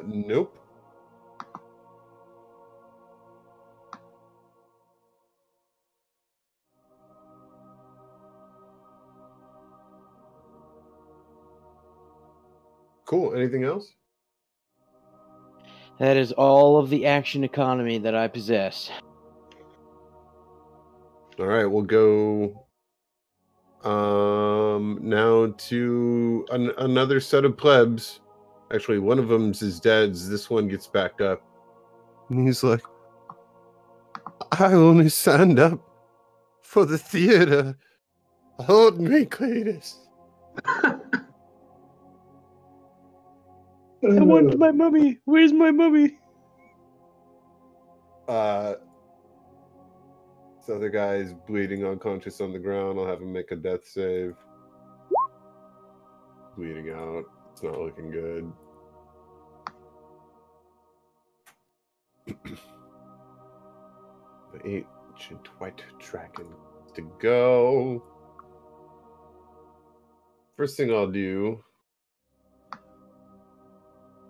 Nope. Cool. Anything else? That is all of the action economy that I possess. All right, we'll go now to another set of plebs. Actually, one of them's his dad's. This one gets back up. And he's like, I only signed up for the theater. Hold me, Cletus. I want my mummy. Where's my mummy? This other guy is bleeding unconscious on the ground. I'll have him make a death save. Bleeding out. It's not looking good. The ancient white dragon to go. First thing I'll do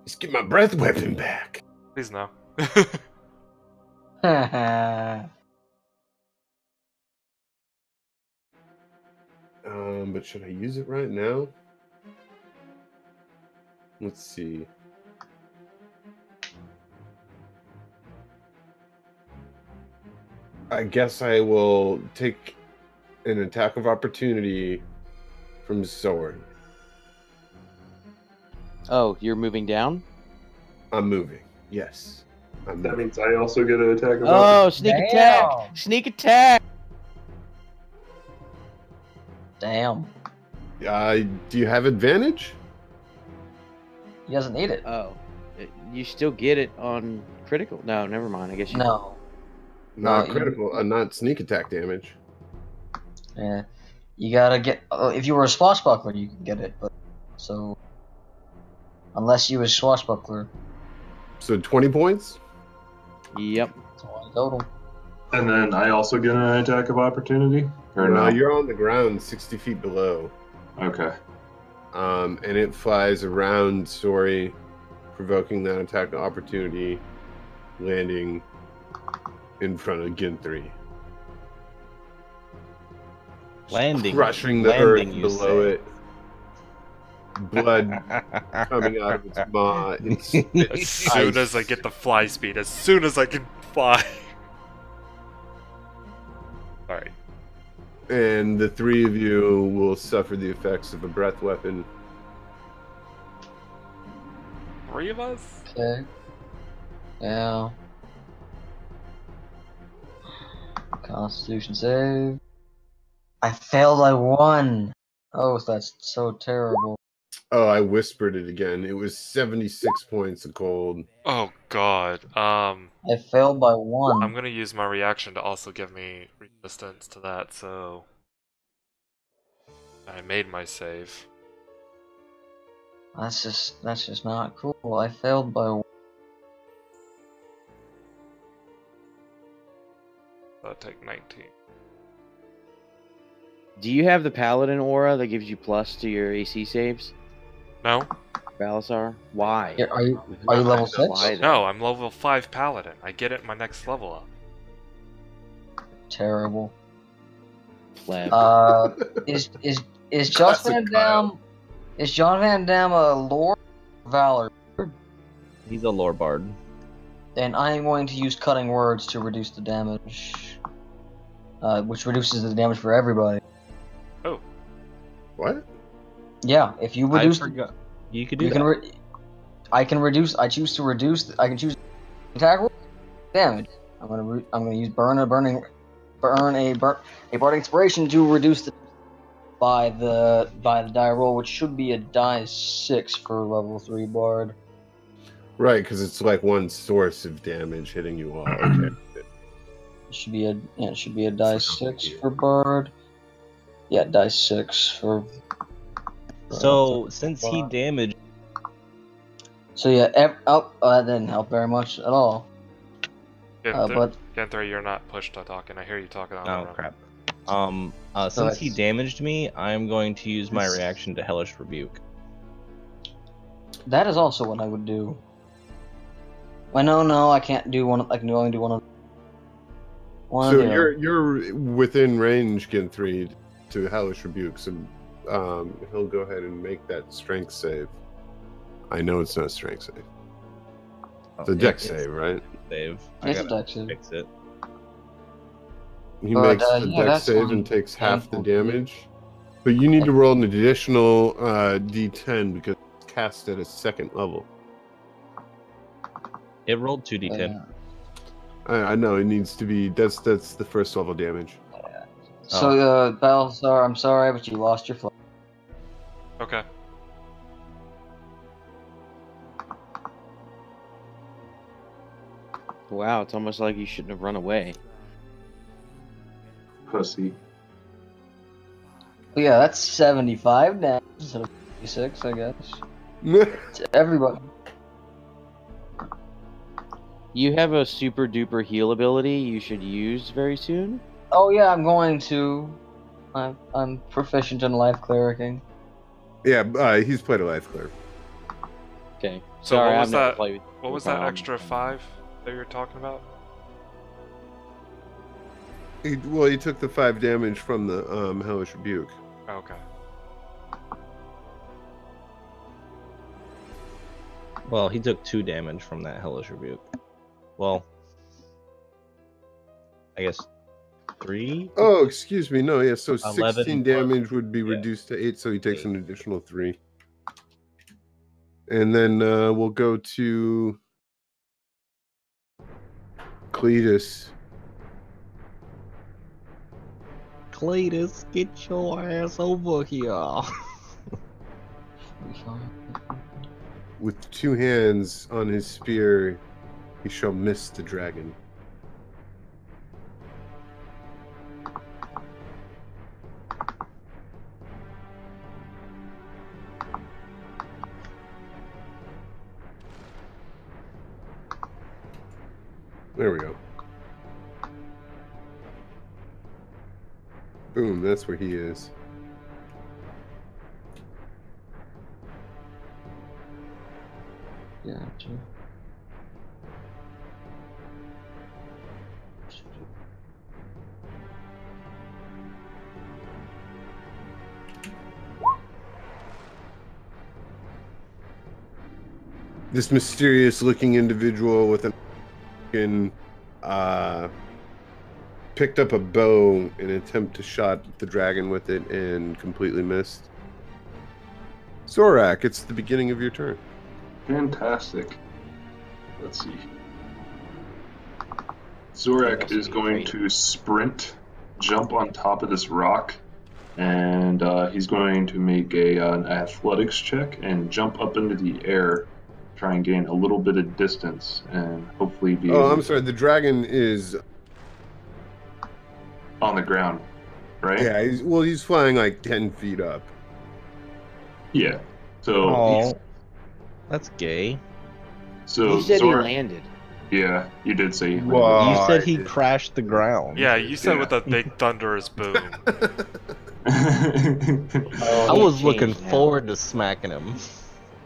is get my breath weapon back. Please no. But should I use it right now? Let's see. I guess I will take an attack of opportunity from Soren. Oh, you're moving down? I'm moving. Yes. I'm That moving. means I also get an attack of Oh, sneak Damn. attack! Sneak attack! Damn. Do you have advantage? He doesn't need it. Oh, you still get it on critical? No, never mind. I guess you. No. Not No, critical, not sneak attack damage. Yeah. You gotta get. If you were a swashbuckler, you can get it, but so. Unless you was swashbuckler. So 20 points? Yep. That's all I told him. And then I also get an attack of opportunity? Or No, no? you're on the ground 60 feet below. Okay. And it flies around Sori, provoking that attack of opportunity, landing in front of Ginthry. Landing. Crushing the Landing, earth you below say. it. Blood coming out of its maw. As soon as I get the fly speed, as soon as I can fly. Sorry. And the three of you will suffer the effects of a breath weapon. 3 of us? Okay. Yeah. Constitution save. I failed. I won. Oh, that's so terrible. Oh, I whispered it again. It was 76 points of cold. Oh god. I failed by 1. I'm gonna use my reaction to also give me resistance to that, so I made my save. That's just not cool. I failed by 1. I'll take 19. Do you have the paladin aura that gives you plus to your AC saves, No? Balasar? Why? Are you level 6? Why then? No, I'm level 5 paladin. I get it in my next level up. Terrible. Pleb. Is John Classic Van Kyle. Damme? Is John Van Damme a lord or valor? He's a lore bard. Then I am going to use cutting words to reduce the damage, which reduces the damage for everybody. Oh. What? Yeah, if you I reduce, forgot. You could do you that. can. I can reduce. I choose to reduce. I can choose attack roll damage. I'm gonna use burn a burning inspiration to reduce the by the die roll, which should be a die 6 for level 3 bard. Right, because it's like one source of damage hitting you all. Okay. It should be a die 6 for bard. Yeah, die 6 for. So, since he damaged, So yeah, that didn't help very much at all. But Genthra, you're not pushed to talking. I hear you talking on oh the crap. So Since he it's- damaged me, I'm going to use my reaction to Hellish Rebuke. that is also what I would do. Well, no, I can't do one. I can only do one of. One So of the other. you're within range, Ginthry, to Hellish Rebuke. So he'll go ahead and make that strength save. I know it's not a strength save. Oh, It's a dex save, right? Save. I It's a gotta dex save. fix it. He But, makes a yeah, dex that's save fine. and takes half the Painful, dude. damage. But you need to roll an additional d10 because it's cast at a second level. It rolled 2d10. Yeah. I know it needs to be. That's the first level damage. So, Balthazar, I'm sorry, but you lost your flag. Okay. Wow, it's almost like you shouldn't have run away. Pussy. Well, yeah, that's 75 damage instead of 56, I guess. To everybody. You have a super duper heal ability you should use very soon. Oh yeah, I'm going to. I'm proficient in life clericing. Yeah, he's played a life clear. Okay. So Sorry, what I've was never that? played What was with, that extra 5 that you're talking about? He took the 5 damage from the hellish rebuke. Okay. Well, he took 2 damage from that hellish rebuke. Well, I guess 3. Oh, excuse me. No, yeah. So 11 16 plus- damage would be reduced to 8, so he takes an additional 3. And then we'll go to Cletus. Cletus, get your ass over here. With 2 hands on his spear, he shall miss the dragon. There we go. Boom, that's where he is. Yeah, true. This mysterious-looking individual with an picked up a bow in an attempt to shot the dragon with it and completely missed. Zorak, it's the beginning of your turn. Fantastic. Let's see. Zorak is going to sprint, jump on top of this rock, and he's going to make an athletics check and jump up into the air, try and gain a little bit of distance, and hopefully be Oh, able I'm sorry. The dragon is on the ground, right? yeah. He's flying like 10 feet up. Yeah. So Oh, that's gay. You said he Zorak, landed. yeah, you did say he Whoa. landed. You Oh, said I he did. crashed the ground. Yeah, you said Yeah. with a big thunderous boom. I was looking Changed now. forward to smacking him.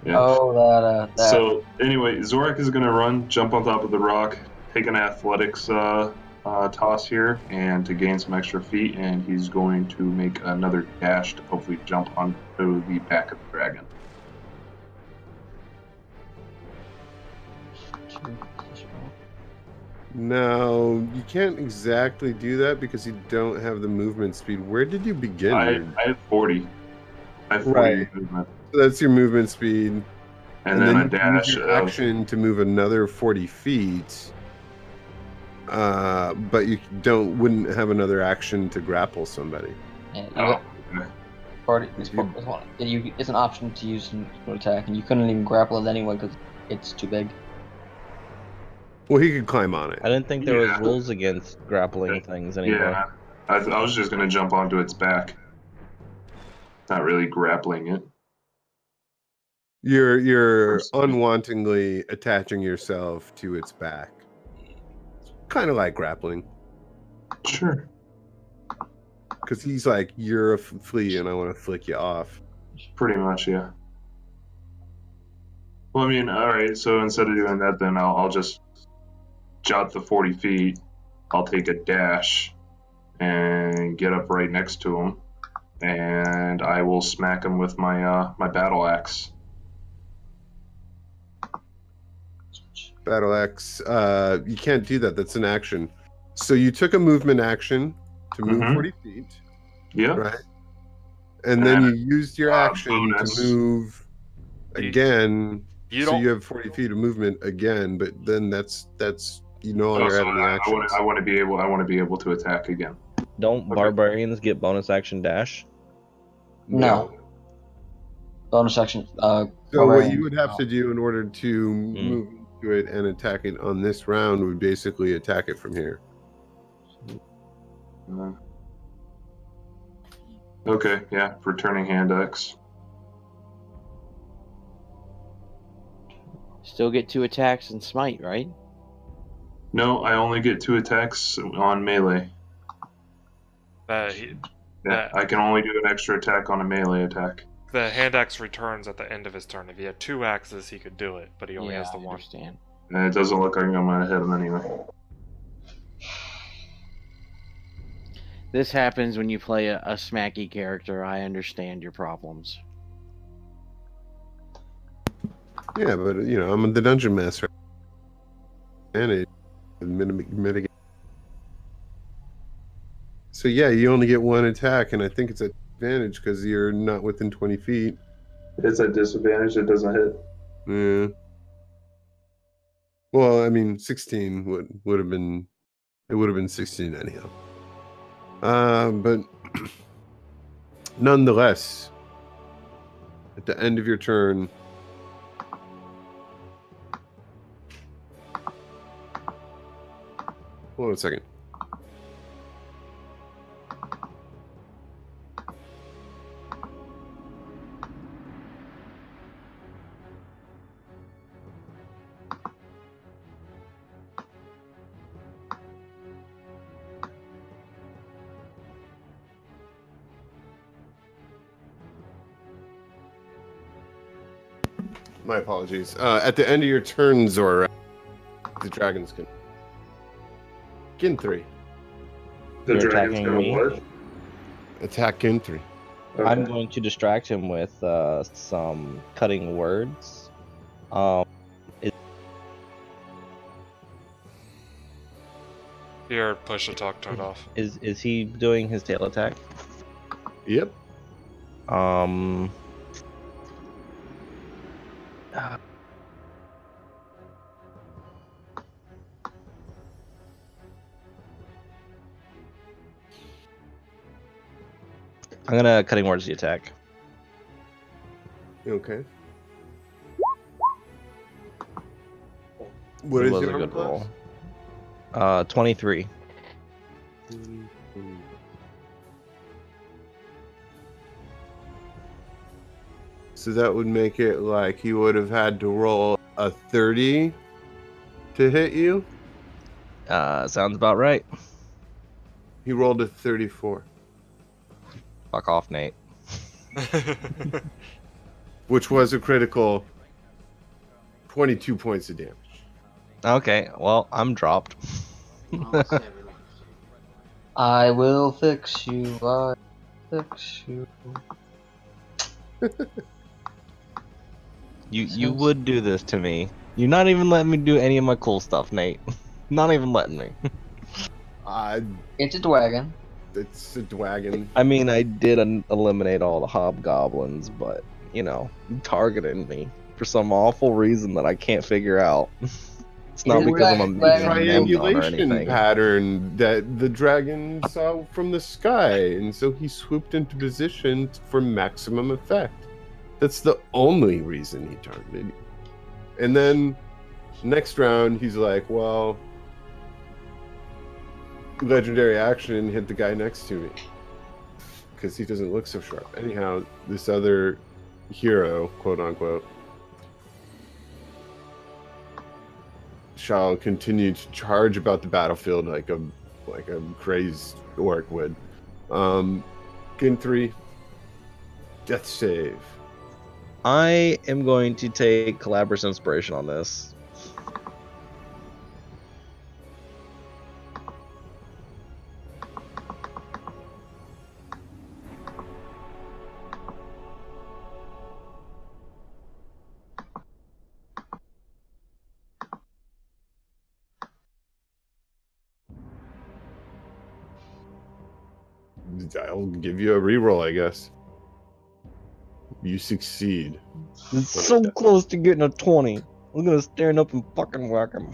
Yeah. Oh, that. So anyway, Zorak is going to run, jump on top of the rock, take an athletics toss here, and to gain some extra feet, and he's going to make another dash to hopefully jump onto the back of the dragon. Now, you can't exactly do that because you don't have the movement speed. Where did you begin? I have 40. I have 40 Right. movement. So that's your movement speed. And then a you can dash use your of... action to move another 40 feet. But you wouldn't have another action to grapple somebody. Yeah, Oh, okay. it's an option to use an attack, and you couldn't even grapple it anyway because it's too big. Well, he could climb on it. I didn't think there was Yeah. rules against grappling things anymore. Yeah, I was just going to jump onto its back. Not really grappling it. You're Personally. unwantingly attaching yourself to its back. Kind of like grappling. Sure. Because he's like, you're a flea and I want to flick you off. Pretty much, yeah. Well, I mean, alright, so instead of doing that, then I'll just jot the 40 feet. I'll take a dash and get up right next to him. And I will smack him with my my battle axe. Battle Axe. You can't do that. That's an action. So you took a movement action to move 40 feet, Yeah. right? And then you used your action bonus. to move again. You so don't. you have 40 feet of movement again, but then that's you no longer have any actions. I want to be able to attack again. Don't barbarians get bonus action dash? No. Bonus action. So barbarian. what you would have to do in order to move into it and attack it on this round would basically attack it from here. Okay, yeah, returning hand X. Still get 2 attacks and smite, right? No, I only get 2 attacks on melee. Yeah, I can only do an extra attack on a melee attack. The hand axe returns at the end of his turn. If he had 2 axes, he could do it, but he only has the 1. Understand. And it doesn't look like I'm gonna hit him anyway. This happens when you play a smacky character. I understand your problems. Yeah, but I'm the dungeon master. And it mitigate. So yeah, you only get 1 attack, and I think it's an advantage because you're not within 20 feet. It's a disadvantage. It doesn't hit. Yeah. Well, I mean, 16 would have been. It would have been 16 anyhow. But nonetheless, at the end of your turn, hold on a second. My apologies. At the end of your turn, Zora, the dragons can. Ginthri. The You're dragon's attacking gonna me? what? Attack Ginthri. Okay. I'm going to distract him with some cutting words. Here, push the talk turned off. Is he doing his tail attack? Yep. I'm gonna cutting words the attack. Okay. What It is was your a good armor roll. 23. class? So that would make it like he would have had to roll a 30 to hit you. Sounds about right. He rolled a 34, Fuck off, Nate. which was a critical 22 points of damage. Okay, well, I'm dropped. I will fix you. I will fix you. You would do this to me. You're not even letting me do any of my cool stuff, Nate. Not even letting me. It's a dragon. It's a dragon. I mean, I did eliminate all the hobgoblins, but, you targeted me for some awful reason that I can't figure out. It's not Is it because I'm a dragon- Triangulation anything. pattern that the dragon saw from the sky, and so he swooped into position for maximum effect. That's the only reason he targeted you. And then next round, he's like, well, legendary action, hit the guy next to me. Because he doesn't look so sharp. Anyhow, this other hero, quote unquote, shall continue to charge about the battlefield like a crazed orc would. Ginthri, death save. I am going to take Collaborous Inspiration on this. I'll give you a reroll, I guess. You succeed. It's so close to getting a 20. I'm gonna stand up and fucking whack him.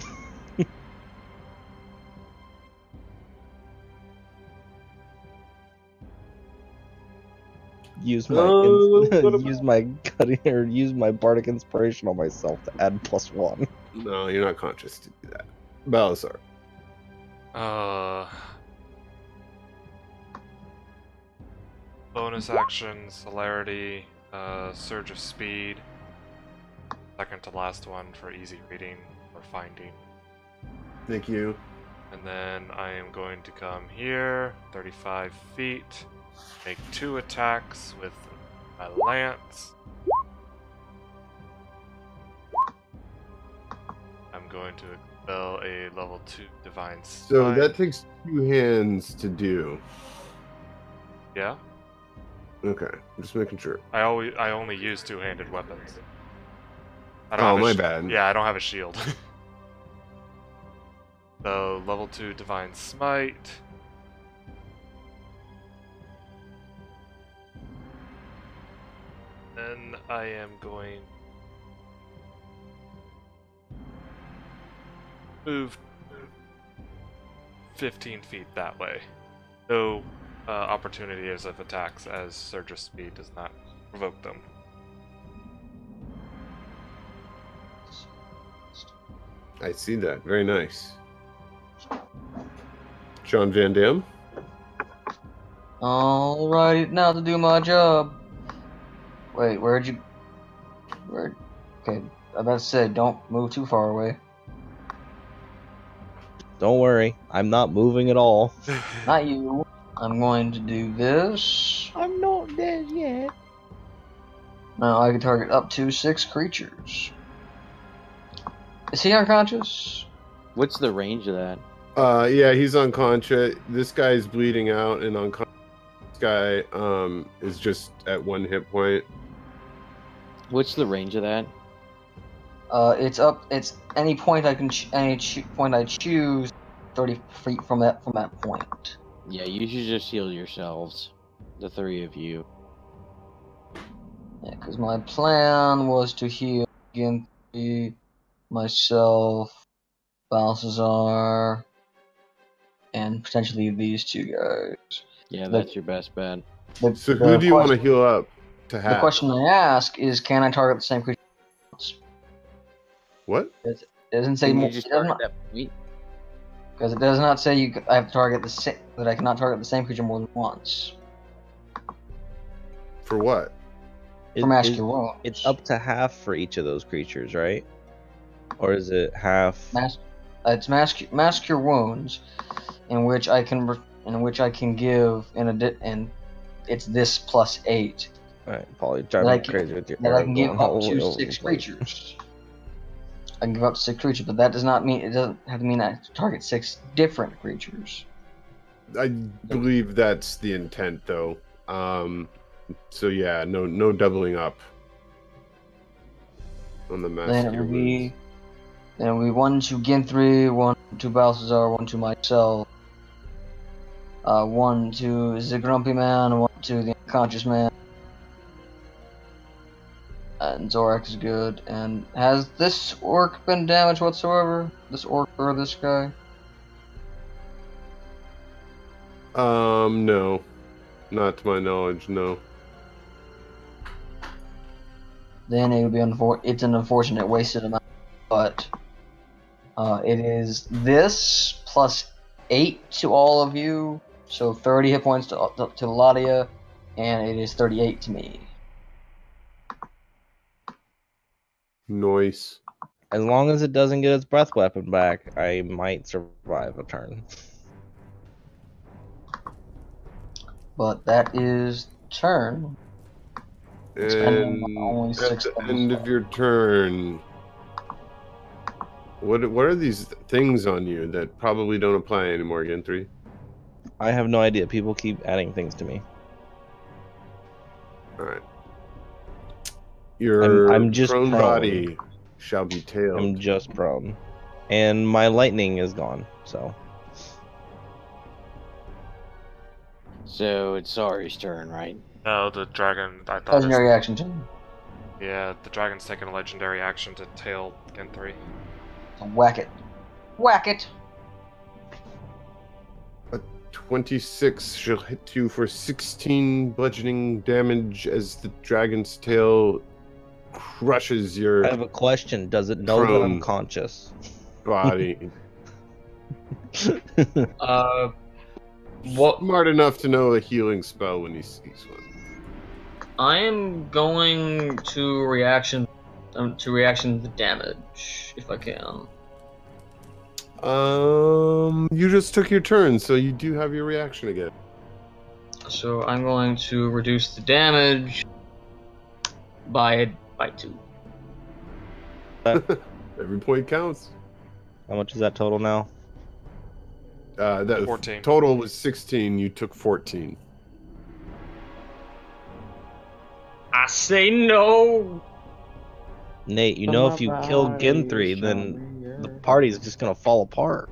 use my cutting or use my bardic inspiration on myself to add +1. No, you're not conscious to do that. Balasar. Bonus action, celerity, surge of speed. Second to last one for easy reading or finding. Thank you. And then I am going to come here, 35 feet, make 2 attacks with my lance. I'm going to expel a level 2 divine smite. So that takes 2 hands to do. Yeah? Okay, I'm just making sure. I only use 2-handed weapons. My bad. Yeah, I don't have a shield. So, level 2 divine smite. Then I am going to move 15 feet that way. No opportunities of attacks, as Surge of Speed does not provoke them. I see that. Very nice. John Van Dam? Alright, now to do my job. Wait, okay, I about to say, don't move too far away. Don't worry, I'm not moving at all. Not you. I'm going to do this. I'm not dead yet. Now I can target up to 6 creatures. Is he unconscious? What's the range of that? Yeah, he's unconscious. This guy's bleeding out, and unconscious. This guy is just at 1 hit point. What's the range of that? It's any point I can point I choose 30 feet from that point. Yeah, you should just heal yourselves, the 3 of you. Yeah, because my plan was to heal Ginty, myself, Balthazar, and potentially these 2 guys. Yeah, that's your best bet. So who do you want to heal up to have? The question I ask is, can I target the same creature once? What? It doesn't say Can more. you just target that point? Because it does not say I have to target that I cannot target the same creature more than once. For what? For Mask Your Wounds. It's up to half for each of those creatures, right? Or is it half? It's Mask Your Wounds, in which I can give and it's this +8. Alright, Paul, you're driving me crazy with your that I can give going up all the way to over 6 the place. creatures. I can give up to 6 creatures, but that does not mean it doesn't have to mean I have to target 6 different creatures. I believe that's the intent, though. So yeah, no doubling up on the Mask Then it Your will Wounds. be 1 to Ginthry, 1 to Balthazar, 1 to myself, 1 to the Grumpy Man, 1 to the Unconscious Man. And Zorak is good. And has this orc been damaged whatsoever? This orc or this guy? No. Not to my knowledge, no. Then it would be it's an unfortunate wasted amount, but it is this +8 to all of you, so 30 hit points to Ladia, and it is 38 to me. Noise. As long as it doesn't get its breath weapon back, I might survive a turn. But that is turn. And only at 6 the end of your turn, what are these things on you that probably don't apply anymore, Ginthry? I have no idea. People keep adding things to me. Alright. Your I'm just prone prone. body shall be tailed. I'm just prone. And my lightning is gone, so. So it's Sari's turn, right? No, the dragon. I thought. Legendary action turn. Yeah, the dragon's taking a legendary action to tail Gen 3. So whack it. Whack it! A 26 shall hit you for 16 bludgeoning damage as the dragon's tail crushes your I have a question. Does it know that I'm Prone. conscious? body. What? Smart enough to know a healing spell when he sees one. I am going to reaction the damage if I can. You just took your turn, so you do have your reaction again. So I'm going to reduce the damage by 2. Every point counts. How much is that total now? That 14. Total was 16. You took 14. I say no. Nate, you know if you kill Gen 3, then the party's just gonna fall apart.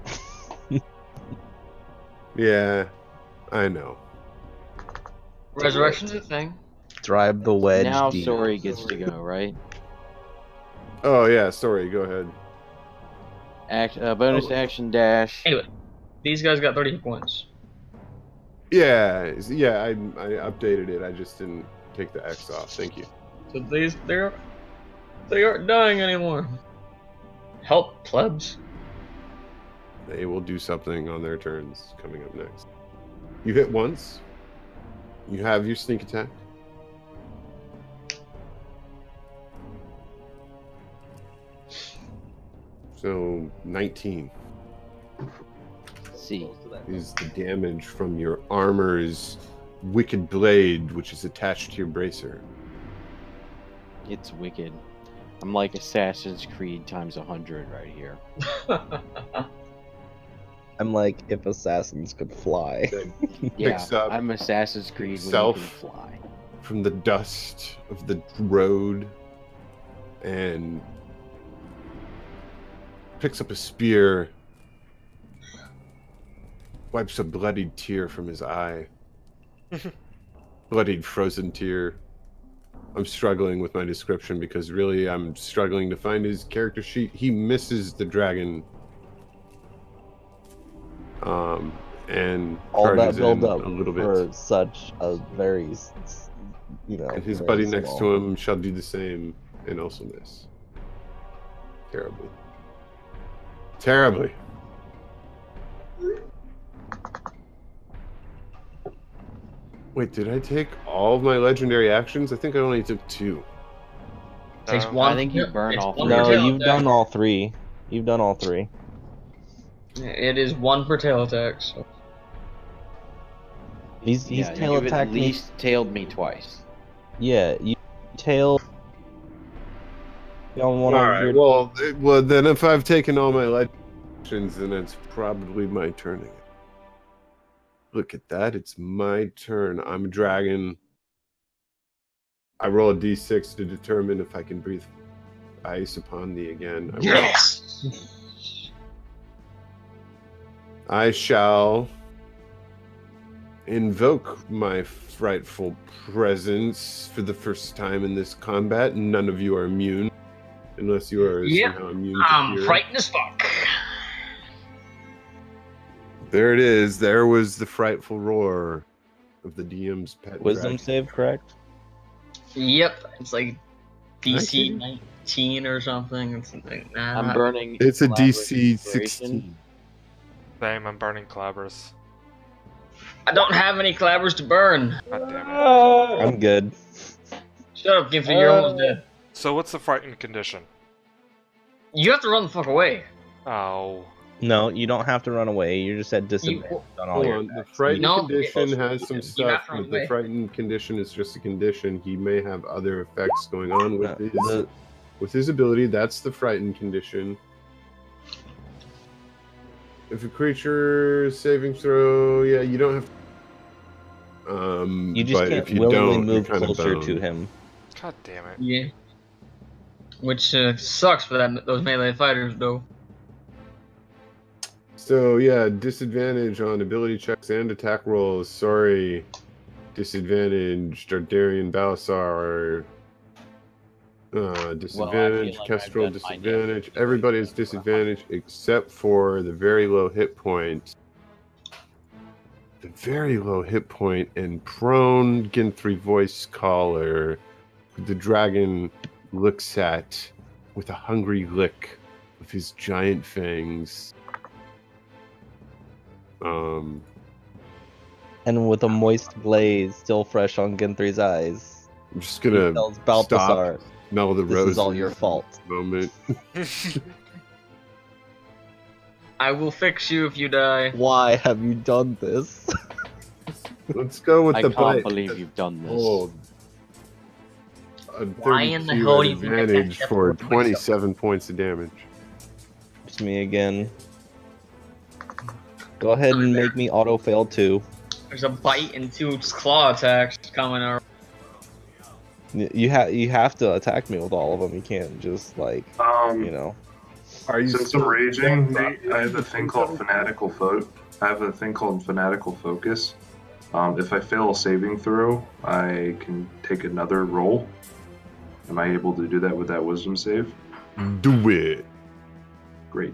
Yeah, I know. Resurrection's a thing. Drive the wedge Now deep. Sori gets to go, right? Oh yeah, sorry. Go ahead. Bonus action dash. Anyway, these guys got 30 hit points. Yeah, I updated it. I just didn't take the X off. Thank you. So they aren't dying anymore. Help, plebs. They will do something on their turns coming up next. You hit once. You have your sneak attack. So 19 C. is the damage from your armor's wicked blade, which is attached to your bracer. It's wicked. I'm like Assassin's Creed times 100 right here. I'm like if assassins could fly. Yeah, Picks up I'm Assassin's Creed when you himself. can fly. From the dust of the road and picks up a spear, wipes a bloodied tear from his eye. Bloodied frozen tear. I'm struggling with my description because really I'm struggling to find his character sheet. He misses the dragon. And All that charges build in up a little for bit. such a very, And his very buddy next small. to him shall do the same and also miss. Terribly. Terribly. Wait, did I take all of my legendary actions? I think I only took 2. Takes Um, one. I think you burn it's all one three. per No, tail you've attack. done all 3. You've done all 3. It is 1 per tail attack. So. He's Yeah, tail you've attacked at me. least tailed me twice. Yeah, you tail. On one All of right. your. Well, then if I've taken all my legendary actions, then it's probably my turn again. Look at that. It's my turn. I'm a dragon. I roll a d6 to determine if I can breathe ice upon thee again. I will. Yes. I shall invoke my frightful presence for the first time in this combat. None of you are immune, unless you are Yeah, somehow immune to I'm fear. frightened as fuck. There it is. There was the frightful roar of the DM's pet Wisdom dragon. save, correct? Yep, it's like DC 19? 19 or something. It's like, nah. I'm burning. It's a Elaborate DC Inspiration. 16. Same, I'm burning Clabbers. I don't have any clabbers to burn. God damn it. I'm good. Shut up, Gimfy, you're almost dead. So what's the frightened condition? You have to run the fuck away. Oh. No, you don't have to run away. You're just at disadvantage on all Hold your on. The attacks. frightened No, condition it- has some you stuff, have to run but the away. frightened condition is just a condition. He may have other effects going on with with his ability. That's the frightened condition. If a creature saving throw, yeah, you don't have to. You just but can't if you willingly don't, you're move kind of closer bound. to him. God damn it. Yeah. Which sucks for those melee fighters, though. So yeah, disadvantage on ability checks and attack rolls. Sorry, disadvantage. Dardarian Balasar. Disadvantage. like I've Kestrel done my disadvantage. damage. Everybody has disadvantage except for the very low hit point. The very low hit point and prone Ginthry voice caller. The dragon looks at with a hungry lick of his giant fangs. And with a moist glaze still fresh on Ginthry's eyes, I'm just he gonna tells Balthasar, smell the "This roses. is all your fault." Moment. I will fix you if you die. Why have you done this? Let's go with I the can't bite. believe you've done this. Oh, a Why in the 32 hell do you think I advantage can't for get the voice 27 points of damage. It's me again. Go ahead and make me auto fail too. There's a bite and 2 claw attacks coming our. You have to attack me with all of them. You can't just like you know. Are you Since I'm raging, Nate, I have a thing called fanatical focus. If I fail a saving throw, I can take another roll. Am I able to do that with that wisdom save? Do it. Great.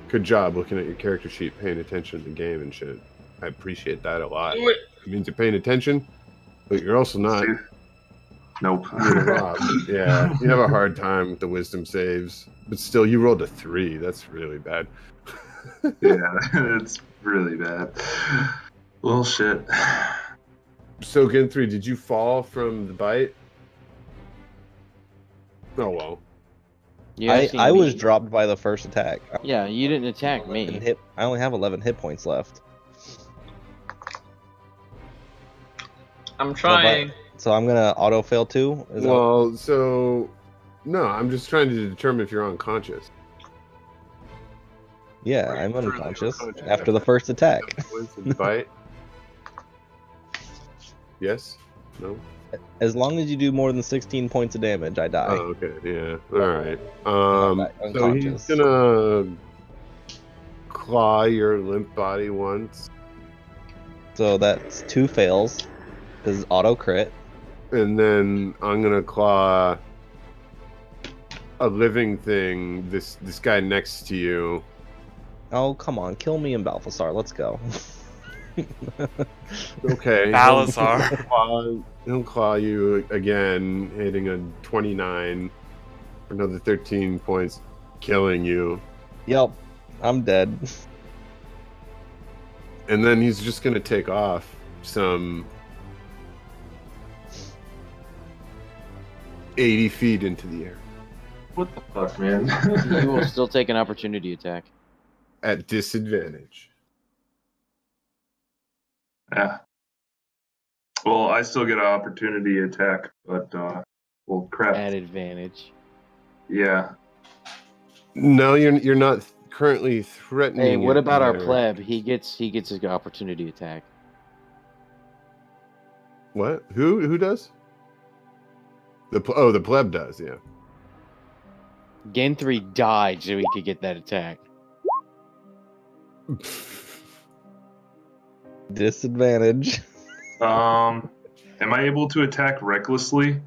Good job looking at your character sheet, paying attention to the game and shit. I appreciate that a lot. Do it. It means you're paying attention, but you're also not. Nope. Yeah, you have a hard time with the wisdom saves, but still, you rolled a 3. That's really bad. Yeah, it's really bad. Well, shit. So, Ginthry, did you fall from the bite? Oh well. You asking I was me? dropped by the first attack. Yeah, you didn't attack me. I only have 11 hit points left. I'm trying. So I'm gonna auto fail too. Is that- Well, so no, I'm just trying to determine if you're unconscious. yeah, I'm unconscious unconscious. after the first attack. Was the bite? Yes? No? As long as you do more than 16 points of damage, I die. Oh, okay, yeah. Alright. back So he's unconscious. gonna claw your limp body once, So that's 2 fails. This is auto crit. and then I'm gonna claw a living thing, this guy next to you. Oh, come on. Kill me and Balthasar. Let's go. Okay. Balazar. He'll claw you again, hitting a 29 for another 13 points, killing you. Yep. I'm dead. And then he's just gonna take off some 80 feet into the air What the fuck, man? You will still take an opportunity attack. at disadvantage. Yeah. Well, I still get an opportunity attack, but well, crap. At advantage. Yeah. No, you're not currently threatening. Hey, what it about our there. pleb? He gets his opportunity attack. What? Who does? The pleb does. Yeah. Ginthry died so he could get that attack. Disadvantage. Am I able to attack recklessly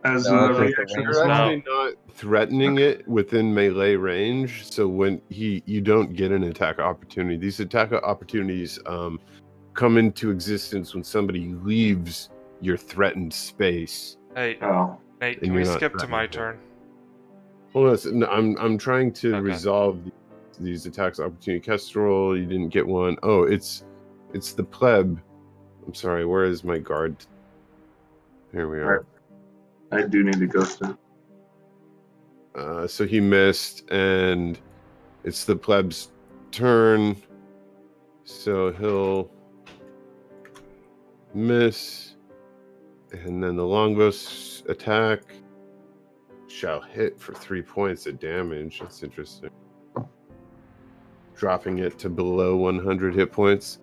as No, a okay, reaction? You're as well? actually not threatening it within melee range, so when you don't get an attack opportunity. These attack opportunities come into existence when somebody leaves your threatened space. Hey, Oh. Nate, And can we you're not skip to my threatening. turn? Hold on, no, I'm trying to Okay. resolve these attacks opportunity. Kestrel, you didn't get one. Oh, it's the pleb. I'm sorry. Where is my guard? Here we are. I do need to go soon. So he missed, and it's the pleb's turn. So he'll miss, and then the longbow's attack shall hit for 3 points of damage. That's interesting. Dropping it to below 100 hit points.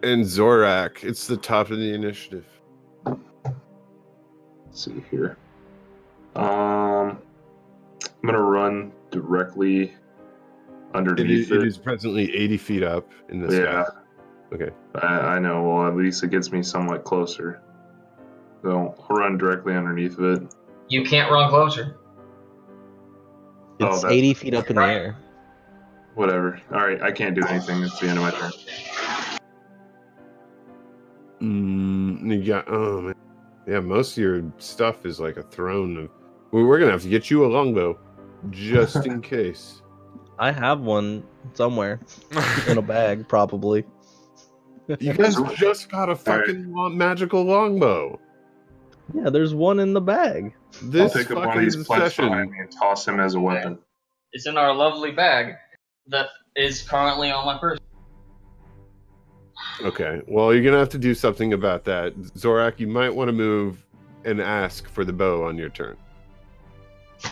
And Zorak, it's the top of the initiative. Let's see here. gonna run directly It underneath is presently 80 feet up in the Yeah, sky. Okay. I know. Well, at least it gets me somewhat closer. So I'll run directly underneath of it. You can't run closer. It's that's 80 feet up in the air. Whatever. All right, I can't do anything. That's the end of my turn. You got, oh man. Yeah, most of your stuff is like a throne of. Well, we're gonna have to get you a longbow, just in case. I have one somewhere in a bag, probably. You guys just got a fucking magical longbow. Yeah, there's one in the bag. This I'll pick up one of fucking these planks behind session. me and toss him as a weapon. It's in our lovely bag that is currently on my person. Okay, well, you're gonna have to do something about that, Zorak. You might want to move and ask for the bow on your turn.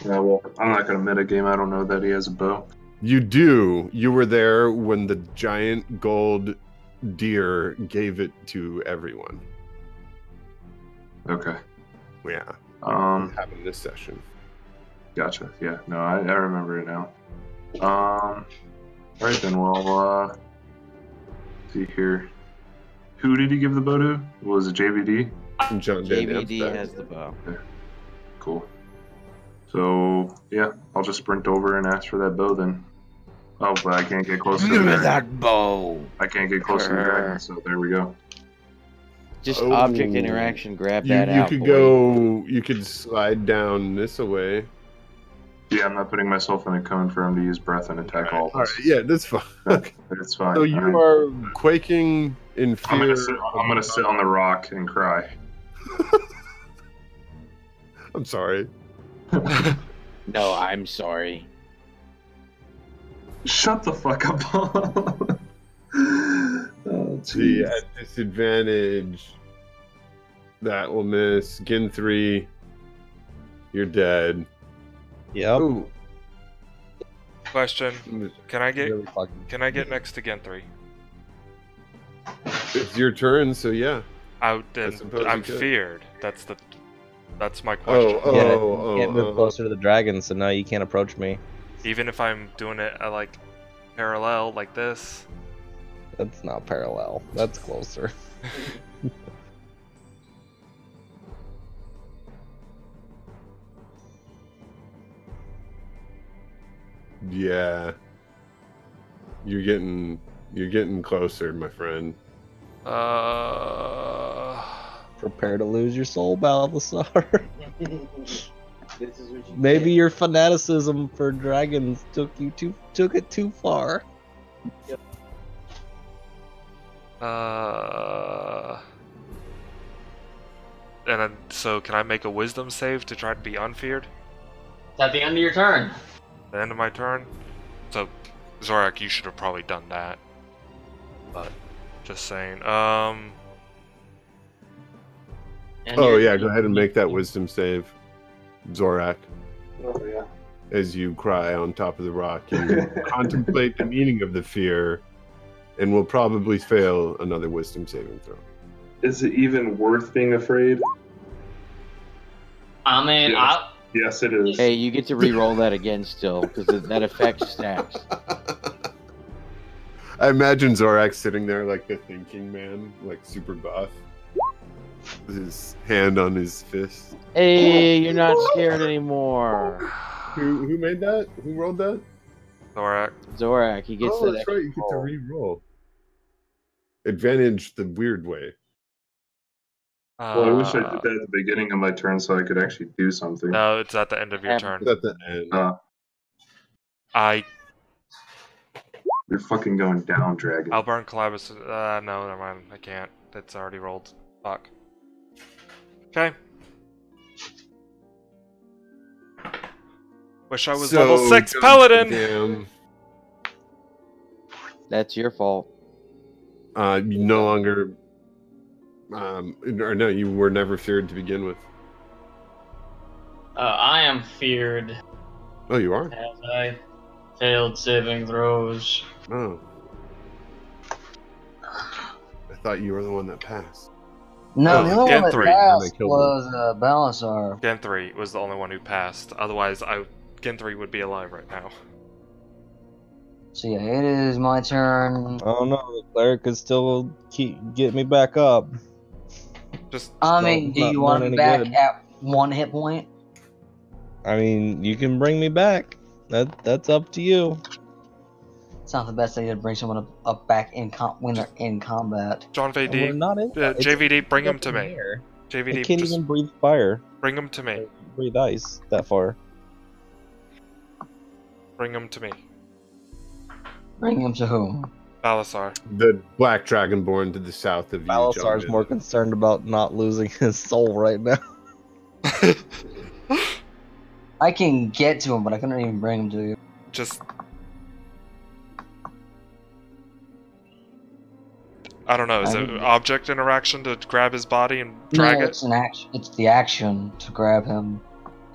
Yeah, well, I'm not gonna metagame. I don't know that he has a bow. You do. You were there when the giant gold deer gave it to everyone. Okay. Yeah. Happened this session. Gotcha. Yeah. No, I remember it now. All right then. Well, see here. Who did he give the bow to? Was it JVD? John Van JVD Damp's has the bow. Okay. Cool. So yeah, I'll just sprint over and ask for that bow then. Oh, but I can't get close to the dragon. bow. I can't get close to the dragon, so there we go. Just Oh. object interaction. Grab You that out. could boy. go. You could slide down this away. Yeah, I'm not putting myself in a cone for him to use breath and attack all of All us. right. Yeah, that's fine. It's fine. So you are quaking in fear. I'm gonna sit on the rock and cry. I'm sorry. No, I'm sorry. Shut the fuck up. Oh, See, jeez. at disadvantage, that will miss. Gin 3, you're dead. Yep. Ooh. Question: Can I get Really fucking- next to Gen 3? It's your turn, so yeah. I'm suppose you could. feared. That's my question. Oh, Yeah, oh, you can't move closer to the dragon, so now you can't approach me. Even if I'm doing it like parallel like this. That's not parallel. That's closer. Yeah. You're getting closer, my friend. Prepare to lose your soul, Balthasar. This is what you Maybe get. your fanaticism for dragons took it too far. And then, so can I make a wisdom save to try to be unfeared? It's at the end of your turn. The end of my turn? So, Zorak, you should have probably done that. But, just saying. And Oh you're- yeah, go ahead and make that wisdom save, Zorak. Oh, yeah. As you cry on top of the rock, you contemplate the meaning of the fear, and will probably fail another wisdom saving throw. Is it even worth being afraid? I mean, Yes. Yes, it is. Hey, you get to re-roll that again still, because that affects stacks. I imagine Zorak sitting there like the thinking man, like super goth, with his hand on his fist. Hey, you're not scared anymore. Who made that? Who rolled that? Zorak. Zorak, he gets Oh, that. that's right. You get to roll. re-roll. Advantage the weird way. Well, I wish I did that at the beginning of my turn so I could actually do something. No, it's at the end of your turn. It's at the end. You're fucking going down, dragon. I'll burn Calabas. No, never mind. I can't. It's already rolled. Fuck. Okay. Wish I was So, level 6 John paladin! Damn. That's your fault. You no longer. Or no, you were never feared to begin with. I am feared Oh, you are? as I failed saving throws. Oh. I thought you were the one that passed. No, Oh, the only Gen one that 3. passed They killed was Balasar. Gen 3 was the only one who passed. Otherwise, I Ginthry would be alive right now. So yeah, it is my turn. Oh no, the cleric could still get me back up. Just I mean, do not you want doing me any back good. at 1 hit point? I mean, you can bring me back. That's up to you. It's not the best idea to bring someone up back when they're in combat. John And we're VD, not in. it's JVD, bring him up to in me. the air. It JVD, can't just even breathe fire. bring him to me. Or breathe ice that far. Bring him to me. Bring him to whom? Balasar. The black dragonborn to the south of you. Balasar's John. more concerned about not losing his soul right now. I can get to him, but I couldn't even bring him to you. Just... I don't know, is it object interaction to grab his body and drag No, it? it's an action. It's the action to grab him,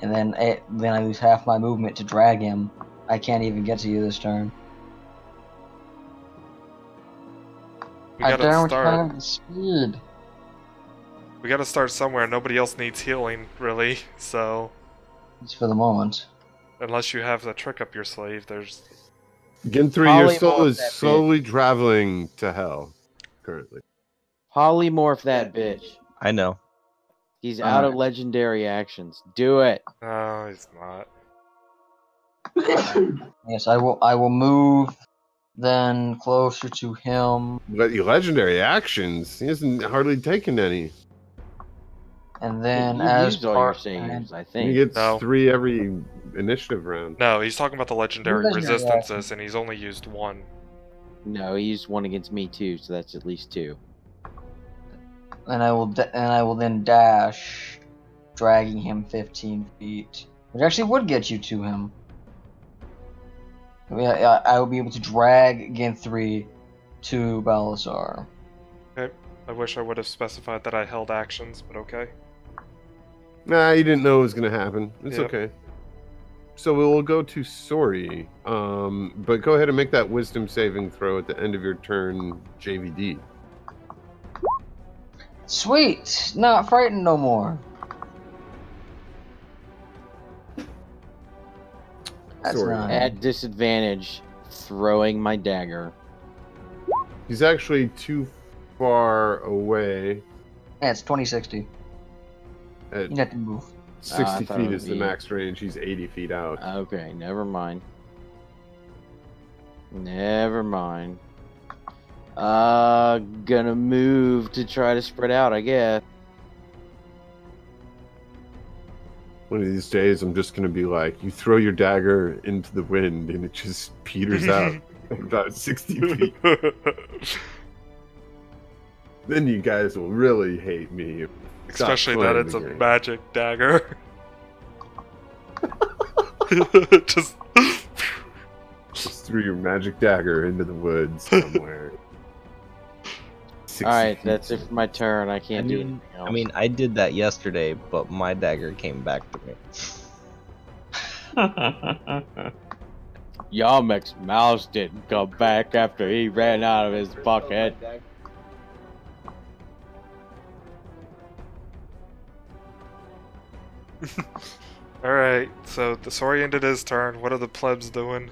and then I lose half my movement to drag him. I can't even get to you this turn. We gotta start. The speed. We gotta start somewhere. Nobody else needs healing, really. So, It's for the moment. unless you have the trick up your sleeve, there's... Ginthry, your Polymorph soul is that slowly traveling to hell currently. Polymorph that bitch. I know. He's out of legendary actions. Do it. No, he's not. Yes, I will. I will move then closer to him, Legendary actions. He hasn't hardly taken any. and then you as used all your saves, I He think. gets No. 3 every initiative round. No, he's talking about the legendary Legendary resistances, and he's only used one. No, he used one against me too, so that's at least 2. and I will then dash, dragging him 15 feet, which actually would get you to him. I will be able to drag Ginthry to Balasar. Okay. I wish I would have specified that I held actions, but okay. Nah, you didn't know it was going to happen. It's Yep. okay. So we will go to Sori. But go ahead and make that wisdom saving throw at the end of your turn, JVD. Sweet, not frightened no more. That's Sorry. nice. At disadvantage, throwing my dagger. He's actually too far away. Yeah, it's 2060. At You have to move. 60 I thought it feet would is the be- max range. He's 80 feet out. Okay, never mind. Never mind. Gonna move to try to spread out, I guess. One of these days, I'm just going to be like, you throw your dagger into the wind and it just peters out about 60 feet. Then you guys will really hate me. Especially Stop that playing it's the a game. magic dagger. Just... Just threw your magic dagger into the woods somewhere. 60 Alright, feet. that's it for my turn. I can't do anything else. I mean, I did that yesterday, but my dagger came back to me. Yamek's mouse didn't come back after he ran out of his bucket. Alright, so the Sori ended his turn. What are the plebs doing?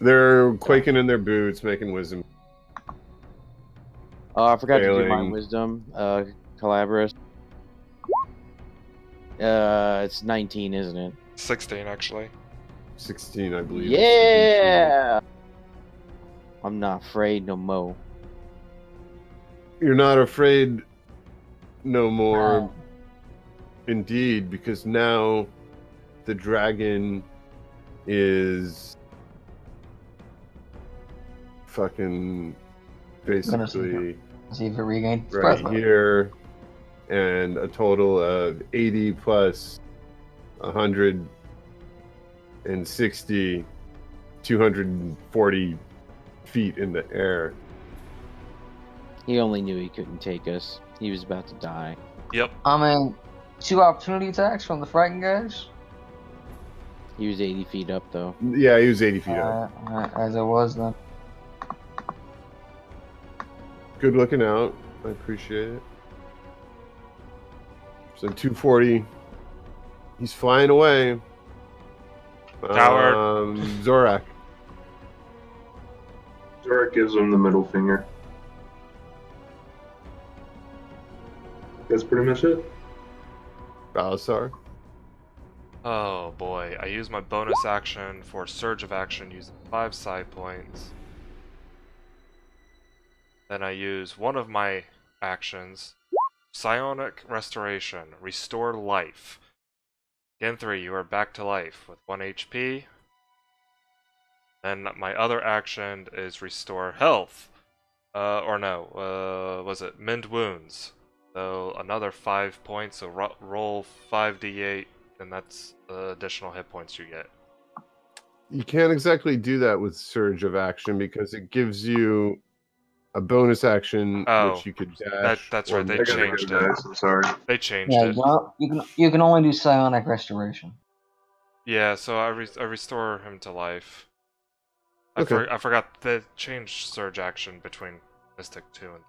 They're quaking in their boots, making wisdom. Oh, I forgot to do my Failing. wisdom. Calabras. It's 19, isn't it? 16, actually. 16, I believe. Yeah! I'm not afraid no more. You're not afraid no more. Indeed, because now the dragon is fucking basically See if it regains right breath. here, and a total of 80 plus 160, 240 feet in the air. He only knew he couldn't take us. He was about to die. Yep. I mean, 2 opportunity attacks from the frightened guys. He was 80 feet up, though. Yeah, he was 80 feet up. Alright, as it was then. Good looking out. I appreciate it. So 240. He's flying away. Coward. Zorak. Zorak gives him the middle finger. That's pretty much it. Balasar. Oh boy, I use my bonus action for Surge of Action using 5 side points. Then I use one of my actions, Psionic Restoration, Restore Life. Again 3, you are back to life with 1 HP. Then my other action is Restore Health. Was it Mend Wounds? So another 5 points, so roll 5d8, and that's the additional hit points you get. You can't exactly do that with Surge of Action because it gives you a bonus action which you could dash. That's right, they I gotta changed go, it. guys. I'm sorry. They changed Yeah, it. you can only do psionic restoration. Yeah, so I restore him to life. Okay. I forgot they changed Surge Action between Mystic 2 and...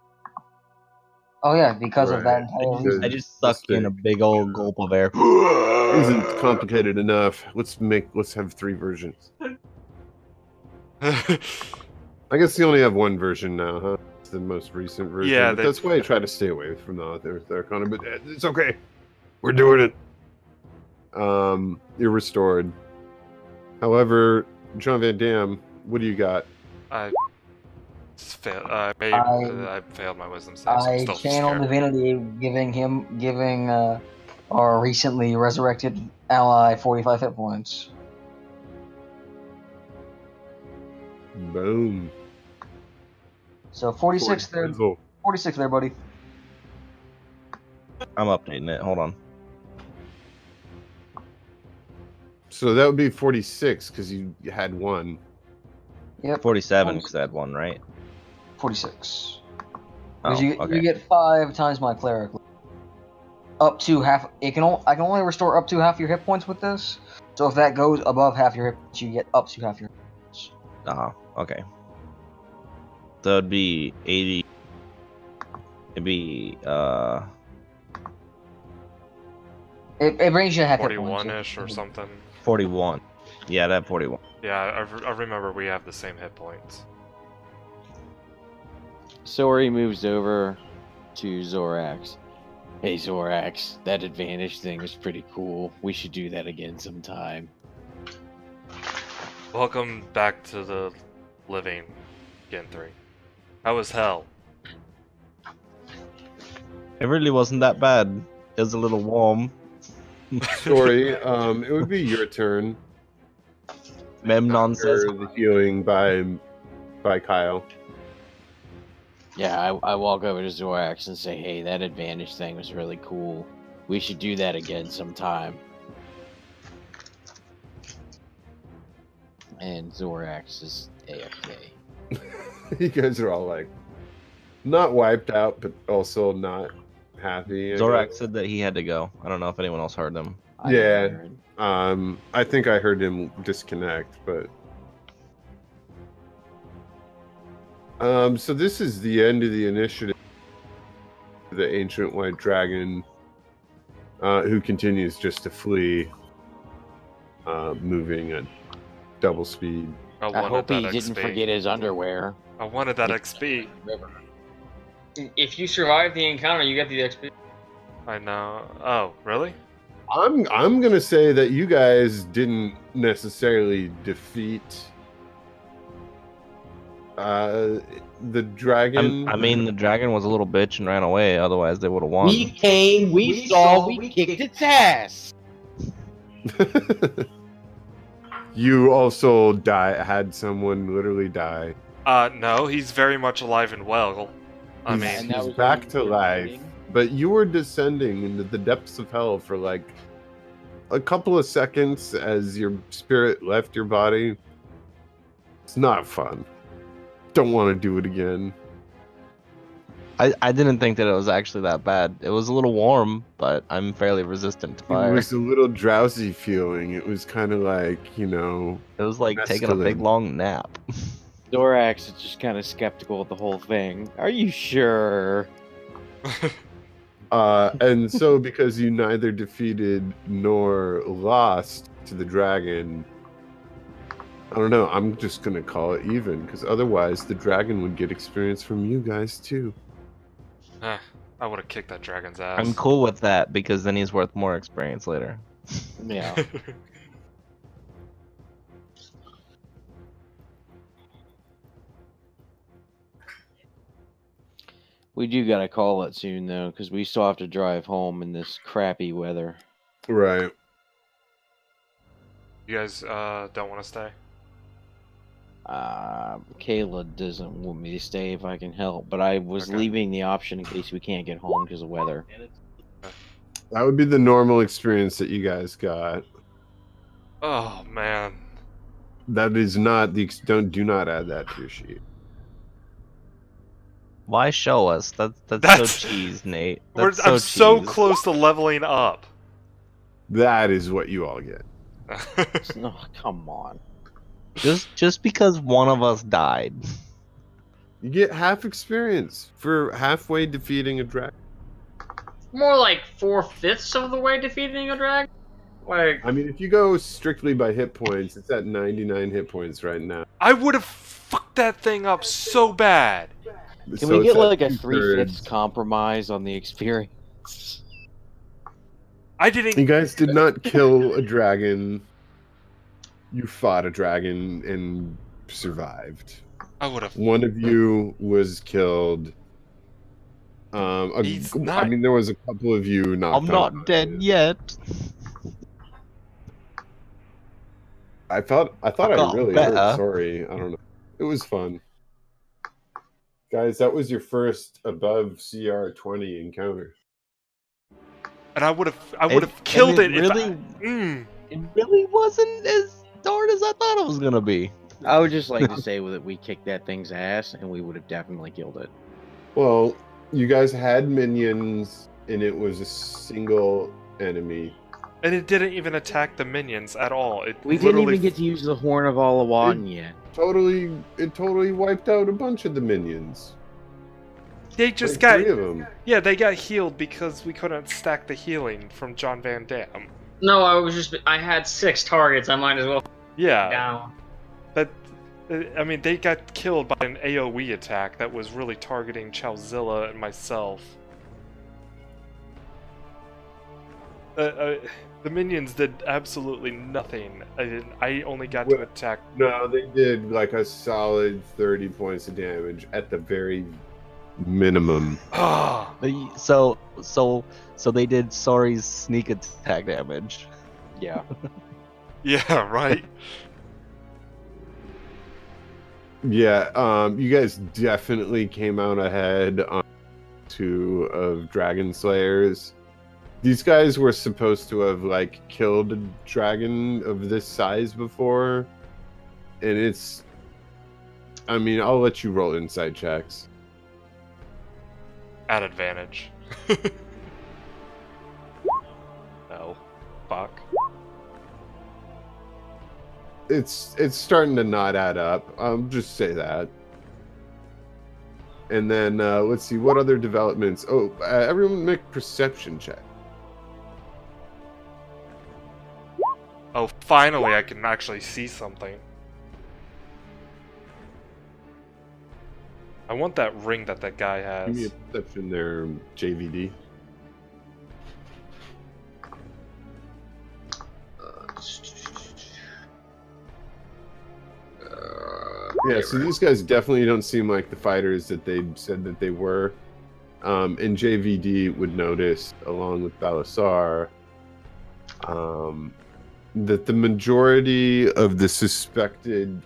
Oh yeah, because of that Right. entire reason. I just suck in a big old gulp of air. Isn't complicated enough. Let's have 3 versions. I guess you only have 1 version now, huh? It's the most recent version. Yeah, but that's why I try to stay away from the other kind of. But it's okay. We're doing it. You're restored. However, John Van Dam, what do you got? I failed my wisdom save. So I'm I still channel scared. divinity, giving our recently resurrected ally 45 hit points. Boom. So 46 there, Benzo. 46 there, buddy. I'm updating it. Hold on. So that would be 46 because you had 1. Yep. 47 because I had 1, right? 46. Oh, Because you okay. get 5 times my cleric. Up to half. I can only restore up to half your hit points with this. So if that goes above half your hit points, you get up to half your hit points. Okay. So it'd be 80. It'd be It brings you half hit points. 41-ish or something. 41. Yeah, that 41. Yeah, I remember we have the same hit points. Sori moves over to Zorax. Hey Zorax, that advantage thing is pretty cool. We should do that again sometime. Welcome back to the living, Gen 3. How was hell? It really wasn't that bad. It was a little warm. Sorry, it would be your turn. Memnon says After the healing by Kyle. Yeah, I walk over to Zorax and say, hey, that advantage thing was really cool. We should do that again sometime. And Zorax is AFK. You guys are all like, not wiped out, but also not happy. I Zorak guess. said that he had to go. I don't know if anyone else heard them. I Yeah. heard. I think I heard him disconnect, but so this is the end of the initiative. The ancient white dragon, who continues just to flee, moving at double speed. I wanted hope he that didn't XP. forget his underwear. I wanted that XP. If you survive the encounter, you get the XP. I know. Oh, really? I'm gonna say that you guys didn't necessarily defeat the dragon. I mean, the dragon was a little bitch and ran away. Otherwise, they would have won. We came, we saw, we kicked its ass. You also had someone literally die. No, he's very much alive and well. I He's- mean, And that he's was back when to you were life. fighting? But you were descending into the depths of hell for like a couple of seconds as your spirit left your body. It's not fun. Don't want to do it again. I didn't think that it was actually that bad. It was a little warm, but I'm fairly resistant to It fire. was a little drowsy feeling. It was kind of like, It was like taking a big mescaline. long nap. Zorax is just kind of skeptical of the whole thing. Are you sure? And so because you neither defeated nor lost to the dragon, I don't know. I'm just gonna call it even, because otherwise the dragon would get experience from you guys too. I would have kicked that dragon's ass. I'm cool with that because then he's worth more experience later. Yeah. We do gotta call it soon though, because we still have to drive home in this crappy weather. Right. You guys don't want to stay? Kayla doesn't want me to stay if I can help, but I was Okay. leaving the option in case we can't get home because of weather. That would be the normal experience that you guys got. Oh man. That is not the do not add that to your sheet. Why show us? That's That's- so cheese, Nate. I'm That's so cheese. close to leveling up. That is what you all get. No, come on. Just because one of us died. You get half experience for halfway defeating a dragon. More like 4/5 of the way defeating a dragon. Like, I mean, if you go strictly by hit points, it's at 99 hit points right now. I would have fucked that thing up so bad. Can we get it's at like a 2/3. 3/5 compromise on the experience? I didn't. You guys did not kill a dragon. You fought a dragon and survived. I would have. One of you was killed. He's I not- mean, there was a couple of you knocked I'm not out. dead yet. I thought I got really better. hurt. Sorry, I don't know. It was fun, guys. That was your first above CR20 encounter. And I would have killed it. Really, it really wasn't as hard as I thought it was gonna be. I would just like to say that we kicked that thing's ass and we would have definitely killed it. Well, you guys had minions, and it was a single enemy. And it didn't even attack the minions at all. It We didn't literally- even get to use the Horn of Alawan yet. It totally wiped out a bunch of the minions. They just Like got. 3 of them. Yeah, they got healed because we couldn't stack the healing from John Van Dam. no, I had 6 targets. I might as well Yeah, down. but I mean, they got killed by an AOE attack that was really targeting Chowzilla and myself. The minions did absolutely nothing. I only got to Well- attack. No, they did like a solid 30 points of damage at the very minimum. Ah, So they did Sori's sneak attack damage. Yeah. yeah, right. Yeah, you guys definitely came out ahead on 2 of Dragon Slayers. These guys were supposed to have like killed a dragon of this size before, and it's. I mean, I'll let you roll insight checks. At advantage. No. Fuck. It's starting to not add up. Just say that. And then let's see what other developments. Oh, everyone make perception check. Oh, finally I can actually see something. I want that ring that guy Give me has. a perception there, JVD. Yeah, so these guys definitely don't seem like the fighters that they said that they were. And JVD would notice, along with Balasar, that the majority of the suspected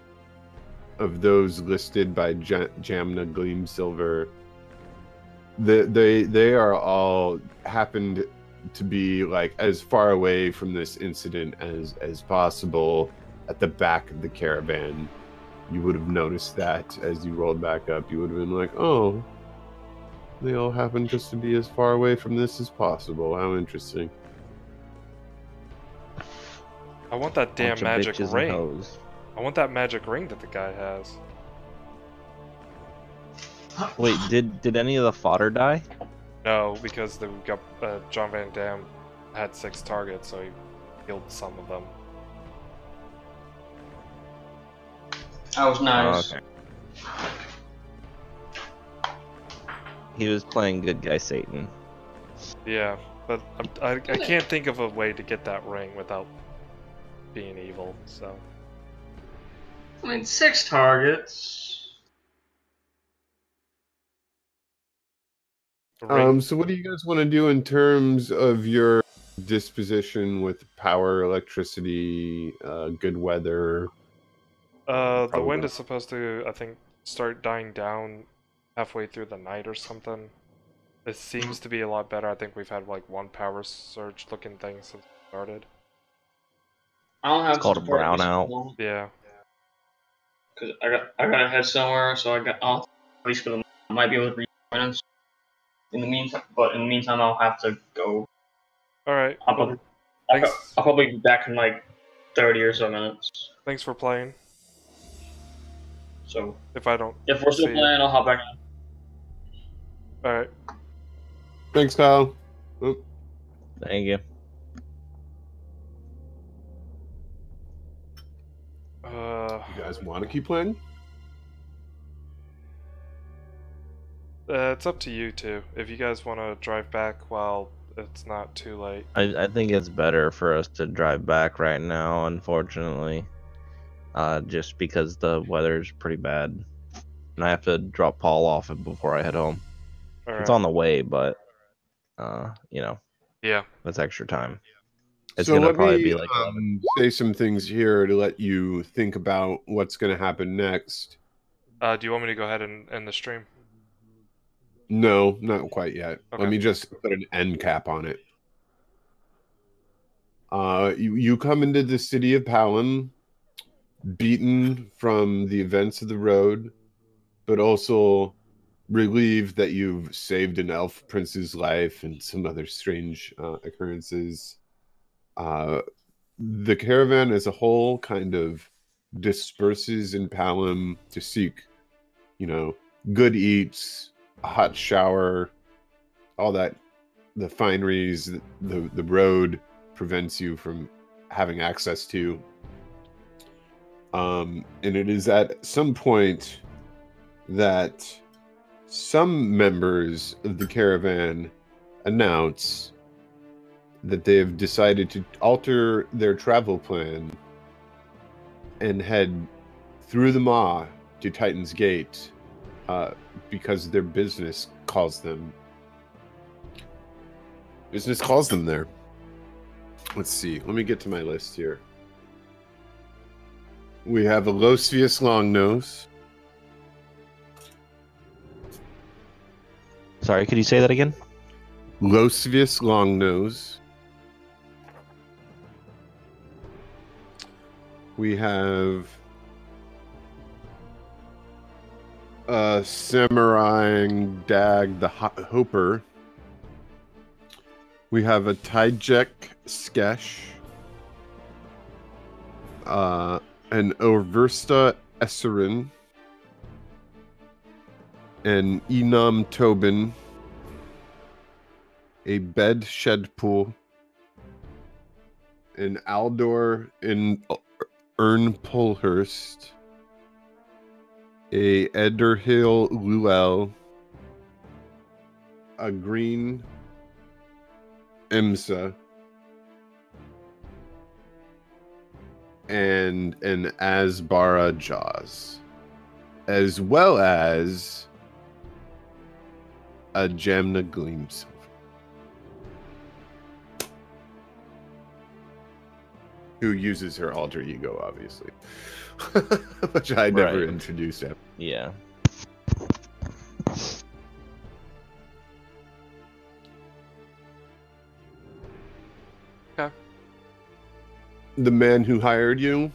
of those listed by Jamna Gleam Silver, they are all happened to be like as far away from this incident as possible at the back of the caravan. You would have noticed that as you rolled back up. You would have been like, oh, they all happen just to be as far away from this as possible. How interesting. I want that damn Bunch of magic bitches and ring. hoes. I want that magic ring that the guy has. Wait, did any of the fodder die? No, because we got John Van Dam had 6 targets, so he killed some of them. That was nice. Okay. He was playing good guy Satan. Yeah, but I can't think of a way to get that ring without being evil, so... I mean, 6 targets. So what do you guys want to do in terms of your disposition with power, electricity, good weather? The Probably wind not. is supposed to, I think, start dying down halfway through the night or something. It seems to be a lot better. I think we've had like 1 power surge looking thing since it started. I don't have It's called a support brownout. Yeah. Because I gotta head somewhere, so I'll at least for the I might be able to reach minutes. In the meantime, I'll have to go. Alright. I'll Well, probably be back in like 30 or so minutes. thanks for playing. So If I don't if we're still see playing, I'll hop back in. Alright. Thanks, Kyle. Oh, Thank you. you guys want to keep playing? It's up to you two. If you guys want to drive back while it's not too late. I think it's better for us to drive back right now, unfortunately. Just because the weather's pretty bad. And I have to drop Paul off before I head home. All It's right. on the way, but, you know, Yeah. that's extra time. It's So gonna let probably me be like 11. say some things here to let you think about what's going to happen next. Do you want me to go ahead and end the stream? No, not quite yet. Okay. Let me just put an end cap on it. You come into the city of Palom, beaten from the events of the road, but also relieved that you've saved an elf prince's life and some other strange occurrences. The caravan as a whole kind of disperses in Palom to seek, good eats, a hot shower, all that, the fineries, the road prevents you from having access to. And it is at some point that some members of the caravan announce that they have decided to alter their travel plan and head through the Maw to Titan's Gate because their business calls them. Business calls them there. Let's see. Let me get to my list here. We have Alosius Longnose. Sorry, could you say that again? Losvius Longnose. We have Samurai Dag the Hoper. We have a Tijek Skesh. An Oversta Esserin. An Enam Tobin. A Bed Shedpool. An Aldor in Ern Polhurst. A Ederhill Luel. A Green Imsa. And an Asbara Jaws. As well as a Jamna Gleams. Who uses her alter ego, obviously. Which I never Right. introduced him. Yeah. Okay. The man who hired you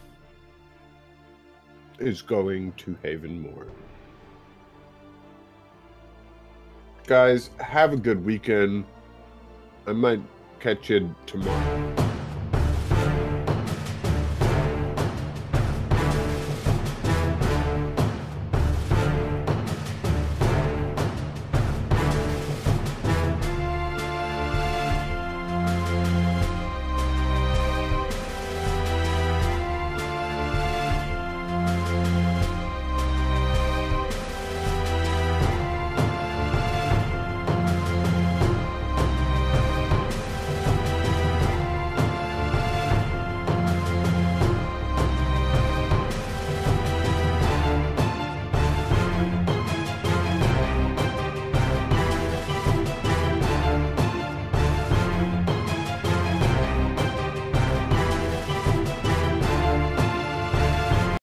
is going to Haven Moor. Guys, have a good weekend. I might catch you tomorrow.